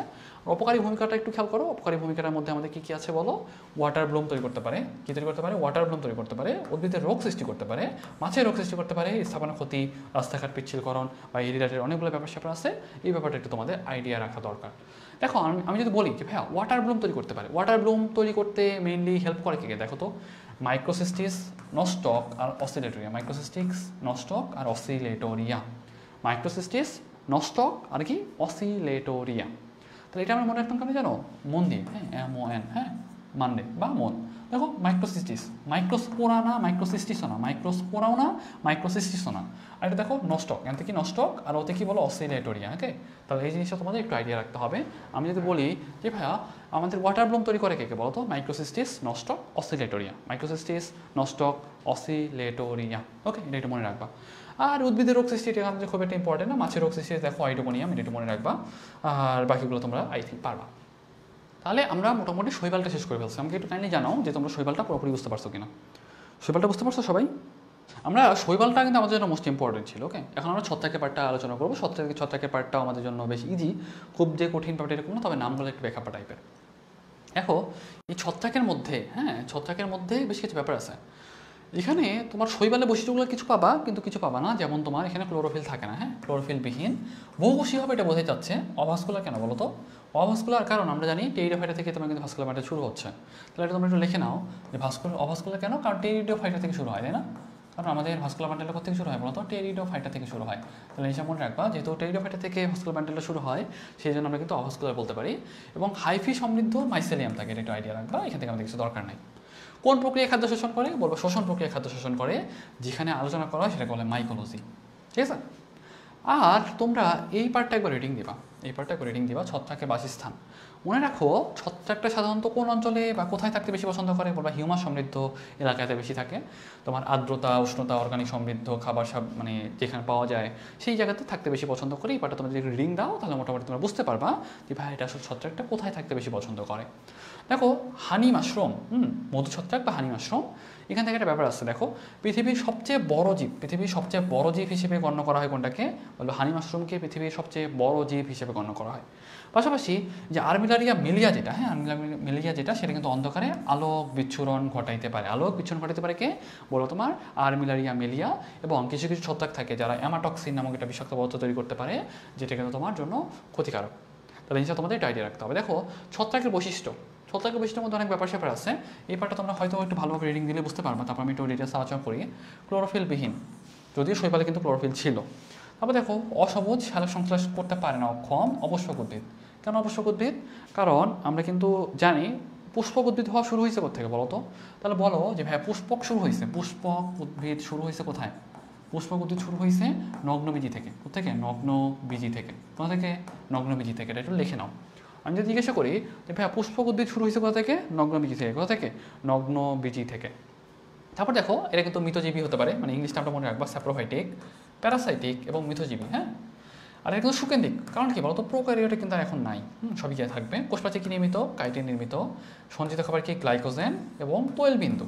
অপকারী ভূমিকাটা একটু খেয়াল করো। অপকারী ভূমিকাটার মধ্যে আমাদের কী কী আছে বলো? ওয়াটার ব্লুম তৈরি করতে পারে। কী তৈরি করতে পারে? ওয়াটার ব্লুম তৈরি করতে পারে। উদ্ভিদের রোগ সৃষ্টি করতে পারে, মাছের রোগ সৃষ্টি করতে পারে, স্থাপনা ক্ষতি, রাস্তাঘাট পিচ্ছিলকরণ বা এই রিলেটেড অনেকগুলো ব্যাপার স্যাপার আছে। এই ব্যাপারটা একটু তোমাদের আইডিয়া রাখা দরকার। দেখো আমি যদি বলি যে ভাইয়া ওয়াটার ব্লুম তৈরি করতে পারে, ওয়াটার ব্লুম তৈরি করতে মেইনলি হেল্প করে কে? দেখো তো মাইক্রোসিস্টিস, নস্টক আর অসিলেটোরিয়া। মাইক্রোসিস্টিক্স, নস্টক আর অসিলেটোরিয়া। মাইক্রোসিস্টিস, নস্টক আর কি? অসিলেটোরিয়া। তাহলে এটা আমরা মনে রাখতাম কেন জানো? মন দিয়ে, হ্যাঁ, MON, হ্যাঁ, মানডে বা মন। দেখো মাইক্রোসিস্টিস, মাইক্রোস্পোরা না, মাইক্রোসিস্টিসও না, মাইক্রোস্পোরাও না, মাইক্রোসিস্টিসও না। আর এটা দেখো নস্টক, এখান থেকে নস্টক আর ওতে কি বলো? অসিলেটোরিয়া। ওকে, তাহলে এই জিনিসটা তোমাদের একটু আইডিয়া রাখতে হবে। আমি যদি বলি যে ভাইয়া আমাদের ওয়াটার ব্লুম তৈরি করে কে বলো তো? মাইক্রোসিস্টিস, নস্টক, অসিলেটোরিয়া। মাইক্রোসিস্টিস, নস্টক, অসিলেটোরিয়া। ওকে, এটা একটু মনে রাখবা। আর উদ্ভিদের রোগ সৃষ্টি এটা আমাদের খুব একটা ইম্পর্টেন্ট না। মাছের রোগ সৃষ্টি দেখো আইডোমোনিয়াম, এটা একটু মনে রাখবা। আর বাকিগুলো তোমরা আই থিঙ্ক পারবা। তাহলে আমরা মোটামুটি শৈবালটা শেষ করে ফেলছি। আমাকে একটু কাইন্ডলি জানাও যে তোমরা শৈবালটা পুরোপুরি বুঝতে পারছো কিনা। শৈবালটা বুঝতে পারছো সবাই? আমরা শৈবালটা কিন্তু আমাদের জন্য মোস্ট ইম্পর্টেন্ট ছিল। ওকে, এখন আমরা ছত্রাকের পার্টটা আলোচনা করবো। ছত্রাকের পার্টটাও আমাদের জন্য বেশ ইজি, খুব যে কঠিন পার্ট এরকম না, তবে নামগুলো একটু বেখাপা টাইপের। দেখো এই ছত্রাকের মধ্যে, হ্যাঁ, ছত্রাকের মধ্যে বেশ কিছু ব্যাপার আছে। এখানে তোমার শৈবালে বৈশিষ্ট্যগুলো কিছু পাবা, কিন্তু কিছু পাবা না। যেমন তোমার এখানে ক্লোরোফিল থাকে না, হ্যাঁ, ক্লোরোফিলবিহীন। বহুকোষী হবে এটা বোঝাই যাচ্ছে। অভাস্কুলার কেন বলো তো? অভাস্কুলার কারণ আমরা জানি টেরিডোফাইটা থেকে তোমার কিন্তু ভাস্কুলার ম্যাটার শুরু হচ্ছে। তাহলে এটা তোমরা একটু লিখে নাও যে অভাস্কুলার কেন? কারণ টেরিডোফাইটা থেকে শুরু হয়, তাই না? কারণ আমাদের ভাস্কুলার বান্ডেলটা কোথা থেকে শুরু হয় বলতো? টেরিডোফাইটা থেকে শুরু হয়। তাহলে হিসাব মনে রাখবা, যেহেতু টেরিডোফাইটা থেকে ভাস্কুলার বান্ডেলটা শুরু হয়, সেই জন্য আমরা কিন্তু অভাস্কুলার বলতে পারি। এবং হাইফি সমৃদ্ধ মাইসেলিয়াম থাকে, এটা একটু আইডিয়া রাখবা। এখান থেকে আমাদের কিছু দরকার নাই। কোন প্রক্রিয়া খাদ্য শোষণ করে? বলবো শোষণ প্রক্রিয়া খাদ্য শোষণ করে। যেখানে আলোচনা করা হয় সেটাকে বলে মাইকোলজি। ঠিক আছে? আর তোমরা এই পার্টটা একবার রিডিং দিবা, এই পার্টটা একবার রিডিং দিবা। ছত্রাকের বাসস্থান মনে রাখো। ছত্রাকটা সাধারণত কোন অঞ্চলে বা কোথায় থাকতে বেশি পছন্দ করে? বলবা হিউমাস সমৃদ্ধ এলাকাতে বেশি থাকে। তোমার আর্দ্রতা, উষ্ণতা, অর্গানিক সমৃদ্ধ খাবার সব মানে যেখানে পাওয়া যায় সেই জায়গাতে থাকতে বেশি পছন্দ করে। এই পার্টটা তোমরা যদি রিডিং দাও তাহলে মোটামুটি তোমরা বুঝতে পারবা যে ভাই এটা আসলে ছত্রাকটা কোথায় থাকতে বেশি পছন্দ করে। দেখো হানি মাশরুম, মধু ছত্রাক বা হানি মাশরুম, এখান থেকে একটা ব্যাপার আসছে। দেখো পৃথিবীর সবচেয়ে বড় জীব, পৃথিবীর সবচেয়ে বড় জীব হিসেবে গণ্য করা হয় কোনটাকে? বলবো হানি মাশরুমকে পৃথিবীর সবচেয়ে বড় জীব হিসেবে গণ্য করা হয়। পাশাপাশি যে আর্মিলারিয়া মিলিয়া যেটা, হ্যাঁ, আর্মিলারিয়া মিলিয়া যেটা, সেটা কিন্তু অন্ধকারে আলোক বিচ্ছুরণ ঘটাইতে পারে। আলোক বিচ্ছুরণ ঘটাইতে পারে কে? বলো তোমার আর্মিলারিয়া মিলিয়া। এবং কিছু কিছু ছত্রাক থাকে যারা অ্যামাটক্সিন নামক একটা বিষাক্ত পদার্থ তৈরি করতে পারে, যেটা কিন্তু তোমার জন্য ক্ষতিকারক। তাহলে জিনিসটা তোমাদের এটা আইডিয়া রাখতে হবে। দেখো ছত্রাকের বৈশিষ্ট্য, ছত্রাকের বৈশিষ্ট্যের মধ্যে অনেক ব্যাপার স্যাপার আছে। এই পার্টটা তোমরা হয়তো একটু ভালোভাবে রিডিং দিলে বুঝতে পারবা। তারপর আমি একটু ডিটেলস আলোচনা করি। ক্লোরোফিলবিহীন, যদিও শৈবালে কিন্তু ক্লোরোফিল ছিল। তারপর দেখো অসবুজ, সালোক সংশ্লেষ করতে পারে না, অক্ষম, অবশ্যক উদ্ভিদ। কেন অবশ্যক উদ্ভিদ? কারণ আমরা কিন্তু জানি পুষ্পক উদ্ভিদ হওয়া শুরু হয়েছে কোথেকে বলো তো? তাহলে বলো যে ভাই পুষ্পক শুরু হয়েছে, পুষ্পক উদ্ভিদ শুরু হয়েছে কোথায়? পুষ্পক উদ্ভিদ শুরু হয়েছে নগ্নবীজি থেকে। কোথেকে? নগ্নবীজি থেকে। কোথা থেকে? নগ্নবীজি থেকে। এটা একটু লিখে নাও। আমি যদি জিজ্ঞাসা করি যে ভাইয়া পুষ্পক উদ্ভিদ শুরু হয়েছে কোথা থেকে? নগ্নবীজি থেকে। কোথা থেকে? নগ্নবীজি থেকে। তারপর দেখো এটা কিন্তু মিথজীবী হতে পারে, মানে ইংলিশটা আমরা মনে রাখবা, স্যাপ্রোফাইটিক, প্যারাসাইটিক এবং মিথজীবী। হ্যাঁ, আর এটা কিন্তু সুকেন্দ্রিক। কারণ কি বলতো? প্রোক্যারিওটে কিন্তু আর এখন নাই, সবই গিয়ে থাকবে। কোষপ্রাচীর কি নির্মিত? কাইটিন নির্মিত। সঞ্চিত খাবার কি? গ্লাইকোজেন এবং তৈল বিন্দু।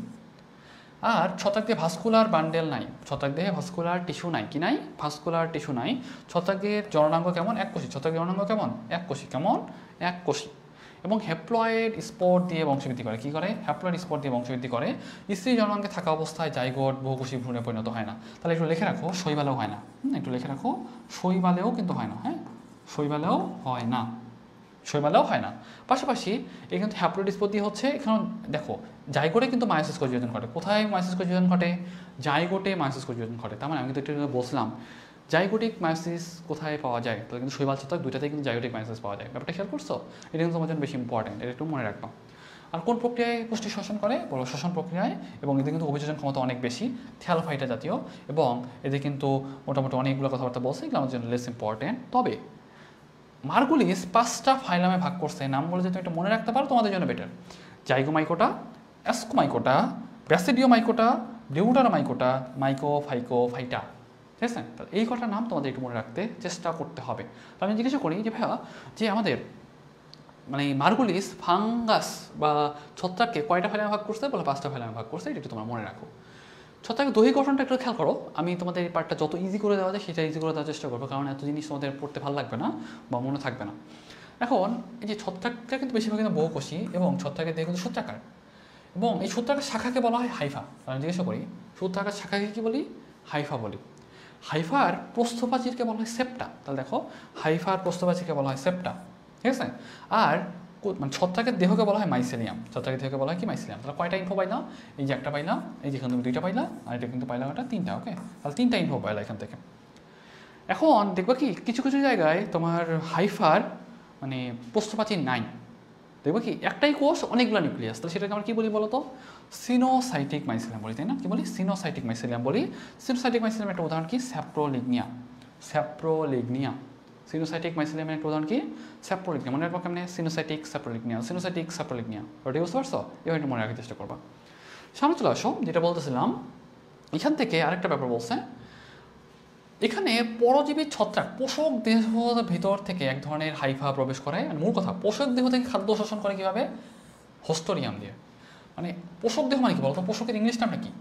আর ছত্রাক দেহে ভাস্কুলার বান্ডেল নাই, ছত্রাক দেহে ভাস্কুলার টিস্যু নাই। কি নাই? ভাস্কুলার টিস্যু নাই। ছত্রাক দেহের জননাঙ্গ কেমন? এককোষী। ছত্রাক জননাঙ্গ কেমন? এককোষী। কেমন? এককোষী। এবং হ্যাপ্লয়েড স্পর দিয়ে বংশবৃদ্ধি করে। কী করে? হ্যাপ্লয়েড স্পর দিয়ে বংশবৃদ্ধি করে। স্ত্রী জননাঙ্গে থাকা অবস্থায় জাইগোট বহুকোষী ভ্রূণে পরিণত হয় না। তাহলে একটু লিখে রাখো শৈবালেও হয় না। একটু লিখে রাখো শৈবালেও কিন্তু হয় না। হ্যাঁ, শৈবালেও হয় না, শৈবালেও হয় না। পাশাপাশি এই কিন্তু হ্যাপ্লয়েড স্পর দিয়ে হচ্ছে। এখানে দেখো জাইগোটে কিন্তু মায়োসিস কোষ ঘটে। কোথায় মায়োসিস কোষ ঘটে? জাইগোটে মায়োসিস কোষ ঘটে। তার মানে আমি কিন্তু একটু বলছিলাম জাইগোটিক মায়োসিস কোথায় পাওয়া যায়? তাহলে কিন্তু শৈবাল ছত্রাক দুইটাতেই কিন্তু জাইগোটিক মায়োসিস পাওয়া যায়। ব্যাপারটা খেয়াল করছো? এটা কিন্তু তোমার জন্য বেশি ইম্পর্টেন্ট, এটা একটু মনে রাখবা। আর কোন প্রক্রিয়ায় পুষ্টি শোষণ করে? বলো শ্বসন প্রক্রিয়ায়। এবং এদের কিন্তু অভিযোজন ক্ষমতা অনেক বেশি, থ্যালোফাইটা জাতীয়। এবং এদের কিন্তু মোটামুটি অনেকগুলো কথাবার্তা বলছে, এগুলো আমার জন্য লেস ইম্পর্টেন্ট। তবে মার্গুলিস 5টা ফাইলামে ভাগ করছে। নামগুলো যদি একটা মনে রাখতে পারো তোমাদের জন্য বেটার। জাইগোমাইকোটা, অ্যাসকোমাইকোটা, ব্যাসিডিওমাইকোটা, ডিউটারামাইকোটা, মাইকোফাইটা। ঠিক আছে? তাহলে এই কটা নাম তোমাদের একটু মনে রাখতে চেষ্টা করতে হবে। তো আমি জিজ্ঞাসা করি যে ভাইয়া যে আমাদের মানে মার্গুলিস ফাঙ্গাস বা ছত্রাককে কয়টা ফাইলামে ভাগ করছে? বলে 5টা ফাইলামে ভাগ করছে। এটা একটু তোমরা মনে রাখো। ছত্রাকের দৈহিক গঠনটা একটু খেয়াল করো। আমি তোমাদের এই পার্টটা যত ইজি করে দেওয়া যায় সেটা ইজি করে দেওয়ার চেষ্টা করবো, কারণ এত জিনিস তোমাদের পড়তে ভালো লাগবে না বা মনে থাকবে না। এখন এই যে ছত্রাকটা কিন্তু বেশিরভাগ কিন্তু বহুকোষী এবং ছত্রাকের দেহে কিন্তু সূত্রাকার। এবং এই সূত্রাকার শাখাকে বলা হয় হাইফা। আমি জিজ্ঞাসা করি সূত্রাকার শাখাকে কী বলি? হাইফা বলি। হাইফার প্রস্থপ্রাচীরকে বলা হয় সেপ্টা। তাহলে দেখো হাইফার প্রস্থপ্রাচীরকে বলা হয় সেপ্টা। ঠিক আছে। আর মানে ছত্রাকের দেহকে বলা হয় মাইসেলিয়াম, ছত্রাকের দেহকে বলা হয় কি মাইসেলিয়াম। তাহলে কয়টা ইনফো পাইলাম? এই যে একটা পাইলাম, এই যেখানে তুমি দুইটা পাইলা, আর এটা কিন্তু পাইলাম একটা তিনটা। ওকে, তাহলে তিনটা ইনফো পাইলা এখান থেকে। এখন দেখবা কি কিছু কিছু জায়গায় তোমার হাইফার মানে প্রস্থপ্রাচীর নাই, দেখবো কি একটাই কোষ অনেকগুলো নিউক্লিয়াস, তাহলে সেটাকে আমরা কি বলি বলো তো? সিনোসাইটিক মাইসেলিয়াম বলি, তাই না? কি বলি? সিনোসাইটিক মাইসেলিয়াম বলি। সিনোসাইটিক মাইসেলিয়াম একটা উদাহরণ কি? স্যাপ্রোলিগনিয়া। স্যাপ্রোলিগনিয়া, সিনোসাইটিক মাইসেলিয়ামের একটা উদাহরণ কি? স্যাপ্রোলিগনিয়া। মনে রাখবো কেমনে? Coenocytic saprolegnia, coenocytic saprolegnia. ওটা বুঝতে পারছো? এবার একটু মনে রাখার চেষ্টা করবা। সামনে চলে আসো, যেটা বলতেছিলাম এখান থেকে আরেকটা ব্যাপার বলছে, এখানে পরজীবী ছত্রাক পোষক দেহের ভিতর থেকে এক ধরনের হাইফা প্রবেশ করে। মানে মূল কথা, পোষক দেহ থেকে খাদ্য শোষণ করে কীভাবে? হোস্টোরিয়াম দিয়ে। মানে পোষক দেহ মানে কি বলতো? পোষকের ইংলিশ নামটা কি?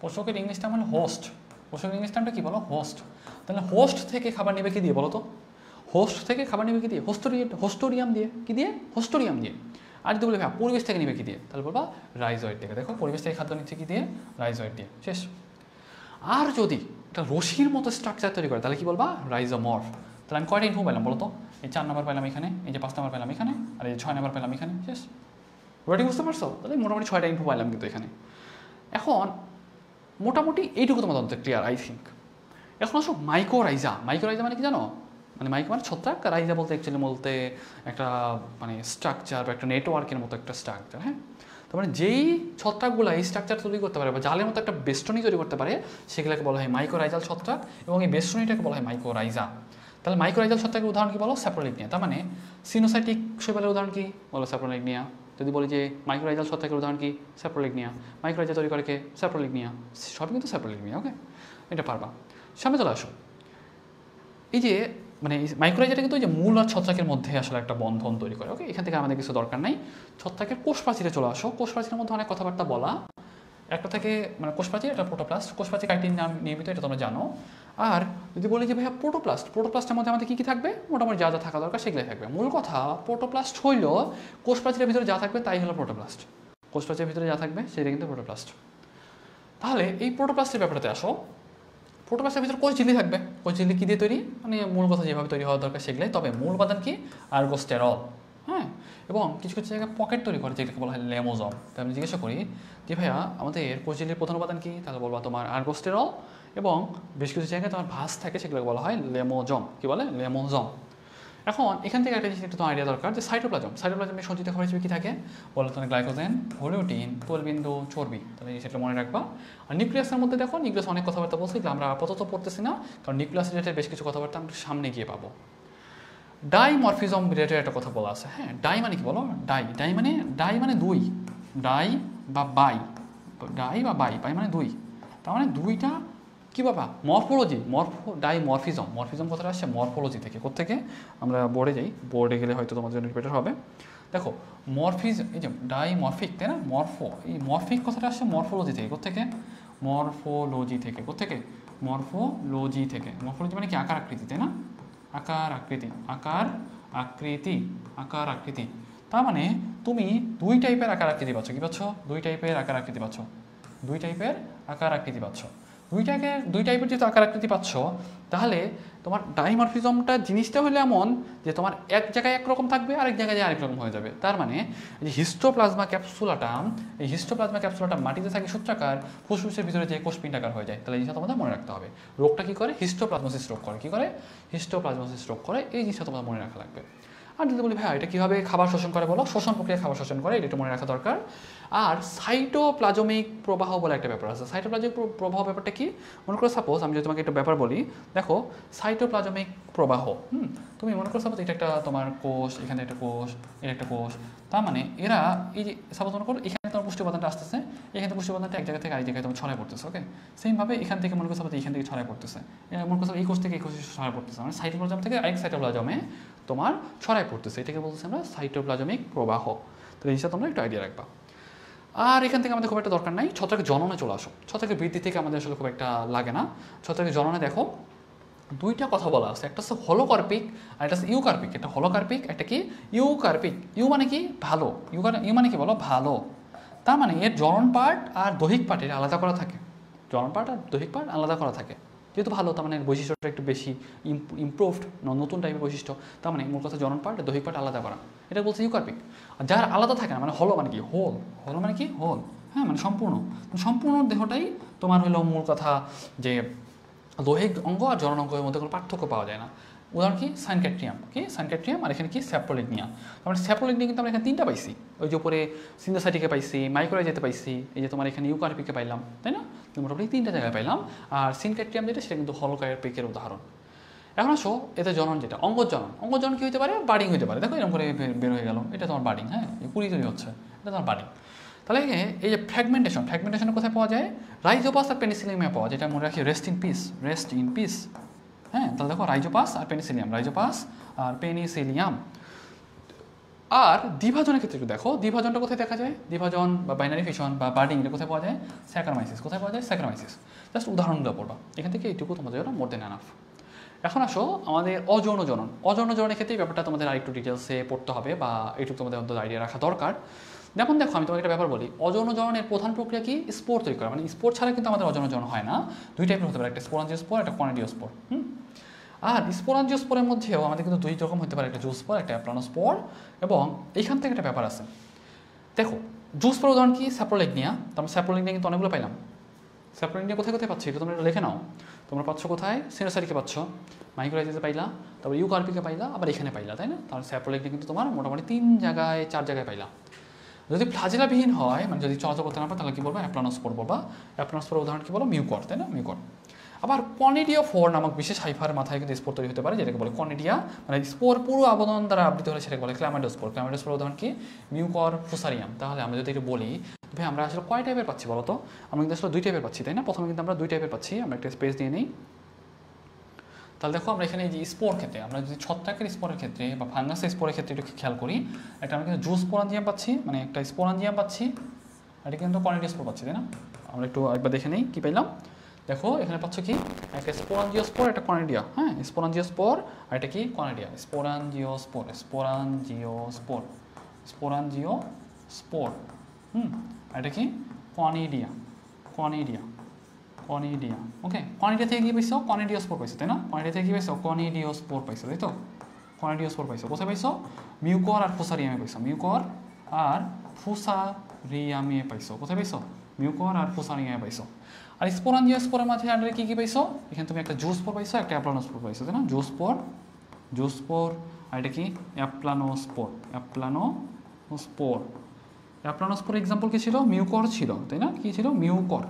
পোষকের ইংলিশ নাম হলো হোস্ট। পোষকের ইংলিশ নামটা কি বলো? হোস্ট। তাহলে হোস্ট থেকে খাবার নেবে কি দিয়ে বলো তো? হোস্ট থেকে খাবার নেবে কি দিয়ে? হোস্টোরিয়াম দিয়ে। কি দিয়ে? হোস্টোরিয়াম দিয়ে। আর যদি বলে হ্যাঁ পরিবেশ থেকে নেবে কি দিয়ে, তাহলে বলবা রাইজয়েড থেকে। দেখো পরিবেশ থেকে খাদ্য নিচ্ছে কি দিয়ে? রাইজয়েড দিয়ে। শেষ। আর যদি একটা রশির মতো স্ট্রাকচার তৈরি করে তাহলে কি বলবা? রাইজোমর্ফ। তাহলে আমি কয়টা ইনফো পাইলাম বলো তো? এই 4 নাম্বার পাইলাম এখানে, এই যে 5 নাম্বার পাইলাম এখানে, আর এই 6 নাম্বার পাইলাম এখানে। শেষ। ওটা বুঝতে পারছো? তাহলে মোটামুটি 6টা ইনফো পাইলাম কিন্তু এখানে। এখন মোটামুটি এইটুকু তোমার অন্তত ক্লিয়ার আই থিঙ্ক। এখন আসো মাইকোরাইজা। মাইকোরাইজা মানে কি জানো? মানে মাইকো মানে ছত্রাক, আর রাইজা বলতে অ্যাকচুয়ালি বলতে একটা মানে স্ট্রাকচার বা একটা নেটওয়ার্কের মতো একটা স্ট্রাকচার। হ্যাঁ, তার মানে যেই ছত্রাকগুলো এই স্ট্রাকচার তৈরি করতে পারে বা জালের মতো একটা বেষ্টনী তৈরি করতে পারে সেগুলোকে বলা হয় মাইকোরাইজাল ছত্রাক, এবং এই বেষ্টনীটাকে বলা হয় মাইকোরাইজা। তাহলে মাইকোরাইজাল ছত্রাকের উদাহরণ কি বলো? স্যাপ্রোলিগনিয়া। তার মানে সিনোসাইটিক শৈবালের উদাহরণ কি বলো? স্যাপ্রোলিগনিয়া। যদি বলি যে মাইক্রোরাইজাল ছত্রাকের উদাহরণ কি? স্যাপ্রোলিগনিয়া। মাইক্রোরাইজা তৈরি করে কে? স্যাপ্রোলিগনিয়া। সবই কিন্তু স্যাপ্রোলিগনিয়া। ওকে, এটা পারবা। সামনে চলে আসো। এই যে মানে মাইক্রোরাইজাটা কিন্তু ওই যে মূল আর ছত্রাকের মধ্যে আসলে একটা বন্ধন তৈরি করে। ওকে, এখান থেকে আমাদের কিছু দরকার নাই। ছত্রাকের কোষ প্রাচীরে চলে আসো। কোষ প্রাচীরের মধ্যে অনেক কথাবার্তা বলা। একটা থেকে মানে কোষ প্রাচীর, এটা প্রোটোপ্লাস্ট। কোষ প্রাচীর কাইটিন নাম নিয়মিত, এটা তোমরা জানো। আর যদি বলি যে ভাইয়া প্রোটোপ্লাস্ট, প্রোটোপ্লাস্টের মধ্যে আমাদের কী কী থাকবে? মোটামুটি যা যা থাকা দরকার সেগুলোই থাকবে। মূল কথা, প্রোটোপ্লাস্ট হইল কোষ প্রাচীরের ভিতরে যা থাকবে তাই হলো প্রোটোপ্লাস্ট। কোষ প্রাচীরের ভিতরে যা থাকবে সেটা কিন্তু প্রোটোপ্লাস্ট। তাহলে এই প্রোটোপ্লাস্টের ব্যাপারটাতে আসো। প্রোটোপ্লাস্টের ভিতরে কোষ ঝিল্লি থাকবে। কোষ ঝিল্লি কী দিয়ে তৈরি? মানে মূল কথা যেভাবে তৈরি হওয়া দরকার সেগুলোই, তবে মূল উপাদান কি? আর্গোস্টেরল। হ্যাঁ, এবং কিছু কিছু জায়গায় পকেট তৈরি করে যেটাকে বলা হয় লেমোজম। তাই আমি জিজ্ঞাসা করি যে ভাইয়া আমাদের কোষ ঝিল্লির প্রধান উপাদান কি? তাহলে বলবা তোমার আর্গোস্টেরল, এবং বেশ কিছু জায়গায় তোমার ভাঁজ থাকে সেগুলোকে বলা হয় লেমোজম। কি বলে? লেমোজম। এখন এখান থেকে একটা জিনিস একটু তো আইডিয়া দরকার যে সাইটোপ্লাজম, সাইটোপ্লাজমের সঞ্চিত খাবার হিসেবে কী থাকে? বলো তোমার গ্লাইকোজেন, গ্লুটিন, তৈলবিন্দু, চর্বি। তাহলে সেটা মনে রাখবা। আর নিউক্লিয়াসের মধ্যে দেখো, নিউক্লিয়াস অনেক কথাবার্তা বলছি, আমরা আপাতত পড়তেছি না, কারণ নিউক্লিয়াস রিলেটেড বেশ কিছু কথাবার্তা আমরা সামনে গিয়ে পাবো। ডাইমরফিজম রিলেটেড একটা কথা বলা আছে। হ্যাঁ, ডাই মানে কি বলো? ডাই মানে দুই। ডাই বা বাই, ডাই বা বাই, বাই মানে দুই। তার মানে দুইটা কি বাবা? Morphology, dimorphism. মরফিজম কথাটা আসছে মরফোলজি থেকে। কোত্থেকে? আমরা বোর্ডে যাই, বোর্ডে গেলে হয়তো তোমাদের জন্য বেটার হবে। দেখো এই যে ডাইমরফিক, তাই না? এই মরফিক কথাটা আসছে মরফোলজি থেকে। কোত্থেকে? মরফোলজি থেকে। কোত্থেকে? মরফোলজি থেকে। মরফোলজি মানে কি? আকার আকৃতি, তাই না? আকার আকৃতি, আকার আকৃতি, আকার আকৃতি। তার মানে তুমি দুই টাইপের আকার আকৃতি পাচ্ছ। কি পাচ্ছ? দুই টাইপের আকার আকৃতি পাচ্ছ। দুই টাইপের আকার আকৃতি পাচ্ছ। দুই টাইপের যেহেতু আকার আকৃতি পাচ্ছ, তাহলে তোমার ডাইমরফিজমটা জিনিসটা হলো এমন যে তোমার এক জায়গায় একরকম থাকবে, আরেক জায়গায় আরেক রকম হয়ে যাবে। তার মানে এই হিস্টোপ্লাজমা ক্যাপসুলাটাম, এই হিস্টোপ্লাজমা ক্যাপসুলাটা মাটিতে থাকে সূত্রাকার, ফুসফুসের ভিতরে যে কোষপিণ্ডাকার হয়ে যায়। তাহলে এই জিনিসটা তোমাদের মনে রাখতে হবে। রোগটা কী করে? হিস্টোপ্লাজমোসিস রোগ করে। কী করে? হিস্টোপ্লাজমোসিস রোগ করে। এই জিনিসটা তোমাদের মনে রাখা লাগবে। আর যদি বলি ভাই এটা কীভাবে খাবার শোষণ করে বলো? শোষণ প্রক্রিয়া খাবার শোষণ করে, এটা একটু মনে রাখা দরকার। আর সাইটোপ্লাজমিক প্রবাহ বলে একটা ব্যাপার আছে। সাইটোপ্লাজমিক প্রবাহ ব্যাপারটা কি? মনে করো সাপোজ আমি যদি তোমাকে একটা ব্যাপার বলি, দেখো সাইটোপ্লাজমিক প্রবাহ, তুমি মনে করো সাপোজ এটা একটা তোমার কোষ, এখানে একটা কোষ, এর একটা কোষ। তার মানে এরা এই যে সাপোজ মনে করো এখানে তোমার পুষ্টি উপাদানটা আসতেছে, এখানে পুষ্টি উপাদানটা এক জায়গা থেকে আরেক জায়গায় তোমার ছড়ায় পড়তেছে। ওকে, সেমভাবে এখান থেকে মনে করো সাপোজ এখান থেকে ছড়ায় পড়তেছে, মনে করো এই কোষ থেকে এই কোষে ছড়ায় পড়তেছে, মানে সাইটোপ্লাজম থেকে আরেক সাইটোপ্লাজমে তোমার ছড়ায় পড়তেছে। এটাকে বলতেছি আমরা সাইটোপ্লাজমিক প্রবাহ। তো এই হিসাবে তোমরা একটু আইডিয়া রাখবা। আর এখান থেকে আমাদের খুব একটা দরকার নাই। ছত্রাকের জননে চলে আসো। ছত্রাকের বৃদ্ধি থেকে আমাদের আসলে খুব একটা লাগে না। ছত্রাকের জননে দেখো দুইটা কথা বলা আছে, একটা হচ্ছে হলোকার্পিক আর একটা হচ্ছে ইউকার্পিক। একটা হলোকার্পিক, একটা কি ইউকার্পিক। ইউ মানে কি? ভালো। ইউ মানে কি বলো? ভালো। তার মানে এর জনন পার্ট আর দৈহিক পার্ট এটা আলাদা করা থাকে। জনন পার্ট আর দৈহিক পার্ট আলাদা করা থাকে। যেহেতু ভালো তার মানে বৈশিষ্ট্যটা একটু বেশি ইমপ্রুভড, নতুন টাইপের বৈশিষ্ট্য, তার মানে মূল কথা জনন পার্ট দৈহিক পার্ট আলাদা করা, এটা বলছে ইউকার্পিক। আর যার আলাদা থাকে না মানে হলো মানে কি হোল, হলো মানে কি হোল, হ্যাঁ মানে সম্পূর্ণ, সম্পূর্ণ দেহটাই তোমার হলো মূল কথা যে দৈহিক অঙ্গ আর জনন অঙ্গের মধ্যে কোনো পার্থক্য পাওয়া যায় না। উদাহরণ কি সাইনক্যাট্রিয়াম, কি সাইনক্যাট্রিয়াম, আর এখানে কি স্যাপ্রোলিগনিয়া। আমরা স্যাপ্রোলিগনিয়া কিন্তু আমরা এখানে 3টা পাইছি, ওই যে উপরে সিনোসাইটিকে পাইছি, মাইক্রোরাইজেতে পাইছি, এই যে তোমার এখানে ইউকার্পিকে পাইলাম, তাই না, মোটামুটি 3টা জায়গায় পাইলাম। আর সিনক্যাট্রিয়াম যেটা সেটা কিন্তু হলোকার্পিকের উদাহরণ। এখন আসো এতে জনন যেটা অঙ্গজনন, অঙ্গজনন কি হতে পারে, বার্ডিং হতে পারে, দেখো এরকম করে বের হয়ে গেল, এটা তোমার বার্ডিং, হ্যাঁ কুড়ি তৈরি হচ্ছে, এটা তোমার বার্ডিং। তাহলে এই যে ফ্র্যাগমেন্টেশন কোথায় পাওয়া যায়, রাইজোপাস আর পেনিসিলিয়ামে পাওয়া যায়, যেটা মনে রাখি রেস্ট ইন পিস, হ্যাঁ তাহলে দেখো রাইজোপাস আর পেনিসিলিয়াম। আর দ্বিভাজনের ক্ষেত্রে একটু দেখো, দ্বিভাজনটা কোথায় দেখা যায়, দ্বিভাজন বা বাইনারি ফিশন বা বার্ডিং এটা কোথায় পাওয়া যায়, স্যাকারমাইসিস, কোথায় পাওয়া যায়, স্যাকারমাইসিস। জাস্ট উদাহরণগুলো পড়বা এখান থেকে, এইটুকু তোমাদের জন্য মোর দেন এনাফ। এখন আসো আমাদের অযৌন জননের ক্ষেত্রে এই ব্যাপারটা তোমাদের আরেকটু ডিটেলসে পড়তে হবে বা এইটুকু তোমাদের অন্তত আইডিয়া রাখা দরকার। যেমন দেখো আমি তোমাকে একটা ব্যাপার বলি, অযৌন জননের প্রধান প্রক্রিয়া কি, স্পোর তৈরি করা, মানে স্পোর ছাড়া কিন্তু আমাদের অযৌন জন হয় না। 2 টাইপের হতে পারে, একটা স্পোরাঞ্জিওস্পোর, একটা কনিডিওস্পোর। আর স্পোরাঞ্জিওস্পোরের মধ্যেও আমাদের কিন্তু 2 রকম হতে পারে, একটা জুস্পোর, একটা অ্যাপ্লানোস্পোর। এবং এইখান থেকে একটা ব্যাপার আছে, দেখো জুস্পোর উদাহরণ কি, স্যাপ্রোলিগনিয়া। আমরা স্যাপ্রোলিগনিয়া কিন্তু অনেকগুলো পাইলাম। স্যাপ্রোলিগনিয়া কোথায় কোথায় পাচ্ছি এটা তোমরা লিখে নাও, তোমরা পাচ্ছ কোথায়, সিনোসাইটিকে পাচ্ছ, মাইক্রোরাইজেসে পাইলা, তারপর ইউকার্পিকে পাইলা, আবার এখানে পাইলা, তাই না। তাহলে স্যাপ্রোলিগনিয়া কিন্তু তোমার মোটামুটি 4 জায়গায় পাইলা। যদি ফ্লাজেলাবিহীন হয়, মানে যদি চলাচল করতে না পারে, তাহলে কি বলবো, অ্যাপ্লানোস্পোর বলবা। অ্যাপ্লানোস্পোর উদাহরণ কি বলো, মিউকর, তাই না, মিউকর। আবার কনিডিওফোর নামক বিশেষ হাইফার মাথায় কিন্তু স্পোর তৈরি হতে পারে, যেটাকে বলে কনিডিয়া, মানে স্পোর পুরো আবরণ দ্বারা আবৃত হলে সেটাকে বলে ক্ল্যামাইডোস্পোর। ক্ল্যামাইডোস্পোর উদাহরণ কি, মিউকর ফুসারিয়াম। তাহলে আমরা যদি একটু বলি ভাই আমরা আসলে কয় টাইপের পাচ্ছি বলো তো, আমরা কিন্তু আসলে 2 টাইপের পাচ্ছি, তাই না। প্রথমে কিন্তু আমরা 2 টাইপের পাচ্ছি, আমরা একটা স্পেস দিয়ে নিই। তাহলে দেখো আমরা এখানে যে স্পোর ক্ষেত্রে, আমরা যদি ছত্রাকের স্পোরের ক্ষেত্রে বা ফাঙ্গাসের স্পোরের ক্ষেত্রে একটু খেয়াল করি, একটা আমরা কিন্তু জুস্পোরাঞ্জিয়াম পাচ্ছি, মানে একটা স্পোরাঞ্জিয়াম পাচ্ছি, এটা কিন্তু কনিডিওস্পোর পাচ্ছি, তাই না। আমরা একটু একবার দেখে নিই কি পাইলাম। দেখো এখানে পাচ্ছ কি, একটা স্পোরাঞ্জিওস্পোর, একটা কনিডিয়া, হ্যাঁ স্পোরাঞ্জিওস্পোর, আর এটা কি কনিডিয়া, স্পোরাঞ্জিওস্পোর। আর এটা কি কনিডিয়া, ওকে। কনিডিয়া থেকে কি পাইছো, কনিডিওস্পোর পাইছো, তাই না। কনিডিয়া থেকে কি পাইছো, কনিডিওস্পোর পাইছো, তাই তো, কনিডিওস্পোর পাইছো। কোথায় পাইছো, মিউকর আর ফুসারিয়ামে পাইছো, কোথায় পাইছো, মিউকর আর ফুসারিয়ামে পাইছো। আর স্পোরাঞ্জিওস্পোরের মাঝে আন্ডারে কি কি পাইছো, এখানে তুমি একটা জুস্পোর পাইছো, একটা অ্যাপ্লানোস্পোর পাইছো, তাই না। জুস্পোর আর এটা কি অ্যাপ্লানোস্পোর এক্সাম্পল কি ছিল, মিউকর ছিল, তাই না, কি ছিল, মিউকর।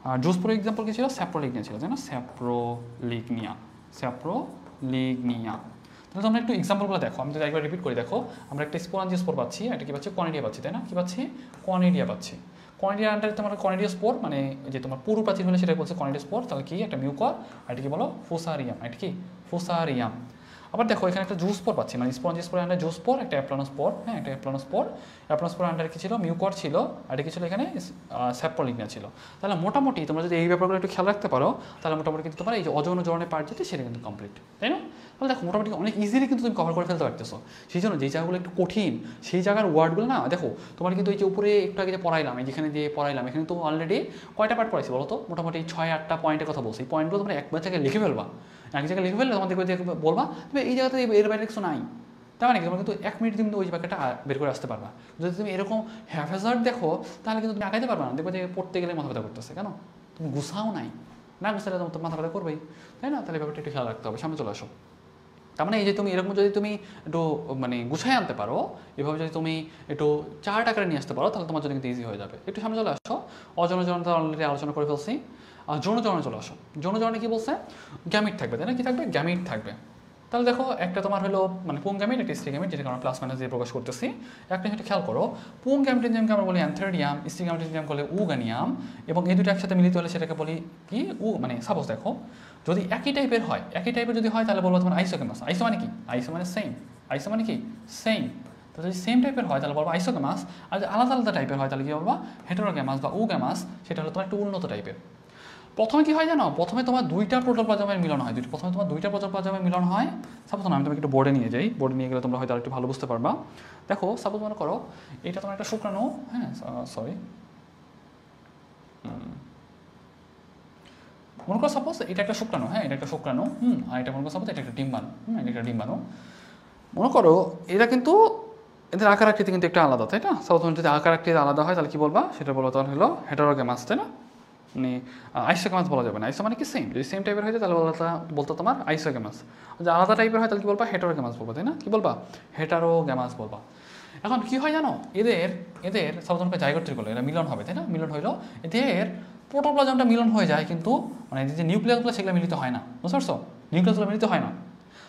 আর জুস্পোর এক্সাম্পল কি ছিল, স্যাপ্রোলিগনিয়া ছিল, তাই না, স্যাপ্রোলিগনিয়া। তাহলে তোমরা একটু এক্সাম্পলগুলো দেখো, আমি যদি একবার রিপিট করি, দেখো আমরা একটা স্পোরাঞ্জিওস্পোর পাচ্ছি, একটা কি পাচ্ছি, কনিডিয়া পাচ্ছি, তাই না, কি পাচ্ছি, কনিডিয়া পাচ্ছি। কনিডিয়া আন্ডারে তোমার কনিডিওস্পোর, মানে যে তোমার পুরু প্রাচীর হলে সেটা বলছে কনিডিওস্পোর, তাহলে কি একটা মিউকর, আর এটা কি বলো, ফুসারিয়াম, এটা কি ফুসারিয়াম। আবার দেখো এখানে একটা জুস্পোর পাচ্ছি, মানে স্পঞ্জিওস্পোর আন্ডারে জুস্পোর, একটা অ্যাপ্লানোস্পোর, হ্যাঁ একটা অ্যাপ্লানোস্পোর আন্ডারে কি ছিল, মিউকর ছিল, আর এটা কি ছিল এখানে, স্যাপ্রোলিগনিয়া ছিল। তাহলে মোটামুটি তোমরা যদি এই ব্যাপারগুলো একটু খেয়াল রাখতে পারো, তাহলে মোটামুটি কিন্তু তোমার এই যে অযৌন জননের পার্ট যেটা সেটা কিন্তু কমপ্লিট, তাই না। তাহলে দেখো মোটামুটি অনেক ইজিলি কিন্তু তুমি কভার করে ফেলতে পারতেছো। সেই জন্য যে জায়গাগুলো একটু কঠিন সেই জায়গার ওয়ার্ডগুলো না, দেখো তোমার কিন্তু এই যে উপরে একটু আগে যে পড়াইলাম, এই যেখানে দিয়ে পড়াইলাম, এখানে তো অলরেডি কয়টা পার্ট পড়াইছি বলো তো, মোটামুটি 6-8টা পয়েন্টের কথা বলছি। পয়েন্টগুলো তোমরা একবার জায়গায় লিখে ফেলবা, এক জায়গায় লিখে ফেললে তোমাদের বলবা তুমি এই জায়গাতে এর বাইরে কিছু নাই, তার মানে কি তোমরা কিন্তু 1 মিনিট কিন্তু ওই ব্যাপারটা বের করে আসতে পারবা। যদি তুমি এরকম হ্যাফেজার্ড দেখো তাহলে কিন্তু তুমি আগাইতে পারবা না, দেখবে যে পড়তে গেলে মাথা ব্যথা করতেছে, কেন তুমি গুছাও নাই, না গুছালে তোমার মাথা ব্যথা করবেই, তাই না। তাহলে ব্যাপারটা একটু খেয়াল রাখতে হবে, সামনে চলে আসো। তার মানে এই যে তুমি এরকম যদি তুমি একটু মানে গুছাই আনতে পারো, এভাবে যদি তুমি একটু চার্ট আকারে নিয়ে আসতে পারো, তাহলে তোমার জন্য কিন্তু ইজি হয়ে যাবে। একটু সামনে চলে আসো, অযৌন জনতা অলরেডি আলোচনা করে ফেলছি। আর যৌন জননে চলে আসো। যৌন জননে কি বলছে, গ্যামিট থাকবে, তাই না, কি থাকবে, গ্যামিট থাকবে। তাহলে দেখো একটা তোমার হলো মানে পুং গ্যামিট, একটা স্ত্রী গ্যামিট, যেটাকে আমরা প্লাস মাইনাস দিয়ে প্রকাশ করতেছি। একটা যেটা খেয়াল করো, পুং গ্যামিটের যেমন আমরা বলি অ্যান্থেরিয়াম, স্ত্রী গ্যামিটের যেমন বলে উগানিয়াম, এবং এই দুটো একসাথে মিলিত হলে সেটাকে বলি কি মানে সাপোজ দেখো যদি একই টাইপের হয়, যদি হয় তাহলে বলবো তোমার আইসোগেমাস। আইসো মানে কি, আইসো মানে সেম, তো যদি সেম টাইপের হয় তাহলে বলবো আইসোগেমাস। আর যদি আলাদা আলাদা টাইপের হয় তাহলে কি বলবো হেটেরোগ্যামাস বা উগ্যামাস, সেটা হলো তোমার একটু উন্নত টাইপের। প্রথমে কি হয় জানো, প্রথমে তোমার 2টা প্রোটোপ্লাজমের মিলন হয়, প্রথমে তোমার 2টা প্রোটোপ্লাজমের মিলন হয়। সাপোজ না আমি তোমাকে একটু বোর্ডে নিয়ে যাই, বোর্ডে নিয়ে গেলে তোমরা হয়তো আরেকটু ভালো বুঝতে পারবা। দেখো সাপোজ মনে করো এটা তোমার একটা শুক্রাণু, হ্যাঁ মনে করো সাপোজ এটা একটা শুক্রাণু, হ্যাঁ এটা একটা শুক্রাণু, আর এটা মনে করো সাপোজ এটা একটা ডিম্বাণু, এটা একটা ডিম্বাণু। মনে করো এটা কিন্তু এদের আকার আকৃতি কিন্তু একটা আলাদা, তাই না? সাপোজ যদি আকার আকৃতি আলাদা হয় তাহলে কি বলবা, সেটা বলবো তখন হলো হেটারোগ্যামাস, তাই না? মানে আইসোগ্যামাস বলা যাবে না, আইসো মানে কি সেম, যদি সেম টাইপের হয় তাহলে বলতো তোমার আইসোগ্যামাস, যদি আলাদা টাইপের হয় তাহলে কি বলবা, হেটারোগ্যামাস বলবো, তাই না? কি বলবা, হেটারোগ্যামাস বলবা। এখন কি হয় জানো, এদের সাধারণত জাইগোট তৈরি করলো, এরা মিলন হবে, তাই না? মিলন হইলো, এদের প্রোটোপ্লাজমটা মিলন হয়ে যায়, কিন্তু মানে যে নিউক্লিয়াসগুলো সেগুলো মিলিত হয় না, বুঝতে পারছো? নিউক্লিয়াসগুলো মিলিত হয় না।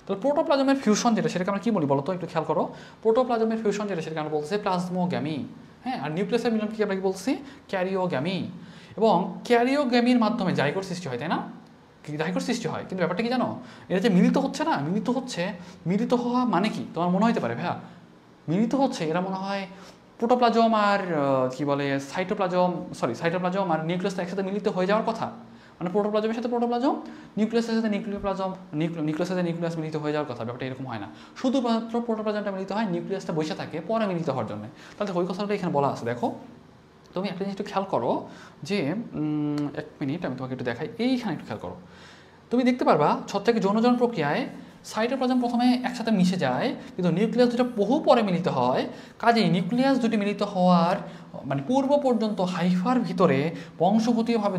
তাহলে প্রোটোপ্লাজমের ফিউশন যেটা, সেটাকে আমরা কি বলি বলো তো, একটু খেয়াল করো। প্রোটোপ্লাজমের ফিউশন যেটা, সেটাকে আমরা বলছি প্লাজমোগ্যামি, হ্যাঁ। আর নিউক্লিয়াসের মিলন কি আমরা কি বলছি, ক্যারিওগ্যামি। এবং ক্যারিওগ্যামির মাধ্যমে জাইগোট সৃষ্টি হয়, তাই না? জাইগোট সৃষ্টি হয়, কিন্তু ব্যাপারটা কি জানো, এটা যে মিলিত হচ্ছে না, মিলিত হওয়া মানে কি তোমার মনে হতে পারে ভাইয়া, মিলিত হচ্ছে এরা মনে হয় প্রোটোপ্লাজম আর কি বলে সাইটোপ্লাজম আর নিউক্লিয়াস একসাথে মিলিত হয়ে যাওয়ার কথা, মানে প্রোটোপ্লাজমের সাথে প্রোটোপ্লাজম, নিউক্লিয়াসের সাথে নিউক্লিয়াসের সাথে নিউক্লিয়াস মিলিত হয়ে যাওয়ার কথা। ব্যাপারটা এরকম হয় না, শুধুমাত্র প্রোটোপ্লাজমটা মিলিত হয়, নিউক্লিয়াসটা বসে থাকে পরে মিলিত হওয়ার জন্য। তাহলে ওই কথাটা এখানে বলা আছে। দেখো তুমি একটা জিনিস একটু খেয়াল করো যে 1 মিনিট আমি তোমাকে একটু দেখাই, এইখানে একটু খেয়াল করো। তুমি দেখতে পারবা ছত্রাকের যৌনজন প্রক্রিয়ায় সাইটোপ্লাজম প্রথমে একসাথে মিশে যায়, কিন্তু নিউক্লিয়াস দুটো বহু পরে মিলিত হয়। কাজেই নিউক্লিয়াস দুটি মিলিত হওয়ার মানে পূর্ব পর্যন্ত হাইফার ভিতরে বংশগতীয়ভাবে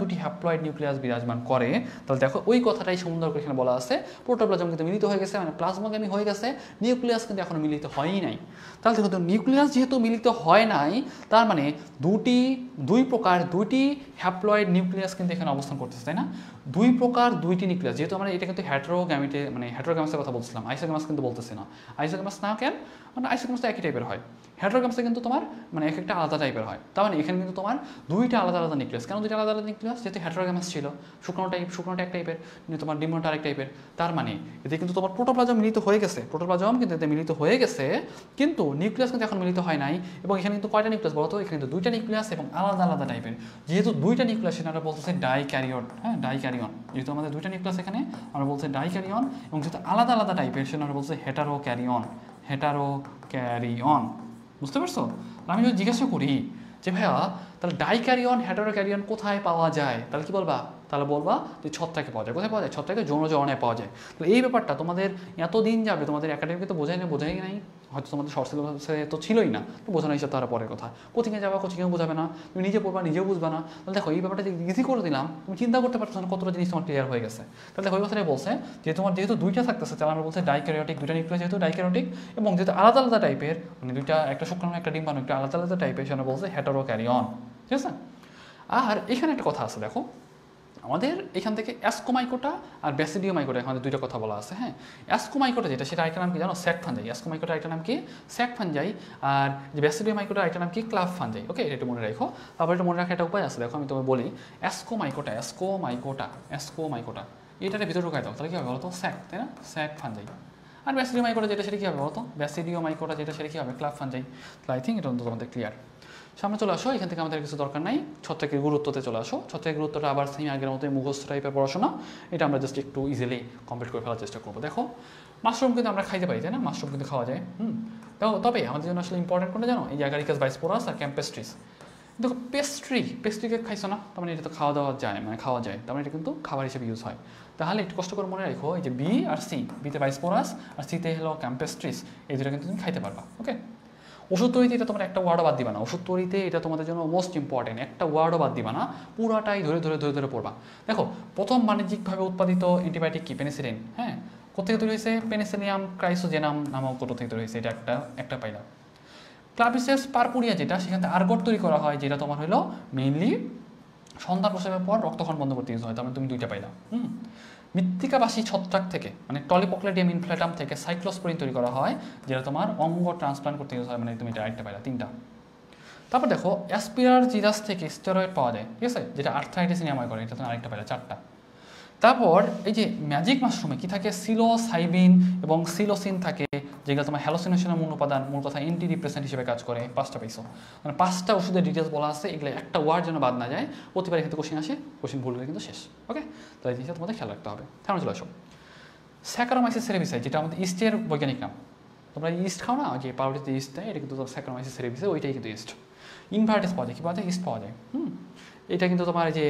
দুটি হ্যাপ্লয়েড নিউক্লিয়াস বিরাজমান করে। তাহলে দেখো ওই কথাটাই সুন্দর করে এখানে বলা আছে, প্রোটোপ্লাজম কিন্তু মিলিত হয়ে গেছে, মানে প্লাজমোগ্যামি হয়ে গেছে, নিউক্লিয়াস কিন্তু এখনো মিলিত হয়ই নাই। তাহলে দেখো নিউক্লিয়াস যেহেতু মিলিত হয় নাই, তার মানে দুইটি হ্যাপ্লয়েড নিউক্লিয়াস কিন্তু এখানে অবস্থান করতেছে, তাই না? দুইটি নিউক্লিয়াস, যেহেতু আমরা এটা কিন্তু হেটারোগ্যামিতে মানে হেটারোগ্যামাসের কথা বলছিলাম, আইসোগ্যামাস কিন্তু বলতেছি না। আইসোগ্যামাস না কেন, মানে আইসোগ্যামাস তো একই টাইপের হয়, হেটারোগ্যামাসে কিন্তু তোমার মানে এক একটা আলাদা টাইপের হয়। তার মানে এখানে কিন্তু তোমার দুইটা আলাদা আলাদা নিউক্লিয়াস। কেন দুইটা আলাদা আলাদা নিউক্লিয়াস? যেহেতু হেটারোগ্যামাস ছিল, শুক্রাণুটা এক টাইপের, তোমার ডিম্বাণুটা আরেক টাইপের। তার মানে এতে কিন্তু তোমার প্রোটোপ্লাজম মিলিত হয়ে গেছে, প্রোটোপ্লাজম কিন্তু এতে মিলিত হয়ে গেছে, কিন্তু নিউক্লিয়াস কিন্তু এখন মিলিত হয় নাই। এবং এখানে কিন্তু কয়টা নিউক্লিয়াস বলতো, এখানে কিন্তু দুইটা নিউক্লিয়াস এবং আলাদা আলাদা টাইপের। যেহেতু দুইটা নিউক্লিয়াস, সেটা আমরা বলতেছি ডাইক্যারিয়ন, হ্যাঁ ডাইক্যারিয়ন। যেহেতু আমাদের দুইটা নিউক্লিয়াস এখানে, আমরা বলছি ডাইক্যারিয়ন, এবং যেহেতু আলাদা আলাদা টাইপের, সেটা আমরা বলছি হেটারোক্যারিয়ন। বুঝতে পারছো? আমি যদি জিজ্ঞাসা করি যে ভাইয়া তাহলে ডাইক্যারিয়ন হেটারোক্যারিয়ন কোথায় পাওয়া যায়, তাহলে কি বলবা? তাহলে বলবা যে ছত্রাকে পাওয়া যায়। কোথায় পাওয়া যায়? ছত্রাকে যৌনজরণে পাওয়া যায়। তো এই ব্যাপারটা তোমাদের এতদিন যাবে তোমাদের একাডেমিকে তো বোঝাই নাই, হয়তো তোমাদের শর্ট সিলেবাসে তো ছিলই না, তো বোঝানো হিসাব তারা পরের কথা। কোচিংয়ে যাবা, কোচিংয়েও বোঝাবে না, তুমি নিজে পড়বা, নিজেও বুঝবা না। তাহলে দেখো এই ব্যাপারটা যে ইজি করে দিলাম, তুমি চিন্তা করতে পারছো না কতটা জিনিস তোমার ক্লিয়ার হয়ে গেছে। তাহলে দেখো ওই কথাটাই বলছে যে তোমার যেহেতু দুইটা থাকতেছে, তাহলে আমরা বলছি ডাইক্যারিওটিক, দুইটা নিউক্লিয়াস যেহেতু ডাইক্যারিওটিক, এবং যেহেতু আলাদা আলাদা টাইপের, মানে দুইটা একটা শুক্রাণু একটা ডিম্বাণু একটা আলাদা আলাদা টাইপের, সেটা বলছে হেটারোক্যারিয়ন। ঠিক আছে? আর এখানে একটা কথা আছে, দেখো আমাদের এখান থেকে অ্যাসকোমাইকোটা আর ব্যাসিডিওমাইকোটা, আমাদের দুইটা কথা বলা আছে, হ্যাঁ। অ্যাসকোমাইকোটা যেটা, সেটা আরেকটা নাম কি জানো? Sec fungi. অ্যাসকোমাইকোটা একটা নাম কি? Sec fungi. আর যে ব্যাসিডিওমাইকোটা একটা নাম কি? Club fungi. ওকে, এটা একটু মনে রাখো। তারপর এটা মনে রাখার একটা উপায় আছে, দেখো আমি তোমায় বলি। অ্যাসকোমাইকোটা এটার ভিতরে ঢুকাই দাও, তাহলে কী হবে বলো তো? স্যাক, তাই না? Sec fungi. আর ব্যাসিডিওমাইকোটা যেটা, সেটা কী হবে বলো তো? ব্যাসিডিওমাইকোটা যেটা, সেটা কী হবে? Club fungi. তাহলে আই থিঙ্ক এটা তোমাদের ক্লিয়ার। সামনে চলে আসো, এখান থেকে আমাদের কিছু দরকার নাই, ছত্রাকের গুরুত্বতে চলে আসো। ছত্রাকের গুরুত্বটা আবার সেম আগের মতোই মুখস্থ টাইপের পড়াশোনা, এটা আমরা জাস্ট একটু ইজিলি কমপ্লিট করে ফেলার চেষ্টা করবো। দেখো মাশরুম কিন্তু আমরা খাইতে পারি, তাই না? মাশরুম কিন্তু খাওয়া যায়। দেখো তবে আমাদের জন্য আসলে ইম্পর্টেন্ট কোনটা জানো? এই অ্যাগারিকাস বাইস্পোরাস আর ক্যাম্পেস্ট্রিস। দেখো পেস্ট্রিকে খাইছো না, তার মানে এটা তো খাওয়া দাওয়া যায়, মানে খাওয়া যায়, তার মানে এটা কিন্তু খাবার হিসেবে ইউজ হয়। তাহলে একটু কষ্ট করে মনে রাখো, এই যে বি আর সি, বিতে বাইস্পোরাস আর সিতে হলো ক্যাম্পেস্ট্রিস, এই দুটো কিন্তু তুমি খাইতে পারবা। ওকে, ওষুধ তৈরিতে এটা তোমার একটা ওয়ার্ডও বাদ দিবা না। ওষুধ তৈরিতে এটা তোমাদের জন্য মোস্ট ইম্পর্টেন্ট, একটা ওয়ার্ডও বাদ দিবা না, পুরাটাই ধরে পড়বা। দেখো প্রথম বাণিজ্যিকভাবে উৎপাদিত অ্যান্টিবায়োটিক কি? পেনিসিলিন, হ্যাঁ। কোথেকে তৈরি হয়েছে? পেনিসিলিয়াম ক্রাইসোজেনাম নামক কোটো থেকে তৈরি হয়েছে, এটা একটা পাইলাম। ক্লাভিসেপস পারপুরিয়া যেটা, সেখান থেকে আর্গট তৈরি করা হয়, যেটা তোমার হলো মেইনলি সন্ধ্যা প্রসবের পর রক্তক্ষরণ বন্ধ করতে ইউজ হয়, তার মানে তুমি দুইটা পাইলা। মৃত্তিকাবাসী ছত্রাক থেকে, মানে টলিপক্লেডিয়াম ইনফ্লেটাম থেকে সাইক্লোস্পোরিন তৈরি করা হয়, যেটা তোমার অঙ্গ ট্রান্সপ্লান্ট করতে ইউজ হয়, মানে তুমি এটা আরেকটা পাইলা, তিনটা। তারপর দেখো অ্যাসপিরারজিরাস থেকে স্টেরয়েড পাওয়া যায়, ঠিক আছে, যেটা আর্থ্রাইটিস নিরাময় করে, এটা তুমি আরেকটা পাইলা, চারটা। তারপর এই যে ম্যাজিক মাশরুমে কি থাকে? সিলোসাইবিন এবং সিলোসিন থাকে, যেগুলো তোমার হ্যালোসিনেশনের মূল উপাদান, মূল কথা অ্যান্টি ডিপ্রেসেন্ট হিসেবে কাজ করে। 5টা পাইছো, মানে 5টা ওষুধের ডিটেলস বলা আছে, এগুলো একটা ওয়ার্ড যেন বাদ না যায়। প্রতিবার কিন্তু কোশ্চেন আসে, কোশ্চেন ভুল হলে কিন্তু শেষ। ওকে, তো এই জিনিসটা তোমাদের খেয়াল রাখতে হবে। তাহলে চলে আসো স্যাকারোমাইসিস সেরেভিসাই, যেটা আমাদের ইস্টের বৈজ্ঞানিক নাম। তোমরা ইস্ট খাও না, যে পাউরুটিতে ইস্ট দেয়, এটা কিন্তু স্যাকারোমাইসিস সেরেভিসাই, ওইটাই কিন্তু ইস্ট। ইনভার্টিস পাওয়া যায়, কি পাওয়া যায়? ইস্ট পাওয়া যায়। এটা কিন্তু তোমার যে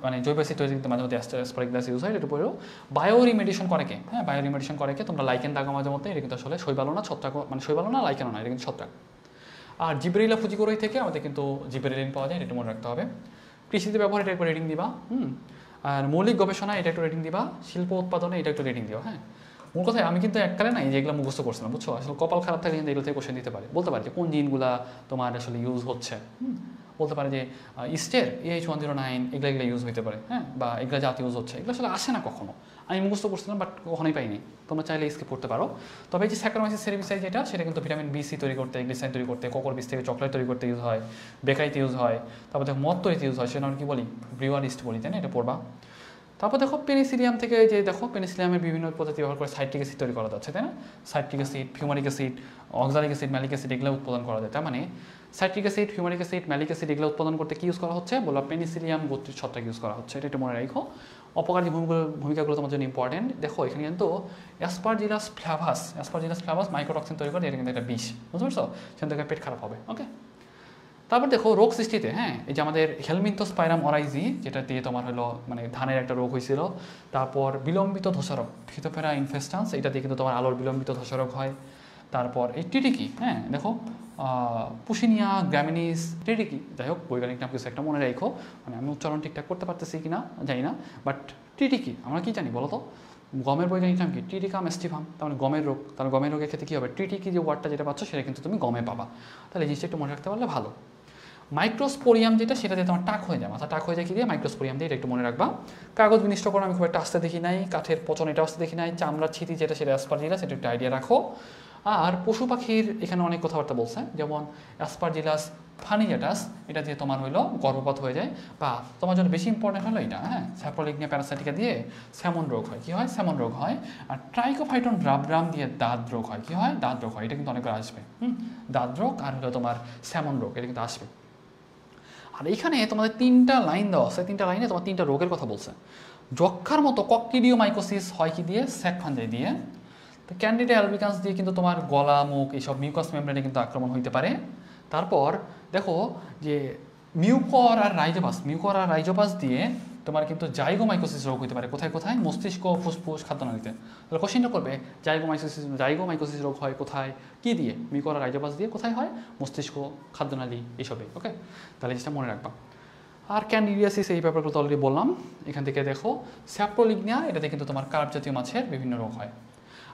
মানে জৈব অ্যাসিড তৈরি কিন্তু মাঝে মধ্যে অ্যাসপারাগাস ইউজ হয়, এটার উপরেও বায়ো রিমেডিয়েশন করে কে? হ্যাঁ, বায়ো রিমেডিয়েশন করে কে? তোমরা লাইকেন দাগো মাঝে মধ্যে, এটা কিন্তু আসলে শৈবালও না ছত্রাক, মানে শৈবালও না লাইকেনও না, এটা কিন্তু ছত্রাক। আর জিবরেলিয়া ফুজিকোরই থেকে আমাদের কিন্তু জিবরেলিন পাওয়া যায়, এটা মনে রাখতে হবে। কৃষিতে ব্যবহার এটা একটু রেটিং দিবা। আর মৌলিক গবেষণা এটা একটু রেটিং দিবা, শিল্প উৎপাদনে এটা একটু রেটিং দিও। হ্যাঁ, মূল কথা আমি কিন্তু এককালে নাই যে এগুলো মুখস্থ করছিলাম, বুঝছো? আসলে কপাল খারাপ থাকলে কিন্তু এগুলো থেকে কোশ্চেন দিতে পারে, বলতে পারে যে কোন জিনগুলা তোমার আসলে ইউজ হচ্ছে। বলতে পারে যে ইস্টের AH109 এগুলো এগুলো ইউজ হতে পারে, হ্যাঁ, বা এগুলো জাত ইউজ হচ্ছে, এগুলো আসলে আসে না কখনো। আমি মুখস্থ করছিলাম বাট কখনোই পাইনি, তোমরা চাইলে স্কিপ করতে পারো। তবে এই যে স্যাকারোমাইসিস সেরেভিসাই যেটা, সেটা কিন্তু ভিটামিন B6 তৈরি করতে, গ্লিসাইন তৈরি করতে, কোকোর বীজ থেকে চকলেট তৈরি করতে ইউজ হয়, বেকারিতে ইউজ হয়, তারপর দেখো মদ তৈরিতে ইউজ হয়, সেটা আমরা কি বলি? ব্রিওয়ার ইস্ট বলি, তাই না? এটা পড়বা। তারপর দেখো পেনিসিলিয়াম থেকে, যে দেখো পেনিসিলিয়ামের বিভিন্ন পদ্ধতি ব্যবহার করে সাইট্রিক অ্যাসিড তৈরি করা যাচ্ছে, তাই না? Citric acid, fumaric acid, oxalic acid, malic acid এগুলো উৎপাদন করা যায়। তার মানে citric acid, fumaric acid, malic acid এগুলো উৎপাদন করতে কি ইউজ করা হচ্ছে? বললাম পেনিসিলিয়াম গোত্রীয় ছত্রাক ইউজ করা হচ্ছে, এটা একটু মনে রাখো। অপকারী ভূমিকাগুলো তোমার জন্য ইম্পর্টেন্ট। দেখো এখানে কিন্তু অ্যাসপারজিলাস ফ্লাভাস মাইক্রোটক্সিন তৈরি করে, এটা কিন্তু একটা বিষ, বুঝতে পারছো? সেখান থেকে পেট খারাপ হবে। ওকে, তারপর দেখো রোগ সৃষ্টিতে, হ্যাঁ, এই যে আমাদের হেলমিনথোস্পাইরাম অরাইজি, যেটা দিয়ে তোমার হলো মানে ধানের একটা রোগ হয়েছিল। তারপর বিলম্বিত ধসারোগ ফিথোফেরা ইনফেস্টান্স, এটা দিয়ে কিন্তু তোমার আলোর বিলম্বিত ধসারোগ হয়। তারপর এই টিটিকি, হ্যাঁ দেখো পুশিনিয়া গ্র্যামিনিস টিটিকি, যাই হোক বৈজ্ঞানিক নাম কিছু একটা মনে রাখো, মানে আমি উচ্চারণ ঠিকঠাক করতে পারতেছি কিনা জানি না, বাট টিটিকি আমরা কি জানি বলো তো? গমের বৈজ্ঞানিক নাম কি? টিটিকা মেস্টিভাম, তার মানে গমের রোগ। তাহলে গমের রোগের ক্ষেত্রে কী হবে? টিটিকি যে ওয়ার্ডটা যেটা পাচ্ছ সেটা কিন্তু তুমি গমে পাবা। তাহলে এই জিনিসটা একটু মনে রাখতে পারলে ভালো। মাইক্রোস্পোরিয়াম যেটা, সেটা দিয়ে তোমার টাক হয়ে যায়, মাথা টাক হয়ে যায় কি দিয়ে? মাইক্রোস্পোরিয়াম দিয়ে, এটা একটু মনে রাখবা। কাগজ বিনিষ্টকরণ আমি খুব একটা আসতে দেখি নাই, কাঠের পচন এটা আসতে দেখি নাই, চামড়ার ছিটি যেটা, সেটা অ্যাসপারজিলাস, সেটা একটু আইডিয়া রাখো। আর পশু পাখির এখানে অনেক কথাবার্তা বলছে, যেমন অ্যাসপারজিলাস ফানিজাটাস, এটা দিয়ে তোমার হইলো গর্ভপাত হয়ে যায়, বা তোমার জন্য বেশি ইম্পর্টেন্ট হলো এটা, হ্যাঁ, স্যাপ্রোলিগনিয়া প্যারাসাইটিকা দিয়ে স্যামন রোগ হয়। কি হয়? স্যামন রোগ হয়। আর ট্রাইকোফাইটন রাবরাম দিয়ে দাঁত রোগ হয়। কি হয়? দাঁত রোগ হয়। এটা কিন্তু অনেকবার আসবে। দাঁত রোগ আর হলো তোমার স্যামন রোগ, এটা কিন্তু আসবে। আর এইখানে তোমাদের 3টা লাইন দেওয়া আছে, 3টা লাইনে তোমার 3টা রোগের কথা বলছে। যক্ষার মতো ককটিডিওমাইকোসিস হয় কি দিয়ে? স্যাক ফাঞ্জাই দিয়ে। তো ক্যান্ডিডা অ্যালবিকান্স দিয়ে কিন্তু তোমার গলা, মুখ, এইসব মিউকাস মেমব্রেনে কিন্তু আক্রমণ হইতে পারে। তারপর দেখো যে মিউকর আর রাইজোপাস দিয়ে তোমার কিন্তু জাইগোমাইকোসিস রোগ হতে পারে। কোথায় কোথায়? মস্তিষ্ক, ফুসফুস, খাদ্যনালীতে। তাহলে কোশ্চেনটা করবে জাইগোমাইকোসিস রোগ হয় কোথায়, কি দিয়ে? মিউকর আর রাইজোপাস দিয়ে। কোথায় হয়? মস্তিষ্ক, খাদ্যনালী, এইসবে। ওকে, তাহলে জিনিসটা মনে রাখবা। আর ক্যান্ডিডিয়াসিস, এই ব্যাপারগুলো তো অলরেডি বললাম। এখান থেকে দেখো স্যাপ্রোলিগনিয়া, এটাতে কিন্তু তোমার কার্প জাতীয় মাছের বিভিন্ন রোগ হয়।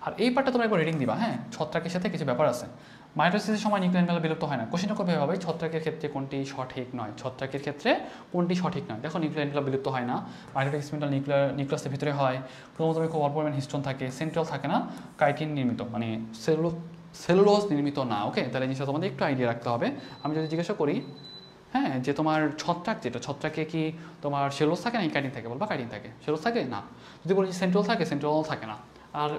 আর এই পার্টটা তোমরা একবার রিডিং দিবা, হ্যাঁ। ছত্রাকের সাথে কিছু ব্যাপার আছে। মাইটোসিসের সময় নিউক্লিয়ার বিলুপ্ত হয় না। কোশ্চেনটা করবে ভাবে ছত্রাকের ক্ষেত্রে কোনটি সঠিক নয়, ছত্রাকের ক্ষেত্রে কোনটি সঠিক নয়। দেখো নিউক্লিয়ার বিলুপ্ত হয় না, মাইটোটিক স্পিন্ডল নিউক্লিয়াসের ভিতরে হয়, ক্রোমোজোমে খুব অল্প পরিমাণ হিস্টোন থাকে, সেন্ট্রাল থাকে না, কাইটিন নির্মিত, মানে সেলুলোজ নির্মিত না। ওকে, তাহলে এই জিনিসটা তোমাদের একটু আইডিয়া রাখতে হবে। আমি যদি জিজ্ঞাসা করি, হ্যাঁ, যে তোমার ছত্রাক যেটা, ছত্রাকে কি তোমার সেলুলোজ থাকে না কাইটিন থাকে? বলবা কাইটিন থাকে। সেলুলোজ থাকে না। যদি বলি সেন্ট্রাল থাকে, সেন্ট্রাল থাকে না। আর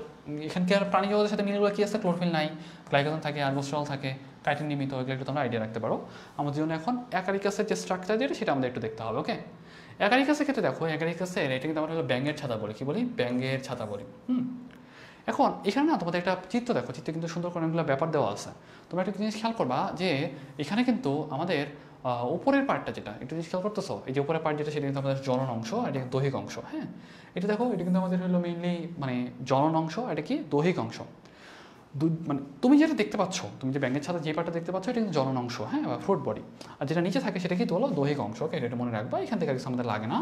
এখানকার প্রাণী জগতের সাথে মিলগুলো কি আছে? ক্লোরোফিল নাই, গ্লাইকোজেন থাকে, আর্গোস্টেরল থাকে, কাইটিন নির্মিত, ওইগুলো একটু তোমরা আইডিয়া রাখতে পারো। আমাদের জন্য এখন অ্যাকারিকাসের যে স্ট্রাকচার যেটা, সেটা আমাদের একটু দেখতে হবে। ওকে, অ্যাকারিকাসের ক্ষেত্রে দেখো, অ্যাকারিকাসের এটা কিন্তু আমরা হলো ব্যাঙের ছাতা বলি। কি বলি? ব্যাঙের ছাতা বলি। এখন এখানে না তোমাদের একটা চিত্র দেখো, চিত্রে কিন্তু সুন্দর করে অনেকগুলো ব্যাপার দেওয়া আছে। তোমরা একটা জিনিস খেয়াল করবা যে এখানে কিন্তু আমাদের উপরের পার্টটা যেটা, একটু জিনিস খেয়াল করতেছো, এই যে উপরের পার্ট যেটা, সেটা কিন্তু আমাদের জনন অংশ, আর এটা দৈহিক অংশ। হ্যাঁ, এটা দেখো, এটা কিন্তু আমাদের হলো মেইনলি মানে জনন অংশ, আর এটা কি দৈহিক অংশ। মানে তুমি যেটা দেখতে পাচ্ছ, তুমি যে ব্যাঙের ছাতা যে পার্টটা দেখতে পাচ্ছ, এটা কিন্তু জনন অংশ, হ্যাঁ, বা ফ্রুট বডি। আর যেটা নিচে থাকে সেটা কি হলো দৈহিক অংশ। ওকে, এটা মনে রাখবা, এখান থেকে কিছু আমাদের লাগে না।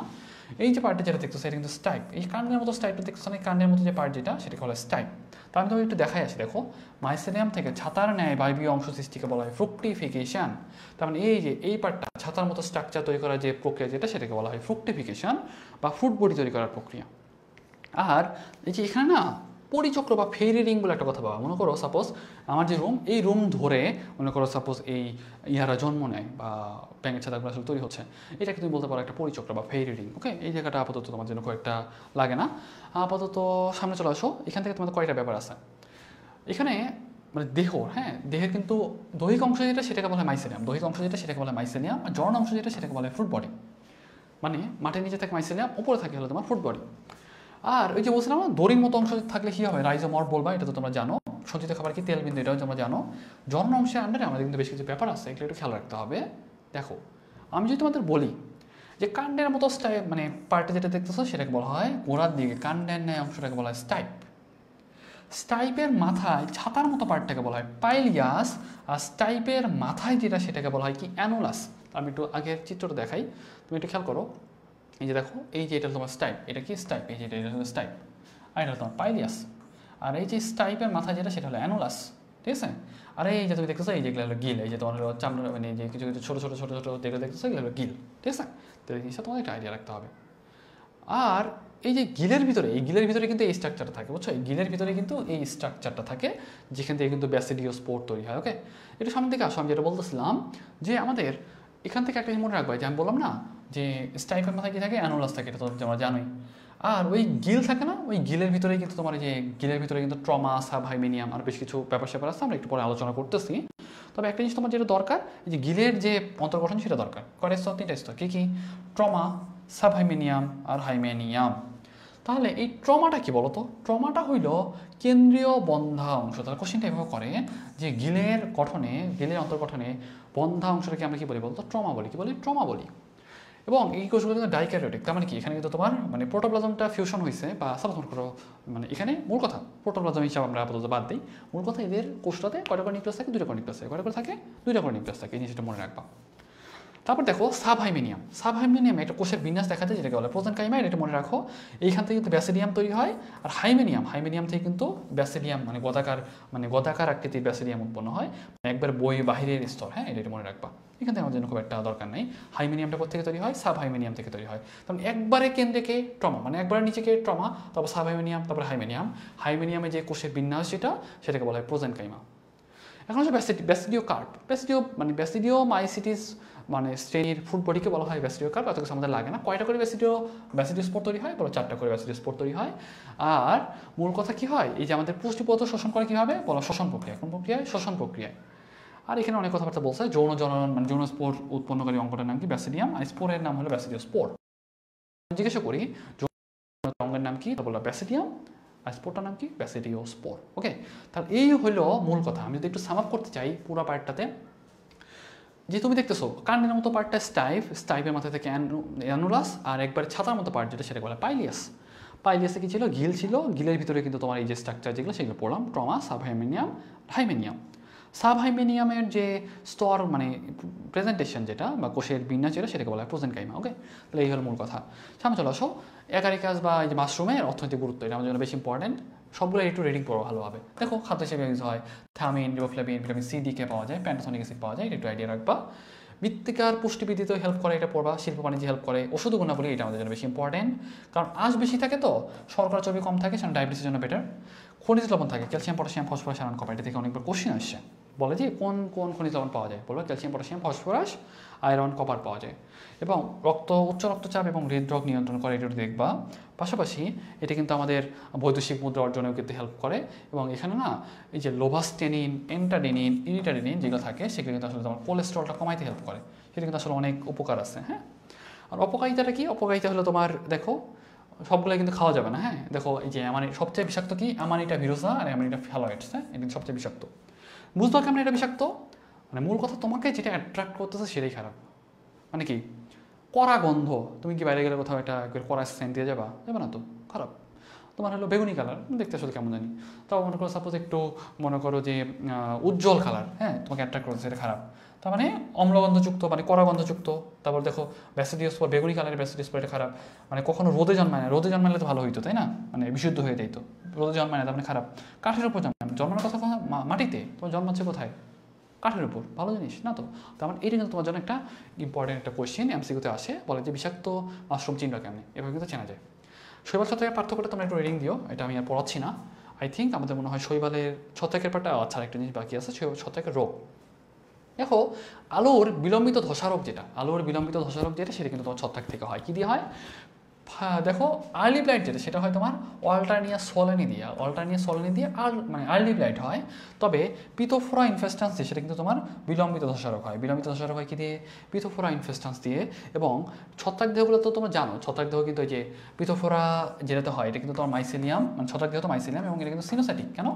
এই যে পার্টটা যেটা দেখতেছো, এটা কিন্তু স্টাইপ, এই কাণ্ডের মতো স্টাইপটা দেখতেছো না, এই কাণ্ডের মতো যে পার্ট যেটা, সেটাকে বলা হয় স্টাইপ। তা আমি তোমাকে একটু দেখাই আসি। দেখো, মাইসেলিয়াম থেকে ছাতার ন্যায় বায়বীয় অংশ সৃষ্টিকে বলা হয় ফ্রুকটিফিকেশন। তার মানে এই যে এই পার্টটা ছাতার মতো স্ট্রাকচার তৈরি করার যে প্রক্রিয়া যেটা, সেটাকে বলা হয় ফ্রুকটিফিকেশন বা ফ্রুট বডি তৈরি করার প্রক্রিয়া। আর এই যে এখানে না পরিচক্র বা ফেরি রিং বলে একটা কথা পাবা। মনে করো সাপোজ আমার যে রুম, এই রুম ধরে মনে করো সাপোজ এই ইয়ারা জন্ম নেয় বা ব্যাঙের ছাতাগুলো আসলে তৈরি হচ্ছে, এটাকে তুমি বলতে পারো একটা পরিচক্র বা ফেরি রিং। ওকে, এই জায়গাটা আপাতত তোমার জন্য খুব একটা লাগে না। আপাতত সামনে চলে আসো। এখান থেকে তোমাদের কয়টা ব্যাপার আছে এখানে, মানে দেহ, হ্যাঁ, দেহের কিন্তু দৈহিক অংশ যেটা, সেটাকে বলা হয় মাইসেলিয়াম। দৈহিক অংশ যেটা, সেটাকে বলা হয় মাইসেলিয়াম। আর জনন অংশ যেটা, সেটাকে বলা হয় ফ্রুট বডি। মানে মাটির নিচে থাকে মাইসেলিয়াম, উপরে থাকে হলো তোমার ফ্রুট বডি। আর ওই যে বলছিলাম না, দড়ির মতো অংশ থাকলে কী হবে? রাইজোমর্ফ বলবা, এটা তো তোমরা জানো। সঞ্চিত খাবার কি? তেলবিন্দু, এটাও তোমরা জানো। জনন অংশের আন্ডারে আমাদের কিন্তু বেশ কিছু ব্যাপার আছে, এগুলো একটু খেয়াল রাখতে হবে। দেখো, আমি যদি তোমাদের বলি যে কাণ্ডের মতো মানে পার্টে যেটা দেখতেছো সেটাকে বলা হয় গোড়ার দিকে কাণ্ডের ন্যায় অংশটাকে বলা হয় স্টাইপ। স্টাইপের মাথায় ছাতার মতো পার্টটাকে বলা হয় পাইলিয়াস, আর স্টাইপের মাথায় যেটা সেটাকে বলা হয় কি অ্যানুলাস। আমি একটু আগের চিত্রটা দেখাই, তুমি একটু খেয়াল করো। এই যে দেখো, এই যে এটা তোমার স্টাইপ, এটা কি স্টাইপ, এই যে এটা হলো স্টাইপ, আর এটা তোমার পাইলিয়াস। আর এই যে স্টাইপের মাথায় যেটা সেটা হলো অ্যানুলাস, ঠিক আছে। আর এই যে তুমি দেখতেছো এই যেগুলো হলো গিল, এই যে তোমার হলো চামড়া, মানে যে কিছু কিছু ছোটো ছোটো ছোটো ছোটো যেগুলো দেখতেছো এগুলো হলো গিল, ঠিক আছে। তো এই জিনিসটা তোমাদের একটা আইডিয়া রাখতে হবে। আর এই যে গিলের ভিতরে, এই গিলের ভিতরে কিন্তু এই স্ট্রাকচারটা থাকে, বুঝছো, এই গিলের ভিতরে কিন্তু এই স্ট্রাকচারটা থাকে যেখান থেকে কিন্তু ব্যাসিডিওস্পোর তৈরি হয়। ওকে, একটু সামনে দিকে আসো। আমি যেটা বলতেছিলাম যে আমাদের এখান থেকে একটা মনে রাখবে যে আমি বললাম না যে স্টাইপের মাথায় কি থাকে, অ্যানুলাস থাকে, এটা তো তোমরা জানোই। আর ওই গিল থাকে না, ওই গিলের ভিতরে কিন্তু তোমার এই যে গিলের ভিতরে কিন্তু ট্রমা, সাবহাইমেনিয়াম আর বেশ কিছু ব্যাপার স্যাপার আছে, আমরা একটু পরে আলোচনা করতেছি। তবে একটা জিনিস তোমার যেটা দরকার, এই যে গিলের যে অন্তর্গঠন সেটা দরকার। কয়টা স্তর? 3টা স্তর। কী কী? ট্রমা, সাবহাইমেনিয়াম আর হাইমেনিয়াম। তাহলে এই ট্রমাটা কি বলতো? ট্রমাটা হইল কেন্দ্রীয় বন্ধা অংশ। তাহলে কোশ্চেনটা এভাবে করে যে গিলের গঠনে, গিলের অন্তর্গঠনে বন্ধা অংশটাকে আমরা কি বলি বলতো? ট্রমা বলি। কি বলি? ট্রমা বলি। এবং এই কোষগুলো কিন্তু ডাইক্যারিওটিক। তার মানে কি, এখানে কিন্তু তোমার মানে প্রোটোপ্লাজমটা ফিউশন হয়েছে, বা সাপোজ করো মানে এখানে মূল কথা প্রোটোপ্লাজম হিসাবে আমরা আপাতত বাদ দিই। মূল কথা এদের কোষটাতে কয়টা করে নিউক্লিয়াস থাকে? 2টা করে নিউক্লিয়াস থাকে। কয়টা করে থাকে? 2টা করে নিউক্লিয়াস থাকে। এই জিনিসটা মনে রাখবা। তারপর দেখো সাবহাইমেনিয়াম। সাবহাইমেনিয়াম একটা কোষের বিন্যাস দেখা যায় যেটাকে বলে প্রোজেনকাইমা, এটা মনে রাখো। এইখান থেকে কিন্তু ব্যাসিডিয়াম তৈরি হয়। আর হাইমেনিয়াম, হাইমেনিয়াম থেকে কিন্তু ব্যাসিডিয়াম মানে গদাকার আকৃতির ব্যাসিডিয়াম উৎপন্ন হয়, একবার বই বাহিরের স্তর। হ্যাঁ, এটা মনে রাখবা। এখান থেকে আমাদের জন্য খুব একটা দরকার নেই। হাইমেনিয়ামটা কোথা থেকে তৈরি হয়? সাবহাইমেনিয়াম থেকে তৈরি হয়। তখন একবারে কেন্দ্রে ট্রমা, মানে একবারে নিচেকে ট্রমা, তারপর সাবহাইমেনিয়াম, তারপর হাইমেনিয়াম। হাইমেনিয়ামে যে কোষের বিন্যাস সেটাকে বলা হয় প্রোজেনকাইমা। এখন হচ্ছে ব্যাসিডিও কার্প। ব্যাসিডিও মাইসিটিস মানে শ্রেণীর ফুড বডিকে বলা হয় ব্যাসিডিও কার্প। এত কিছু আমাদের লাগে না। কয়টা করে ব্যাসিডিওস্পোর তৈরি হয়? বলো 4টা করে ব্যাসিডিওস্পোর তৈরি হয়। আর মূল কথা কি হয়, এই যে আমাদের পুষ্টিপদার্থ শোষণ করে কীভাবে? বলো শ্বসন প্রক্রিয়া। কোন প্রক্রিয়ায়? শ্বসন প্রক্রিয়ায়। আর এখানে অনেক কথাবার্তা বলছে। যৌন জনন মানে যৌন স্পোর উৎপন্নকারী অঙ্গটার নাম কি? ব্যাসিডিয়াম। আর স্পোরের নাম হলো ব্যাসিডিওস্পোর। জিজ্ঞাসা করি অঙ্গের নাম কি? বলো ব্যাসিডিয়াম। আর স্পোরটার নাম কি? ব্যাসিডিওস্পোর। ওকে, তাহলে এই হলো মূল কথা। আমি যদি একটু সাম আপ করতে চাই পুরো পার্টটাতে, যে তুমি দেখতেছো কান্ডের মতো পার্টটা স্টাইপ, স্টাইপের মাথা থেকে অ্যানুলাস, আর একবার ছাতার মতো পার্ট যেটা সেটা বলে পাইলিয়াস। পাইলিয়াসে কি ছিল? গিল ছিল। গিলের ভিতরে কিন্তু তোমার এই যে স্ট্রাকচার যেগুলো সেগুলো পড়লাম, ট্রমা, সাবহাইমেনিয়াম, হাইমেনিয়াম। সাবহাইমেনিয়ামের যে স্তর মানে প্রেজেন্টেশন যেটা বা কোষের বিন্যাস যেটা সেটাকে বলা হয় প্রোজেনকাইমা। ওকে, তাহলে এই হলো মূল কথা। সামনে চলে আসো। অ্যাগারিকাস বা এই যে মাশরুমের অর্থনৈতিক গুরুত্ব, এটা আমাদের জন্য বেশি ইম্পর্টেন্ট। সবগুলো একটু রেডিং করো ভালোভাবে। দেখো খাদ্য হিসেবে ইউজ হয় থামিন, রিবোফ্লাভিন, ভিটামিন সি, ডি কে পাওয়া যায়, প্যান্টোথেনিক অ্যাসিড পাওয়া যায়, এটা একটু আইডিয়া রাখবা। মৃত্তিকার পুষ্টিবৃদ্ধিতেও হেল্প করে, এটা পড়বা। শিল্প বাণিজ্যে হেল্প করে। ওষুধ গুণাবলী, এটা আমাদের জন্য বেশি ইম্পর্টেন্ট, কারণ আঁশ বেশি থাকে তো শর্করা চর্বি কম থাকে, সেটা ডায়াবেটিসের জন্য বেটার। খনিজ লবণ থাকে, calcium, potassium, phosphorus, iron, copper. এটা থেকে অনেকবার কোশ্চেন আসছে, বলে যে কোন কোন খনিজ লবণ পাওয়া যায়? বলবো calcium, potassium, phosphorus, iron, copper পাওয়া যায়। এবং উচ্চ রক্তচাপ এবং হৃদরোগ নিয়ন্ত্রণ করে, এটা দেখবা। পাশাপাশি এটা কিন্তু আমাদের বৈদেশিক মুদ্রা অর্জনেও কিন্তু হেল্প করে। এবং এখানে না এই যে লোভাস্টেনিন, এন্টাডিনিন, ইনিটাডিনিন যেগুলো থাকে সেগুলো কিন্তু আসলে তোমার কোলেস্ট্রলটা কমাইতে হেল্প করে। সেটা কিন্তু আসলে অনেক উপকার আছে। হ্যাঁ, আর অপকারিতাটা কি? অপকারিতা হলো তোমার দেখো সবগুলো কিন্তু খাওয়া যাবে না। হ্যাঁ, দেখো এই যে সবচেয়ে বিষাক্ত কি? অ্যামানিটা ভিরোসা আর অ্যামানিটা ফ্যালয়েডস। হ্যাঁ, এটা সবচেয়ে বিষাক্ত। বুঝতে কেমন এটা বিষাক্ত? মানে মূল কথা তোমাকে যেটা অ্যাট্রাক্ট করতেছে সেটাই খারাপ। মানে কি? কড়া গন্ধ। তুমি কি বাইরে গেলে কোথাও এটা কড়া সেন্ট দিয়ে যাবে না তো? খারাপ। তোমার হলো বেগুনি কালার, দেখতে আসলে কেমন জানি। তাও মনে করো সাপোজ একটু মনে করো যে উজ্জ্বল কালার, হ্যাঁ, তোমাকে অ্যাট্রাক্ট করছে, এটা খারাপ। তার মানে অম্লগন্ধযুক্ত, মানে কড়া গন্ধযুক্ত। তারপর দেখো ব্যাসিডিওস্পোর, বেগুনি কালারের ব্যাসিডিওস্পোর, এটা খারাপ। মানে কখনো রোদে জন্মায় না। রোদে জন্মালে তো ভালো হইতো, তাই না? মানে বিশুদ্ধ হয়ে যাইতো। রোদে জন্মায় না, তার মানে খারাপ। কাঠের উপর জন্মানোর কথা মাটিতে, তোমার জন্মাচ্ছে কোথায়? কাঠের উপর। ভালো জিনিস না তো? তার মানে এটা কিন্তু তোমার জন্য একটা ইম্পর্টেন্ট একটা কোয়েশ্চেন, এমসিকিউতে আসে। বলে যে বিষাক্ত মাশরুম চিনবা কেমনি? এভাবে কিন্তু চেনা যায়। শৈবাল ছত্রাকের পার্থক্যটা তোমরা একটু রিডিং দিও, এটা আমি আর পড়াচ্ছি না। আই থিঙ্ক আমাদের মনে হয় শৈবালের ছত্রাকের পার্টটা আচ্ছা, একটা জিনিস বাকি আছে, ছত্রাকের রোগ। দেখো আলোর বিলম্বিত ধসা রোগ যেটা সেটা কিন্তু তোমার ছত্রাক থেকে হয়। কী দিয়ে হয়? দেখো আর্লি ব্লাইট যেটা সেটা হয় তোমার অল্টারনিয়া সোলেনি দিয়ে মানে আর্লি ব্লাইট হয়। তবে পিথোফোরা ইনফেস্টান্স দিয়ে সেটা কিন্তু তোমার বিলম্বিত ধসা রোগ হয়। বিলম্বিত ধসা রোগ হয় কী দিয়ে? পিথোফোরা ইনফেস্টান্স দিয়ে। এবং ছত্রাক দেহগুলো তো তোমরা জানো, ছত্রাক দেহ কিন্তু এই যে পিথোফোরা যেটাতে হয় এটা কিন্তু তোমার মাইসেলিয়াম, মানে ছত্রাক দেহ তো মাইসেলিয়াম, এবং এটা কিন্তু সিনোসাইটিক। কেন?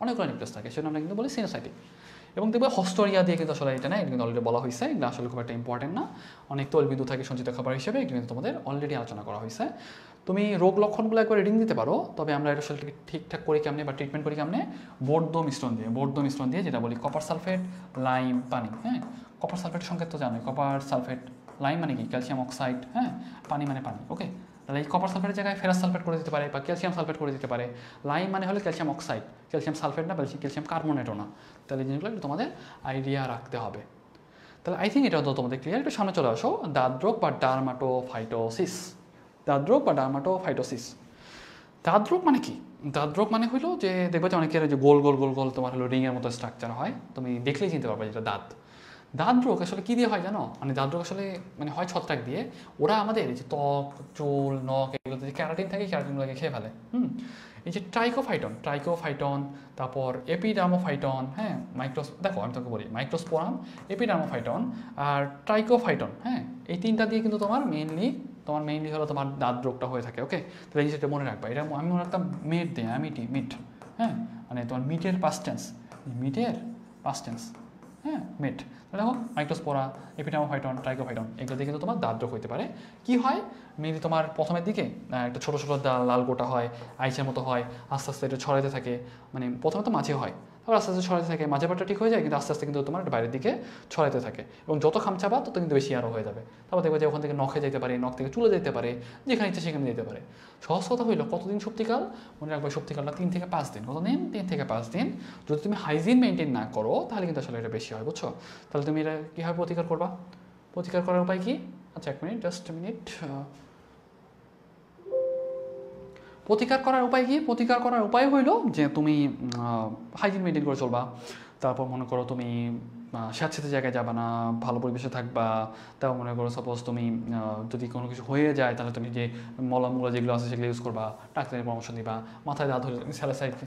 অনেকগুলো নিউক্লিয়াস থাকে, সেজন্য আমরা কিন্তু বলি সিনোসাইটিক। এবং দেখবে হস্টোরিয়া দিয়ে কিন্তু আসলে এটা না, এটা কিন্তু অলরেডি বলা হয়েছে, এগুলো আসলে খুব একটা ইম্পর্টেন্ট না। অনেক তৈলবিন্দু থাকে সঞ্চিত খাবার হিসেবে, এগুলো কিন্তু তোমাদের অলরেডি আলোচনা করা হয়েছে। তুমি রোগ লক্ষণগুলো একবার রিডিং দিতে পারো, তবে আমরা এটা আসলে ঠিকঠাক করি কেমনে বা ট্রিটমেন্ট করি কেমনে, বর্ধ্য মিশ্রণ দিয়ে, যেটা বলি কপার সালফেট, লাইম, পানি। হ্যাঁ, কপার সালফেটের সংকেত তো জানোই, কপার সালফেট, লাইম মানে কি ক্যালসিয়াম অক্সাইড, হ্যাঁ, পানি মানে পানি। ওকে, তাহলে এই কপার সালফেটের জায়গায় ফেরাস সালফেট করে দিতে পারে বা ক্যালসিয়াম সালফেট করে দিতে পারে। লাইম মানে হলো ক্যালসিয়াম অক্সাইড, ক্যালসিয়াম সালফেট না, ক্যালসিয়াম কার্বনেটও না। তাহলে এই জিনিসগুলো একটু তোমাদের আইডিয়া রাখতে হবে। তাহলে আই থিঙ্ক এটা তো তোমাদের ক্লিয়ার। একটু সামনে চলে আসো, দাঁতরোগ বা ডার্মাটোফাইটোসিস। দাঁতরোগ বা ডার্মাটোফাইটোসিস, দাঁতরোগ মানে কি? দাঁতরোগ মানে হলো যে দেখবে যে অনেকের যে গোল গোল গোল গোল তোমার হলো রিংয়ের মতো স্ট্রাকচার হয়, তুমি দেখলেই চিনতে পারবে যেটা দাঁত। দাঁতরোগ আসলে কী দিয়ে হয় জানো? মানে দাঁতরোগ আসলে মানে হয় ছত্রাক দিয়ে। ওরা আমাদের এই যে ত্বক, চুল, নখ, এগুলোতে যে ক্যারাটিন থাকে, ক্যারাটিনগুলোকে খেয়ে ফেলে। এই যে ট্রাইকোফাইটন, তারপর এপিডার্মোফাইটন, হ্যাঁ, দেখো আমি তোকে বলি মাইক্রোস্পোরাম, এপিডার্মোফাইটন আর ট্রাইকোফাইটন, হ্যাঁ, এই তিনটা দিয়ে কিন্তু তোমার মেইনলি হলো তোমার দাঁত রোগটা হয়ে থাকে। ওকে, তাহলে এই জিনিসটা মনে রাখবা। এটা আমি মনে রাখতাম মেট দিয়ে, মিট, হ্যাঁ, মানে তোমার মিটের পাস্ট টেন্স, হ্যাঁ, মেট। দেখো মাইক্রোস্পোরা, এপিডার্মোফাইটন, ট্রাইকোফাইটন, এগুলো দিয়ে কিন্তু তোমার দাঁত রোগ হতে পারে। কি হয় মেনলি তোমার প্রথমের দিকে একটা ছোটো ছোটো লাল গোটা হয়, আইসের মতো হয়, আস্তে আস্তে এটা ছড়াতে থাকে। মানে প্রথমে তো মাঝে হয়, তারপর আস্তে আস্তে ছড়াতে থাকে, মাঝে পাটটা ঠিক হয়ে যায়, কিন্তু আস্তে আস্তে কিন্তু তোমার বাইরের দিকে ছড়াতে থাকে, এবং যত খামচাবা তত কিন্তু বেশি আরও হয়ে যাবে। তারপর দেখবে যে ওখান থেকে নখে যেতে পারে, নখ থেকে চুলে যেতে পারে, যেখানে ইচ্ছে সেখানে যেতে পারে। সহজ কথা হইলো কতদিন শক্তিকাল? মনে রাখবে শক্তিকালটা 3 থেকে 5 দিন। কতদিন? 3 থেকে 5 দিন। যদি তুমি হাইজিন মেনটেন না করো তাহলে কিন্তু আসলে এটা বেশি হয়, বুঝছো? তাহলে তুমি এটা কীভাবে প্রতিকার করবা? প্রতিকার করার উপায় কি? আচ্ছা, এক মিনিট, জাস্ট মিনিট। প্রতিকার করার উপায় কি? প্রতিকার করার উপায় হইল যে তুমি হাইজিন মেনটেন করে চলবা। তারপর মনে করো তুমি স্যাঁতস্যাঁতে জায়গায় যাবা না, ভালো পরিবেশে থাকবা। তাও মনে করো সাপোজ তুমি যদি কোনো কিছু হয়ে যায় তাহলে তুমি যে মলমগুলো যেগুলো আছে সেগুলো ইউজ করবা, ডাক্তারের পরামর্শ দিবা। মাথায় দাঁত হলে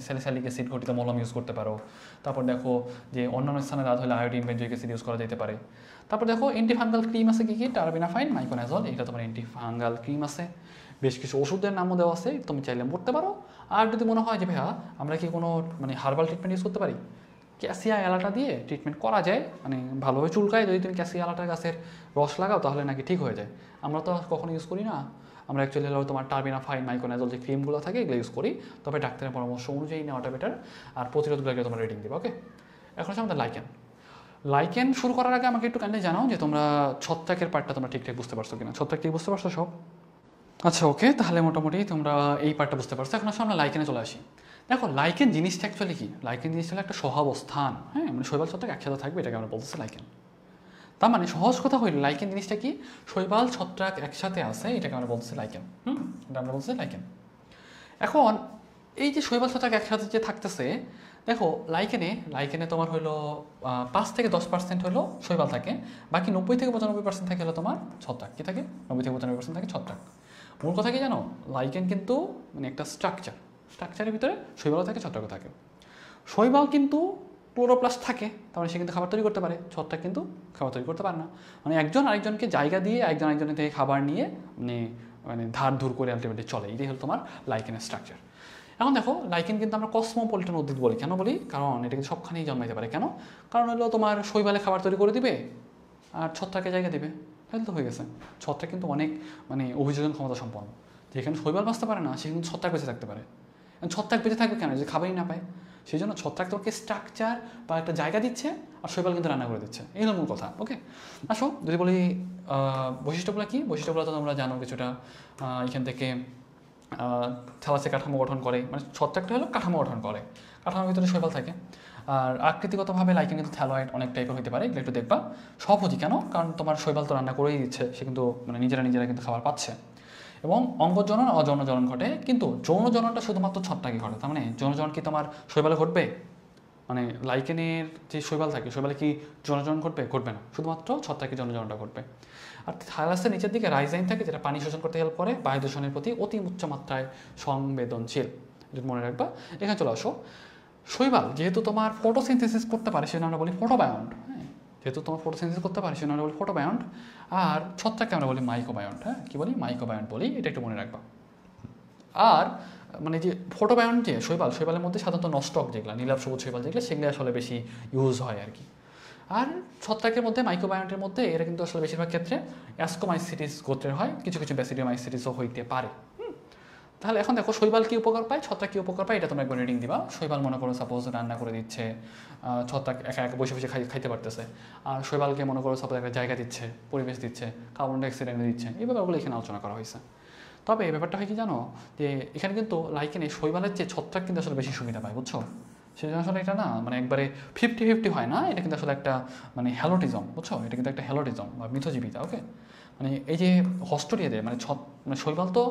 স্যালিসাইলিক অ্যাসিড ঘটিত মলম ইউজ করতে পারো। তারপর দেখো যে অন্যান্য স্থানে দাঁত হলে আয়োডিন বেঞ্জোইক অ্যাসিড ইউজ করা যেতে পারে। তারপর দেখো অ্যান্টিফাঙ্গাল ক্রিম আছে কি, টার্বিনাফাইন, মাইকোনাজল, এটা তোমার অ্যান্টিফাঙ্গাল ক্রিম আছে। বেশ কিছু ওষুধের নামও দেওয়া আছে, তুমি চাইলে পড়তে পারো। আর যদি মনে হয় যে ভাইয়া আমরা কি কোনো মানে হার্বাল ট্রিটমেন্ট ইউজ করতে পারি, ক্যাসিয়া এলাটা দিয়ে ট্রিটমেন্ট করা যায়, মানে ভালোভাবে চুলকায় যদি তুমি ক্যাসিয়া এলাটার গাছের রস লাগাও তাহলে নাকি ঠিক হয়ে যায়। আমরা তো কখনো ইউজ করি না, আমরা অ্যাকচুয়ালি হলো তোমার টার্বিনাফাইন, মাইকোনাজল যে ক্রিমগুলো থাকে এগুলো ইউজ করি, তবে ডাক্তারের পরামর্শ অনুযায়ী নেওয়াটা বেটার। আর প্রতিরোধগুলোকে তোমার রেটিং দেবে। ওকে, এখন হচ্ছে আমাদের লাইকেন শুরু করার আগে আমাকে একটু কাইন্ডলি জানাও যে তোমরা ছত্রাকের পার্টটা তোমরা ঠিকঠাক বুঝতে পারছো কিনা। ছত্রাক ঠিক বুঝতে পারছো সব? আচ্ছা, ওকে, তাহলে মোটামুটি তোমরা এই পার্টটা বুঝতে পারছো। এখন আসলে আমরা লাইকেনে চলে আসি। দেখো লাইকেন জিনিসটা অ্যাকচুয়ালি কি? লাইকেন জিনিসটা হলো একটা সহাবস্থান, হ্যাঁ, মানে শৈবাল ছত্রাক একসাথে থাকবে, এটাকে আমরা বলতেছি লাইকেন। তার মানে সহজ কথা হইল লাইকেন জিনিসটা কি? শৈবাল ছত্রাক একসাথে আছে, এটাকে আমরা বলতেছি লাইকেন। এটা আমরা বলতেছি লাইকেন। এখন এই যে শৈবাল ছত্রাক একসাথে যে থাকতেছে, দেখো লাইকেনে তোমার হলো 5 থেকে 10% হলো শৈবাল থাকে, বাকি 90 থেকে 95% থাকে হলো তোমার ছত্রাক। কি থাকে? 90 থেকে 95% থাকে ছত্রাক। মূল কথা কি জানো? লাইকেন কিন্তু মানে একটা স্ট্রাকচারের ভিতরে শৈবালও থাকে, ছত্রাকও থাকে। শৈবাল কিন্তু ক্লোরোপ্লাস্ট থাকে, তার মানে সে কিন্তু খাবার তৈরি করতে পারে। ছত্রাক কিন্তু খাবার তৈরি করতে পারে না। মানে একজন আরেকজনকে জায়গা দিয়ে একজন আরেকজনের থেকে খাবার নিয়ে মানে ধার ধুর করে আলটিমেটলি চলে। এটাই হলো তোমার লাইকেনের স্ট্রাকচার। এখন দেখো লাইকেন কিন্তু আমরা কসমোপলিটন উদ্ভিদ বলি। কেন বলি? কারণ এটা কিন্তু সবখানেই জন্মাইতে পারে। কেন? কারণ হলো তোমার শৈবালে খাবার তৈরি করে দিবে আর ছত্রাকে জায়গা দিবে, তাহলে তো হয়ে গেছে। ছত্রাক কিন্তু অনেক মানে অভিযোজন ক্ষমতা সম্পন্ন। যেখানে শৈবাল বাঁচতে পারে না সেখানে কিন্তু ছত্রাক বেঁচে থাকতে পারে। ছত্রাক বেঁচে থাকবে কেন? যে খাবারই না পায়। সেই জন্য ছত্রাক তোমাকে স্ট্রাকচার বা একটা জায়গা দিচ্ছে, আর শৈবাল কিন্তু রান্না করে দিচ্ছে। এই হলো মূল কথা। ওকে, আসো যদি বলি বৈশিষ্ট্যগুলো কী? বৈশিষ্ট্যগুলো তো তোমরা জানো কিছুটা। এখান থেকে থ্যালাসে কাঠামো গঠন করে, মানে ছত্রাকটা হলো কাঠামো গঠন করে, কাঠামোর ভিতরে শৈবাল থাকে। আর আকৃতিগতভাবে লাইকেন কিন্তু থ্যালয়েড অনেক টাইপের হতে পারে, এগুলো একটু দেখবা। সহজই কেন? কারণ তোমার শৈবাল তো রান্না করেই দিচ্ছে, সে কিন্তু মানে নিজেরা কিন্তু খাবার পাচ্ছে। এবং অঙ্গজনন অযৌন জনন ঘটে, কিন্তু যৌন জননটা শুধুমাত্র ছত্রাকে ঘটে। তার মানে যৌন জনন কি তোমার শৈবালে ঘটবে? মানে লাইকেনের যে শৈবাল থাকে, শৈবালে কি যৌনজনন ঘটবে? ঘটবে না, শুধুমাত্র ছত্রাকে যৌনজননটা ঘটবে। আর থাইলাসের নিচের দিকে রাইজাইন থাকে, যেটা পানি শোষণ করতে হেল্প করে, বায়ু দূষণের প্রতি অতি উচ্চ মাত্রায় সংবেদনশীল। এটা মনে রাখবা। এখানে চলে আসো। শৈবাল যেহেতু তোমার ফটোসিনথেসিস করতে পারে সেজন্য আমরা বলি ফটোবায়ন্ট। হ্যাঁ, যেহেতু তোমার ফটোসিনথেসিস করতে পারে সেজন্য আমরা বলি ফটোবায়ন্ট। আর ছত্রাককে আমরা বলি মাইক্রোবায়ন্ট। হ্যাঁ, কী বলি? মাইক্রোবায়ন্ট বলি। এটা একটু মনে রাখবা। আর মানে যে ফটোবায়ন যে শৈবালের মধ্যে সাধারণত নস্টক যেগুলো নীলাভ সবুজ শৈবাল যেগুলো সেগুলো আসলে বেশি ইউজ হয় আর কি। আর ছত্রাকের মধ্যে মাইক্রোবায়োন্টের মধ্যে এরা কিন্তু আসলে বেশিরভাগ ক্ষেত্রে অ্যাস্কোমাইসিটিস গোত্রের হয়, কিছু কিছু ব্যাসিডিওমাইসিটিসও হইতে পারে। তাহলে এখন দেখো শৈবাল কী উপকার পায়, ছত্রাক কী উপকার পায়, এটা তোমরা একবার রিডিং দিবা। শৈবাল মনে করো সাপোজ রান্না করে দিচ্ছে, ছত্রাক একা একা বসে বসে খাইতে পারতেছে, আর শৈবালকে মনে করো সাপোজ একটা জায়গা দিচ্ছে, পরিবেশ দিচ্ছে, কার্বন ডাইঅক্সাইড এনে দিচ্ছে, এই ব্যাপারগুলো এখানে আলোচনা করা হয়েছে। তবে এই ব্যাপারটা হয় কি জানো, যে এখানে কিন্তু লাইকেনে শৈবালের চেয়ে ছত্রাক কিন্তু আসলে বেশি সুবিধা পায়, বুঝছো? সেজন্য আসলে এটা না মানে একবারে 50-50 হয় না, এটা কিন্তু আসলে একটা মানে হ্যালোটিজম, বুঝছো? এটা কিন্তু একটা হ্যালোটিজম বা মিথজীবিতা। ওকে, মানে এই যে হস্টোরিয়া দেয় মানে মানে শৈবাল তো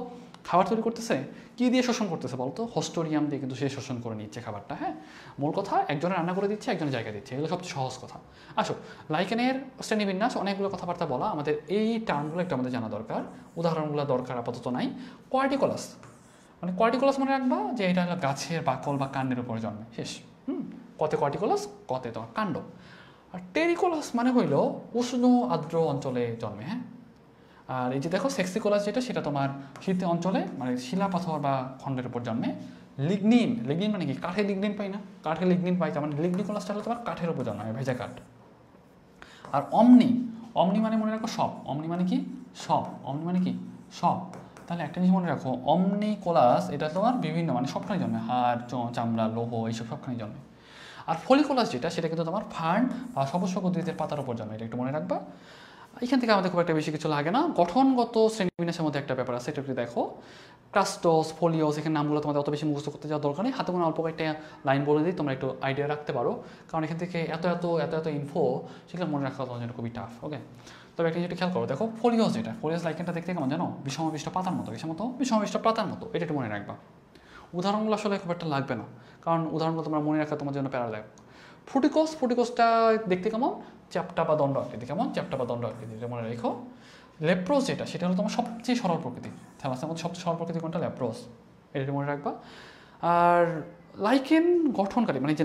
খাবার তৈরি করতেছে, কী দিয়ে শোষণ করতেছে বলতো? হস্টোরিয়াম দিয়ে কিন্তু সে শোষণ করে নিচ্ছে খাবারটা। হ্যাঁ, মূল কথা একজনের রান্না করে দিচ্ছে, একজনের জায়গা দিচ্ছে, এগুলো সবচেয়ে সহজ কথা। আসো, লাইকেনের শ্রেণীবিন্যাস অনেকগুলো কথাবার্তা বলা, আমাদের এই টার্মগুলো একটু আমাদের জানা দরকার, উদাহরণগুলো দরকার আপাতত নাই। কোয়ার্টিকোলাস মানে কোয়ার্টিকোলাস মনে রাখবা যে এটা হলো গাছের বাকল বা কাণ্ডের উপরে জন্মে, শেষ। কতে কোয়ার্টিকোলাস, কতে তোমার কাণ্ড। আর টেরিকোলাস মানে হইল উষ্ণ আর্দ্র অঞ্চলে জন্মে। হ্যাঁ, আর এই যে দেখো সেক্সিকোলাস যেটা, সেটা তোমার শীত অঞ্চলে মানে শিলা পাথর বা খণ্ডের উপর জন্মে। লিগনিন মানে কি? কাঠে লিগনিন পাই না, কাঠে লিগনিন পাই, তার মানে লিগনিকোলাসটা হলো তোমার কাঠের উপর জন্মে, ভেজা কাঠ। আর অমনি মানে মনে রাখো সব, অমনি মানে কি? সব, অমনি মানে কি? সব। তাহলে একটা জিনিস মনে রাখো, অমনিকোলাস এটা তোমার বিভিন্ন মানে সবখানে জন্মে, হাড়, চামড়া, লৌহ, এইসব সবখানে জন্মে। আর ফলিকোলাস যেটা, সেটা কিন্তু তোমার ফার্ন বা সবুজ উদ্ভিদের পাতার উপর জন্মে, এটা একটু মনে রাখবা। এখান থেকে আমাদের খুব একটা বেশি কিছু লাগে না। গঠনগত শ্রেণীবিন্যাসের মধ্যে একটা ব্যাপার আছে, এটা একটু দেখো। ক্রাস্টোস, ফোলিওস, এখানে নামগুলো তোমাদের অত বেশি মুখস্থ করতে যাওয়ার দরকার নেই, হাতে কোনো অল্প কয়েকটা লাইন বলে দিই, তোমরা একটু আইডিয়া রাখতে পারো, কারণ এখান থেকে এত ইনফো সেগুলো মনে রাখা তোমার জন্য খুবই টাফ। ওকে, তবে একটা যেটা খেয়াল করো, দেখো ফোলিওস যেটা, ফোলিওস লাইকেনটা দেখতে কেমন জানো? বিষমবিষ্ট পাতার মতো, বিষমবিষ্ট পাতার মতো, এটা একটু মনে রাখবা। উদাহরণগুলো আসলে খুব একটা লাগবে না, কারণ উদাহরণগুলো তোমরা মনে রাখা তোমার জন্য প্যারালাইক। ফ্রুটিকোসটা দেখতে কেমন? চ্যাপ্টা বা দণ্ড আকৃতি, কেমন? চ্যাপ্টা বা দণ্ড আকৃতি, এটা মনে রেখো। লেপ্রোস যেটা, সেটা হলো তোমার সবচেয়ে সরল প্রকৃতি, থ্যালাসের মধ্যে সবচেয়ে সরল প্রকৃতি কোনটা? লেপ্রোস, এটা মনে রাখবা। আর লাইকেন গঠনকারী মানে যে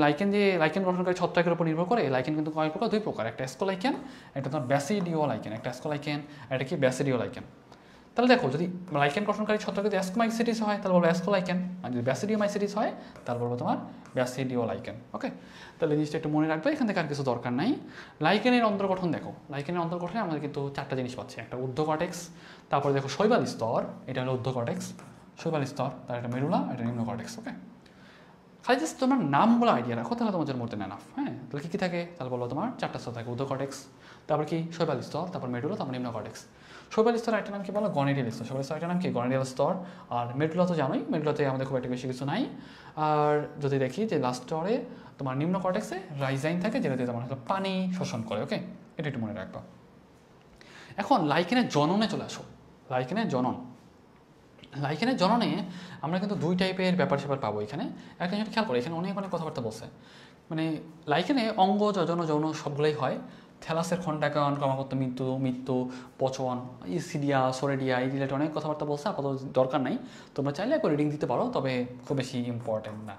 লাইকেন গঠনকারী ছত্রাকের উপর নির্ভর করে, লাইকেন কিন্তু কয়েক প্রকার, দুই প্রকার, একটা অ্যাস্কোলাইকেন, একটা তোমার ব্যাসিডিও লাইকেন, একটা অ্যাস্কোলাইকেন, একটা কি ব্যাসিডিও লাইকেন। তাহলে দেখো, যদি লাইকেন গঠনকারী ছত্রাক যদি অ্যাস্কোমাইসিটিস হয় তাহলে বলবো অ্যাস্কোলাইকেন, আর যদি ব্যাসিডিওমাইসিটিস হয় তাহলে বলবো তোমার ব্যাসিডিও লাইকেন। ওকে, তাহলে জিনিসটা একটু মনে রাখবে, এখান থেকে আর কিছু দরকার নাই। লাইকেনের অন্তর্গঠন দেখো, লাইকেনের অন্তর্গঠনে আমাদের কিন্তু চারটা জিনিস পাচ্ছি, একটা ঊর্ধ্ব কর্টেক্স, তারপরে দেখো শৈবাল স্তর, এটা হলো ঊর্ধ্ব কর্টেক্স, শৈবাল স্তর, তার একটা মেরুলা, এটা নিম্ন কর্টেক্স। ওকে, খালি জাস্ট তোমার নামগুলো আইডিয়া রাখো, তাহলে তোমার জন্য মোর দেন এনাফ। হ্যাঁ, তাহলে কী কী থাকে? তাহলে বলবো তোমার চারটা স্তর থাকে, ঊর্ধ্ব কর্টেক্স, তারপর কি শৈবাল স্তর, তারপর মেডুলা, তারপর নিম্ন কর্টেক্স। শৈবাল স্তর একটা নাম কি বলো? গনেডিয়াল স্তর। শৈবাল স্তর একটা নাম কি? গনেডিয়াল স্তর। আর মেডুলা তো জানোই, মেডুলাতে আমাদের খুব একটা বেশি কিছু নাই। আর যদি দেখি যে লাস্ট স্তরে তোমার নিম্ন কর্টেক্সে রাইজাইন থাকে, যেটাতে তোমার হয়তো পানি শোষণ করে। ওকে, এটা একটু মনে রাখবা। এখন লাইকেনের জননে চলে আসো। লাইকেনের জননে আমরা কিন্তু দুই টাইপের ব্যাপার স্যাপার পাবো এখানে। একটা জিনিস খেয়াল করো, এখানে অনেক কথাবার্তা বলছে, মানে লাইকেনে অঙ্গ, যজন, যৌন সবগুলোই হয়। থ্যালাসের খণ্ডায়ন, ক্রমাগত মৃত্যু, পচন, ইসিডিয়া, সোরেডিয়া, এই রিলেটেড অনেক কথাবার্তা বলছে, আপাতত দরকার নাই, তোমরা চাইলে একবার রিডিং দিতে পারো, তবে খুব বেশি ইম্পর্টেন্ট না।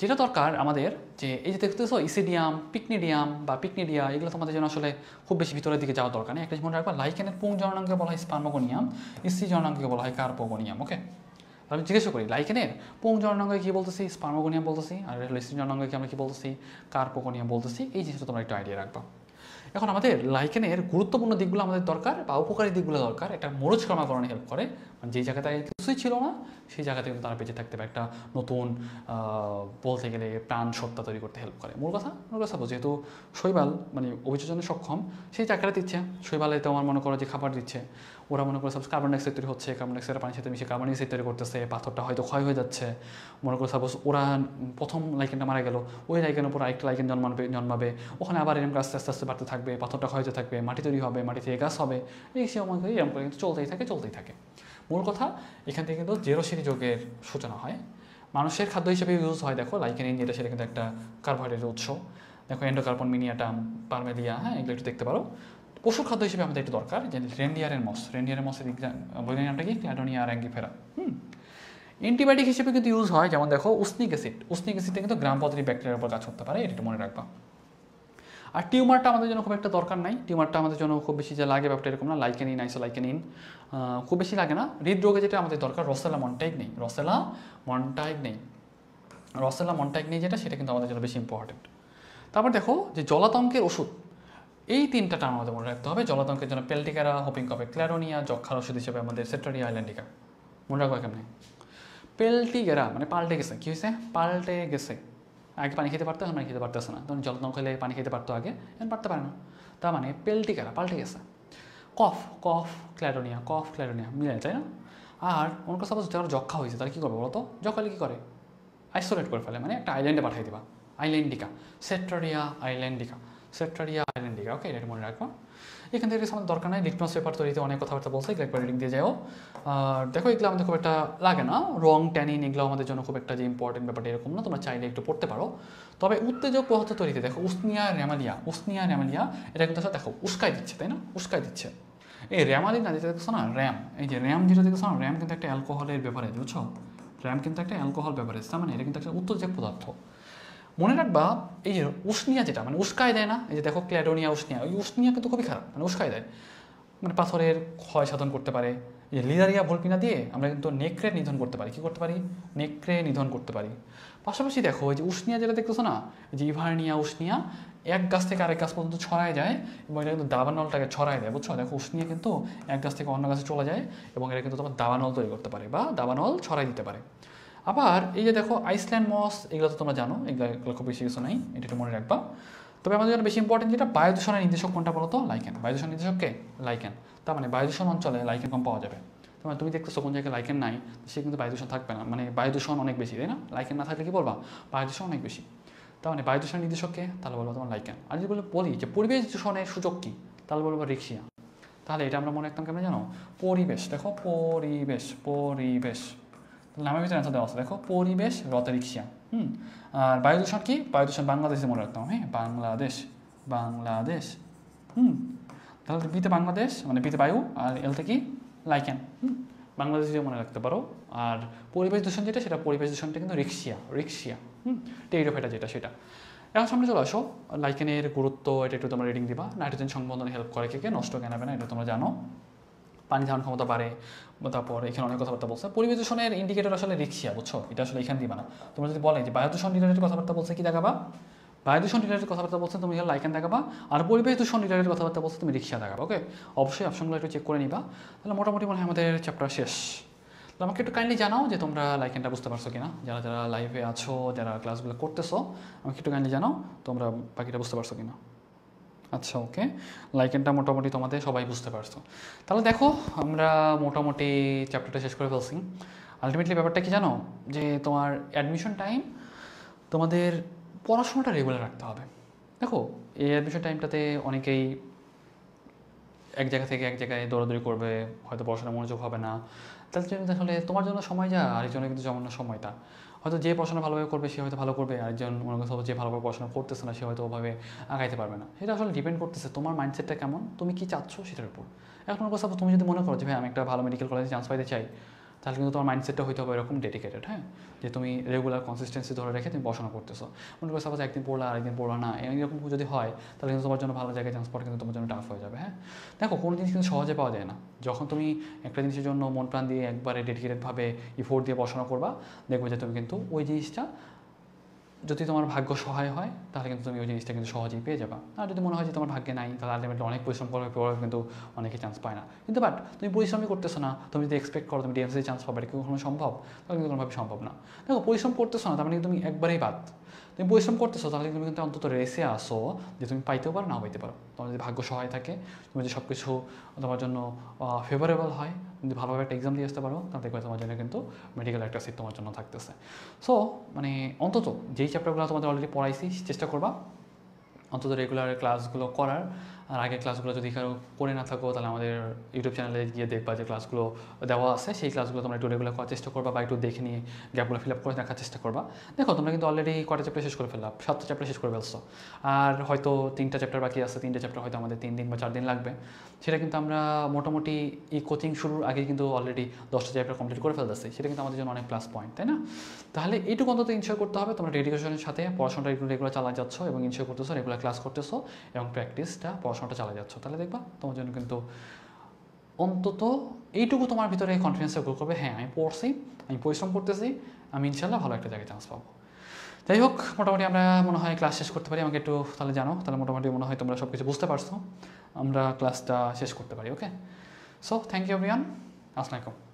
যেটা দরকার আমাদের, যে এই যে দেখতেছো ইসিডিয়াম, পিকনিডিয়া, এগুলো তোমাদের জন্য আসলে খুব বেশি ভিতরের দিকে যাওয়ার দরকার নেই। একটা মনে রাখবা, লাইকেনের পুং জননাঙ্গকে বলা হয় স্পার্মোগোনিয়াম, ইসি জননাঙ্গকে বলা হয় কার্পোগোনিয়াম। ওকে, আমি জিজ্ঞেস করি লাইকেনের পুং জননাঙ্গে কী বলতেছি? স্পার্মোগোনিয়াম বলতেছি, আর ইসি জননাঙ্গকে আমরা কী বলতেছি? কার্পোগোনিয়াম বলতেছি। এই জিনিসটা তোমরা একটু আইডিয়া রাখবা। এখন আমাদের লাইকেনের গুরুত্বপূর্ণ দিকগুলো আমাদের দরকার, বা উপকারী দিকগুলো দরকার। একটা মরুজ ক্রমাকরণে হেল্প করে, মানে যেই জায়গাতে কিছুই ছিল না সেই জায়গাতে কিন্তু তারা বেঁচে থাকতে পারে, একটা নতুন বলতে গেলে প্রাণ সত্তা তৈরি করতে হেল্প করে। মূল কথা যেহেতু শৈবাল মানে অভিযোজনে সক্ষম, সেই জায়গাটা দিচ্ছে, শৈবালে তোমার মনে করো যে খাবার দিচ্ছে, ওরা মনে করো সাপোজ কার্বন ডাইঅক্সাইড তৈরি হচ্ছে, কার্বন ডাইঅক্সাইডের পানির সাথে মিশে কার্বন ডাইঅক্সাইড তৈরি করতেছে, পাথরটা হয়তো ক্ষয় হয়ে যাচ্ছে। মনে করো সাপোজ ওরা প্রথম লাইকেনটা মারা গেল, ওই লাইকেনের উপর আরেকটা লাইকেন জন্মাবে, ওখানে আবার এরকম আস্তে আস্তে বাড়তে থাকবে, পাথরটা ক্ষয়তে থাকবে, মাটি তৈরি হবে, মাটি থেকে গাছ হবে, এই সময় এরকম করে কিন্তু চলতেই থাকে। মূল কথা, এখান থেকে কিন্তু জেরোসিরি যৌগের সূচনা হয়। মানুষের খাদ্য হিসেবে ইউজ হয়, দেখো লাইকেনিন যেটা, সেটা কিন্তু একটা কার্বোহাইড্রেটের উৎস। দেখো এন্ডোকার্বন, মিনিয়াটাম, পারমেলিয়া, হ্যাঁ, এগুলো একটু দেখতে পারো। পশুর খাদ্য হিসেবে আমাদের একটু দরকার, যে রেন্ডিয়ারের মসের বৈজ্ঞানিক নামটা কি? ক্ল্যাডোনিয়া র্যাঙ্গিফেরা। অ্যান্টিবায়োটিক হিসেবে কিন্তু ইউজ হয়, যেমন দেখো উসনিক অ্যাসিড কিন্তু গ্রাম পদ্ধতি ব্যাকটেরিয়ার উপর কাজ করতে পারে, এটা একটু মনে রাখবা। আর টিউমারটা আমাদের জন্য খুব একটা দরকার নাই, টিউমারটা আমাদের জন্য খুব বেশি যে লাগে ব্যাপারটা এরকম না, লাইকেনিন আইসোলাইকেনিন খুব বেশি লাগে না। হৃদরোগে যেটা আমাদের দরকার রসেলা মন্টাইক নেই, রসেলা মন্টাইক নেই যেটা, সেটা কিন্তু আমাদের জন্য বেশি ইম্পর্টেন্ট। তারপর দেখো যে জলাতঙ্কের ওষুধ, এই তিনটা টার্ম আমাদের মনে রাখতে হবে। জলাতঙ্কের জন্য পেলটিকারা, হোপিং কফে, ক্ল্যারোনিয়া, যক্ষার ওষুধ হিসেবে আমাদের সেট্রারিয়া আইল্যান্ডিকা। মনে রাখবো কেমনি, পেলটিগেরা মানে পাল্টে গেছে, কী হয়েছে, পাল্টে গেছে। আগে পানি খেতে পারতো, এখন পানি খেতে পারতেছে না, তখন জলাতঙ্ক খেলে পানি খেতে পারতো আগে, এখন পারতে পারে না, তার মানে পেলটিগেরা পাল্টে গেছে। কফ ক্ল্যারোনিয়া মিলে, তাই না? আর অনেক সাপোজ যারা যক্ষা হয়েছে তারা কী করবে বলো তো, যক্ষা হলে কী করে, আইসোলেট করে ফেলে, মানে একটা আইল্যান্ডে পাঠিয়ে দিবা, আইল্যান্ডিকা, সেট্রারিয়া আইল্যান্ডিকা। ওকে, এটা মনে রাখবা। এখান থেকে আমাদের দরকার নাই, লিটমাস পেপার তৈরিতে অনেক কথাবার্তা বলছে, এগুলো একবার রিডিং দিয়ে যাও। আর দেখো এগুলো আমাদের খুব একটা লাগে না, রং ট্যানিন এগুলো আমাদের জন্য খুব একটা যে ইম্পর্টেন্ট ব্যাপারটা এরকম না, তোমরা চাইলে একটু পড়তে পারো। তবে উত্তেজক পদার্থ তৈরিতে দেখো উসনিয়া র্যামালিয়া এটা কিন্তু দেখো উস্কাই দিচ্ছে, তাই না, উস্কাই দিচ্ছে। এই র্যামালিন না যেটা দেখছো না, র্যাম, এই যে র্যাম যেটা দেখছো না, র্যাম কিন্তু একটা অ্যালকোহলের ব্যাপারে, বুঝছো, র্যাম কিন্তু একটা অ্যালকোহল ব্যাপারে, তার মানে এটা কিন্তু একটা উত্তেজক পদার্থ। মনে রাখবা এই যে উষ্ণিয়া যেটা মানে উস্কায় দেয় না, এই যে দেখো ক্ল্যাডোনিয়া উষ্ণিয়া, ওই উষ্ণিয়া কিন্তু খুবই খারাপ, মানে উস্কায় দেয়, মানে পাথরের ক্ষয় সাধন করতে পারে। এই যে লিলারিয়া ভলপিনা দিয়ে আমরা কিন্তু নেকড়ে নিধন করতে পারি, কী করতে পারি, নেকড়ে নিধন করতে পারি। পাশাপাশি দেখো এই যে উষ্ণিয়া যেটা দেখতেছো না, এই যে ইভার্নিয়া উষ্ণিয়া এক গাছ থেকে আরেক গাছ পর্যন্ত ছড়ায় যায়, এবং এটা কিন্তু দাবানলটাকে ছড়ায় দেয়, বুঝছো, দেখো উষ্ণিয়া কিন্তু এক গাছ থেকে অন্য গাছে চলে যায়, এবং এটা কিন্তু তোমার দাবানল তৈরি করতে পারে বা দাবানল ছড়াই দিতে পারে। আবার এই যে দেখো আইসল্যান্ড মস, এগুলো তো তোমরা জানো, এগুলো খুব বেশি কিছু নাই, এটা একটু মনে রাখবা। তবে আমাদের জন্য বেশি ইম্পর্টেন্ট যেটা, বায়ু দূষণের নির্দেশক কোনটা বলো তো, লাইকেন। বায়ু দূষণ নির্দেশককে লাইকেন, তার মানে বায়ু দূষণ অঞ্চলে লাইকেন কম পাওয়া যাবে। তোমার তুমি দেখতেছো কোন জায়গায় লাইকেন নাই, সে কিন্তু বায়ু দূষণ থাকবে না, মানে বায়ু দূষণ অনেক বেশি, তাই না, লাইকেন না থাকলে কি বলবা, বায়ু দূষণ অনেক বেশি। তার মানে বায়ু দূষণের নির্দেশককে, তাহলে বলবো তোমার লাইকেন। আর যদি বলি যে পরিবেশ দূষণের সূচক কী, তাহলে বলবো রিক্সিয়া। তাহলে এটা আমরা মনে রাখতাম কেমন জানো, পরিবেশ, দেখো পরিবেশ নামের ভিতরে অ্যান্সার দেওয়া আছে, দেখো পরিবেশ রতরিক্সিয়া। আর বায়ু দূষণ কি, বায়ু দূষণ বাংলাদেশে মনে রাখতাম, হ্যাঁ বাংলাদেশ। তাহলে বিতে বাংলাদেশ মানে বিতে বায়ু, আর এলতে কি লাইকেন, বাংলাদেশে মনে রাখতে পারো। আর পরিবেশ দূষণ যেটা, সেটা পরিবেশ দূষণটা কিন্তু রিক্সিয়া টেরিডোফাইটা যেটা, সেটা। এখন সামনে চলে আসো, লাইকেনের গুরুত্ব এটা একটু তোমরা রিডিং দিবা। নাইট্রোজেন সংবন্ধনে হেল্প করে কে, নষ্ট কেন হবে না, এটা তোমরা জানো। পানি ধারণ ক্ষমতা বাড়ে, তারপর এখানে অনেক কথাবার্তা বলছে। পরিবেশ দূষণের ইন্ডিকেটর আসলে রিক্সিয়া, বুঝছো, এটা আসলে এখানে দিবা না। তোমরা যদি বলে যে বায়ু দূষণ রিলেটেড কথাবার্তা বলছে, কি দেখাবা, বায়ু দূষণ রিলেটেড কথাবার্তা বলছে তুমি লাইকেন দেখাবা, আর পরিবেশ দূষণ রিলেটেড কথাবার্তা বলছে তুমি রিক্সা দেখাবা। ওকে, অবশ্যই অপশনগুলো একটু চেক করে নিবা। তাহলে মোটামুটি মনে হয় আমাদের চ্যাপ্টার শেষ। তো আমাকে একটু কাইন্ডলি জানাও যে তোমরা লাইকেনটা বুঝতে পারছো কিনা, যারা যারা লাইভে আছো, যারা ক্লাসগুলো করতেছো, আমাকে একটু কাইন্ডলি জানাও তোমরা বাকিটা বুঝতে পারছো কিনা। আচ্ছা, ওকে, লাইকেনটা মোটামুটি তোমাদের সবাই বুঝতে পারছো। তাহলে দেখো আমরা মোটামুটি চ্যাপ্টারটা শেষ করে ফেলছি। আলটিমেটলি ব্যাপারটা কি জানো, যে তোমার অ্যাডমিশন টাইম তোমাদের পড়াশোনাটা রেগুলার রাখতে হবে। দেখো এই অ্যাডমিশন টাইমটাতে অনেকেই এক জায়গা থেকে এক জায়গায় দৌড়াদৌড়ি করবে, হয়তো পড়াশোনা মনোযোগ হবে না, তার জন্য আসলে তোমার জন্য সময় যা, আরেকজনের কিন্তু যেমন না সময়টা। হয়তো যে পড়াশোনা ভালোভাবে করবে সে হয়তো ভালো করবে, আরেকজন মনে করছে যে ভালোভাবে পড়াশোনা করতেছে না সে হয়তো ওভাবে আগাইতে পারবে না। সেটা আসলে ডিপেন্ড করতেছে তোমার মাইন্ডসেটটা কেমন, তুমি কি চাচ্ছ সেটার উপর। এখন মনে করছো তুমি যদি মনে করো যে ভাই আমি একটা ভালো মেডিকেল কলেজে চান্স পাইতে চাই, তাহলে কিন্তু তোমার মাইন্ডসেটটা হইতে হবে এরকম ডেডিকেটেড, হ্যাঁ, যে তুমি রেগুলার কনসিস্টেন্সি ধরে রেখে তুমি পড়াশোনা করতেছো। মনে করো সাপোজ একদিন পড়লা আরেকদিন পড়লা না, এরকম যদি হয় তাহলে কিন্তু তোমার জন্য ভালো জায়গায় চান্স পাওয়া কিন্তু তোমার জন্য টাফ হয়ে যাবে। হ্যাঁ, দেখো কোনো জিনিস কিন্তু সহজে পাওয়া যায় না। যখন তুমি একটা জিনিসের জন্য মন প্রাণ দিয়ে একবারে ডেডিকেটেডভাবে ইফোর্ট দিয়ে পড়াশোনা করবা, দেখবে যে তুমি কিন্তু ওই জিনিসটা, যদি তোমার ভাগ্য সহায় হয় তাহলে কিন্তু তুমি ওই জিনিসটা কিন্তু সহজেই পেয়ে যাবা। আর যদি মনে হয় যে তোমার ভাগ্যে নাই, তাহলে আলটিমেটলি অনেক পরিশ্রম করবে, পরে কিন্তু অনেকে চান্স পায় না। কিন্তু বাট তুমি পরিশ্রমই করতেছো না, তুমি যদি এক্সপেক্ট করো তুমি ডিএমসিতে চান্স পাবে, এটা কি কখনো সম্ভব? তাহলে কিন্তু কোনোভাবে সম্ভব না। দেখো পরিশ্রম করতেছো না তার মানে তুমি একবারেই বাদ। তুমি পরিশ্রম করতেছো তাহলে তুমি কিন্তু অন্তত রেসে আসো যে তুমি পাইতেও পারো, নাও পাইতে পারো। তোমার যদি ভাগ্য সহায় থাকে, তুমি যদি সব কিছু তোমার জন্য ফেভারেবল হয়, যদি ভালোভাবে একটা এক্সাম দিয়ে আসতে পারো, তাহলে দেখবে তোমার জন্য কিন্তু মেডিকেল একটা সিট তোমার জন্য থাকতেছে। সো মানে অন্তত যেই চ্যাপ্টারগুলো তোমাদের অলরেডি পড়াইছি চেষ্টা করবা অন্তত রেগুলার ক্লাসগুলো করার। আর আগের ক্লাসগুলো যদি কারো করে না থাকো তাহলে আমাদের ইউটিউব চ্যানেলে গিয়ে দেখবা যে ক্লাসগুলো দেওয়া আছে, সেই ক্লাসগুলো তোমরা একটু রেগুলার করার চেষ্টা করবা বা একটু দেখে নিয়ে গ্যাপগুলো ফিল আপ করে দেখার চেষ্টা করবা। দেখো তোমরা কিন্তু অলরেডি কটা চ্যাপ্টার শেষ করে ফেললাম, 7টা চ্যাপ্টার শেষ করে ফেলছো, আর হয়তো 3টা চ্যাপ্টার বাকি আছে। 3টে চ্যাপ্টার হয়তো আমাদের 3 দিন বা 4 দিন লাগবে। সেটা কিন্তু আমরা মোটামুটি এই কোচিং শুরুর আগে কিন্তু অলরেডি 10টা চ্যাপ্টার কমপ্লিট করে ফেলতেছি। সেটা কিন্তু আমাদের জন্য অনেক প্লাস পয়েন্ট, তাই না? তাহলে এইটুকু অন্তত ইনশিওর করতে হবে তোমরা ডেডিকেশনের সাথে পড়াশোনাটা একটু রেগুলার চালা যাচ্ছ এবং ইনশিওর করতেছো, রেগুলার ক্লাস করতেছো এবং প্র্যাকটিসটা পড়াশোনাটা চালা যাচ্ছ। তাহলে দেখবা তোমার জন্য কিন্তু অন্তত এইটুকু তোমার ভিতরে কনফিডেন্সটা গ্রো করবে, হ্যাঁ আমি পড়ছি, আমি পরিশ্রম করতেছি, আমি ইনশাল্লাহ ভালো একটা জায়গায় চান্স পাবো। যাই হোক, মোটামুটি আমরা মনে হয় ক্লাস শেষ করতে পারি। আমাকে একটু তাহলে জানো, তাহলে মোটামুটি মনে হয় তোমরা সব কিছু বুঝতে পারছো, আমরা ক্লাসটা শেষ করতে পারি। ওকে, সো থ্যাংক ইউ এভরিওয়ান, আসসালামু আলাইকুম।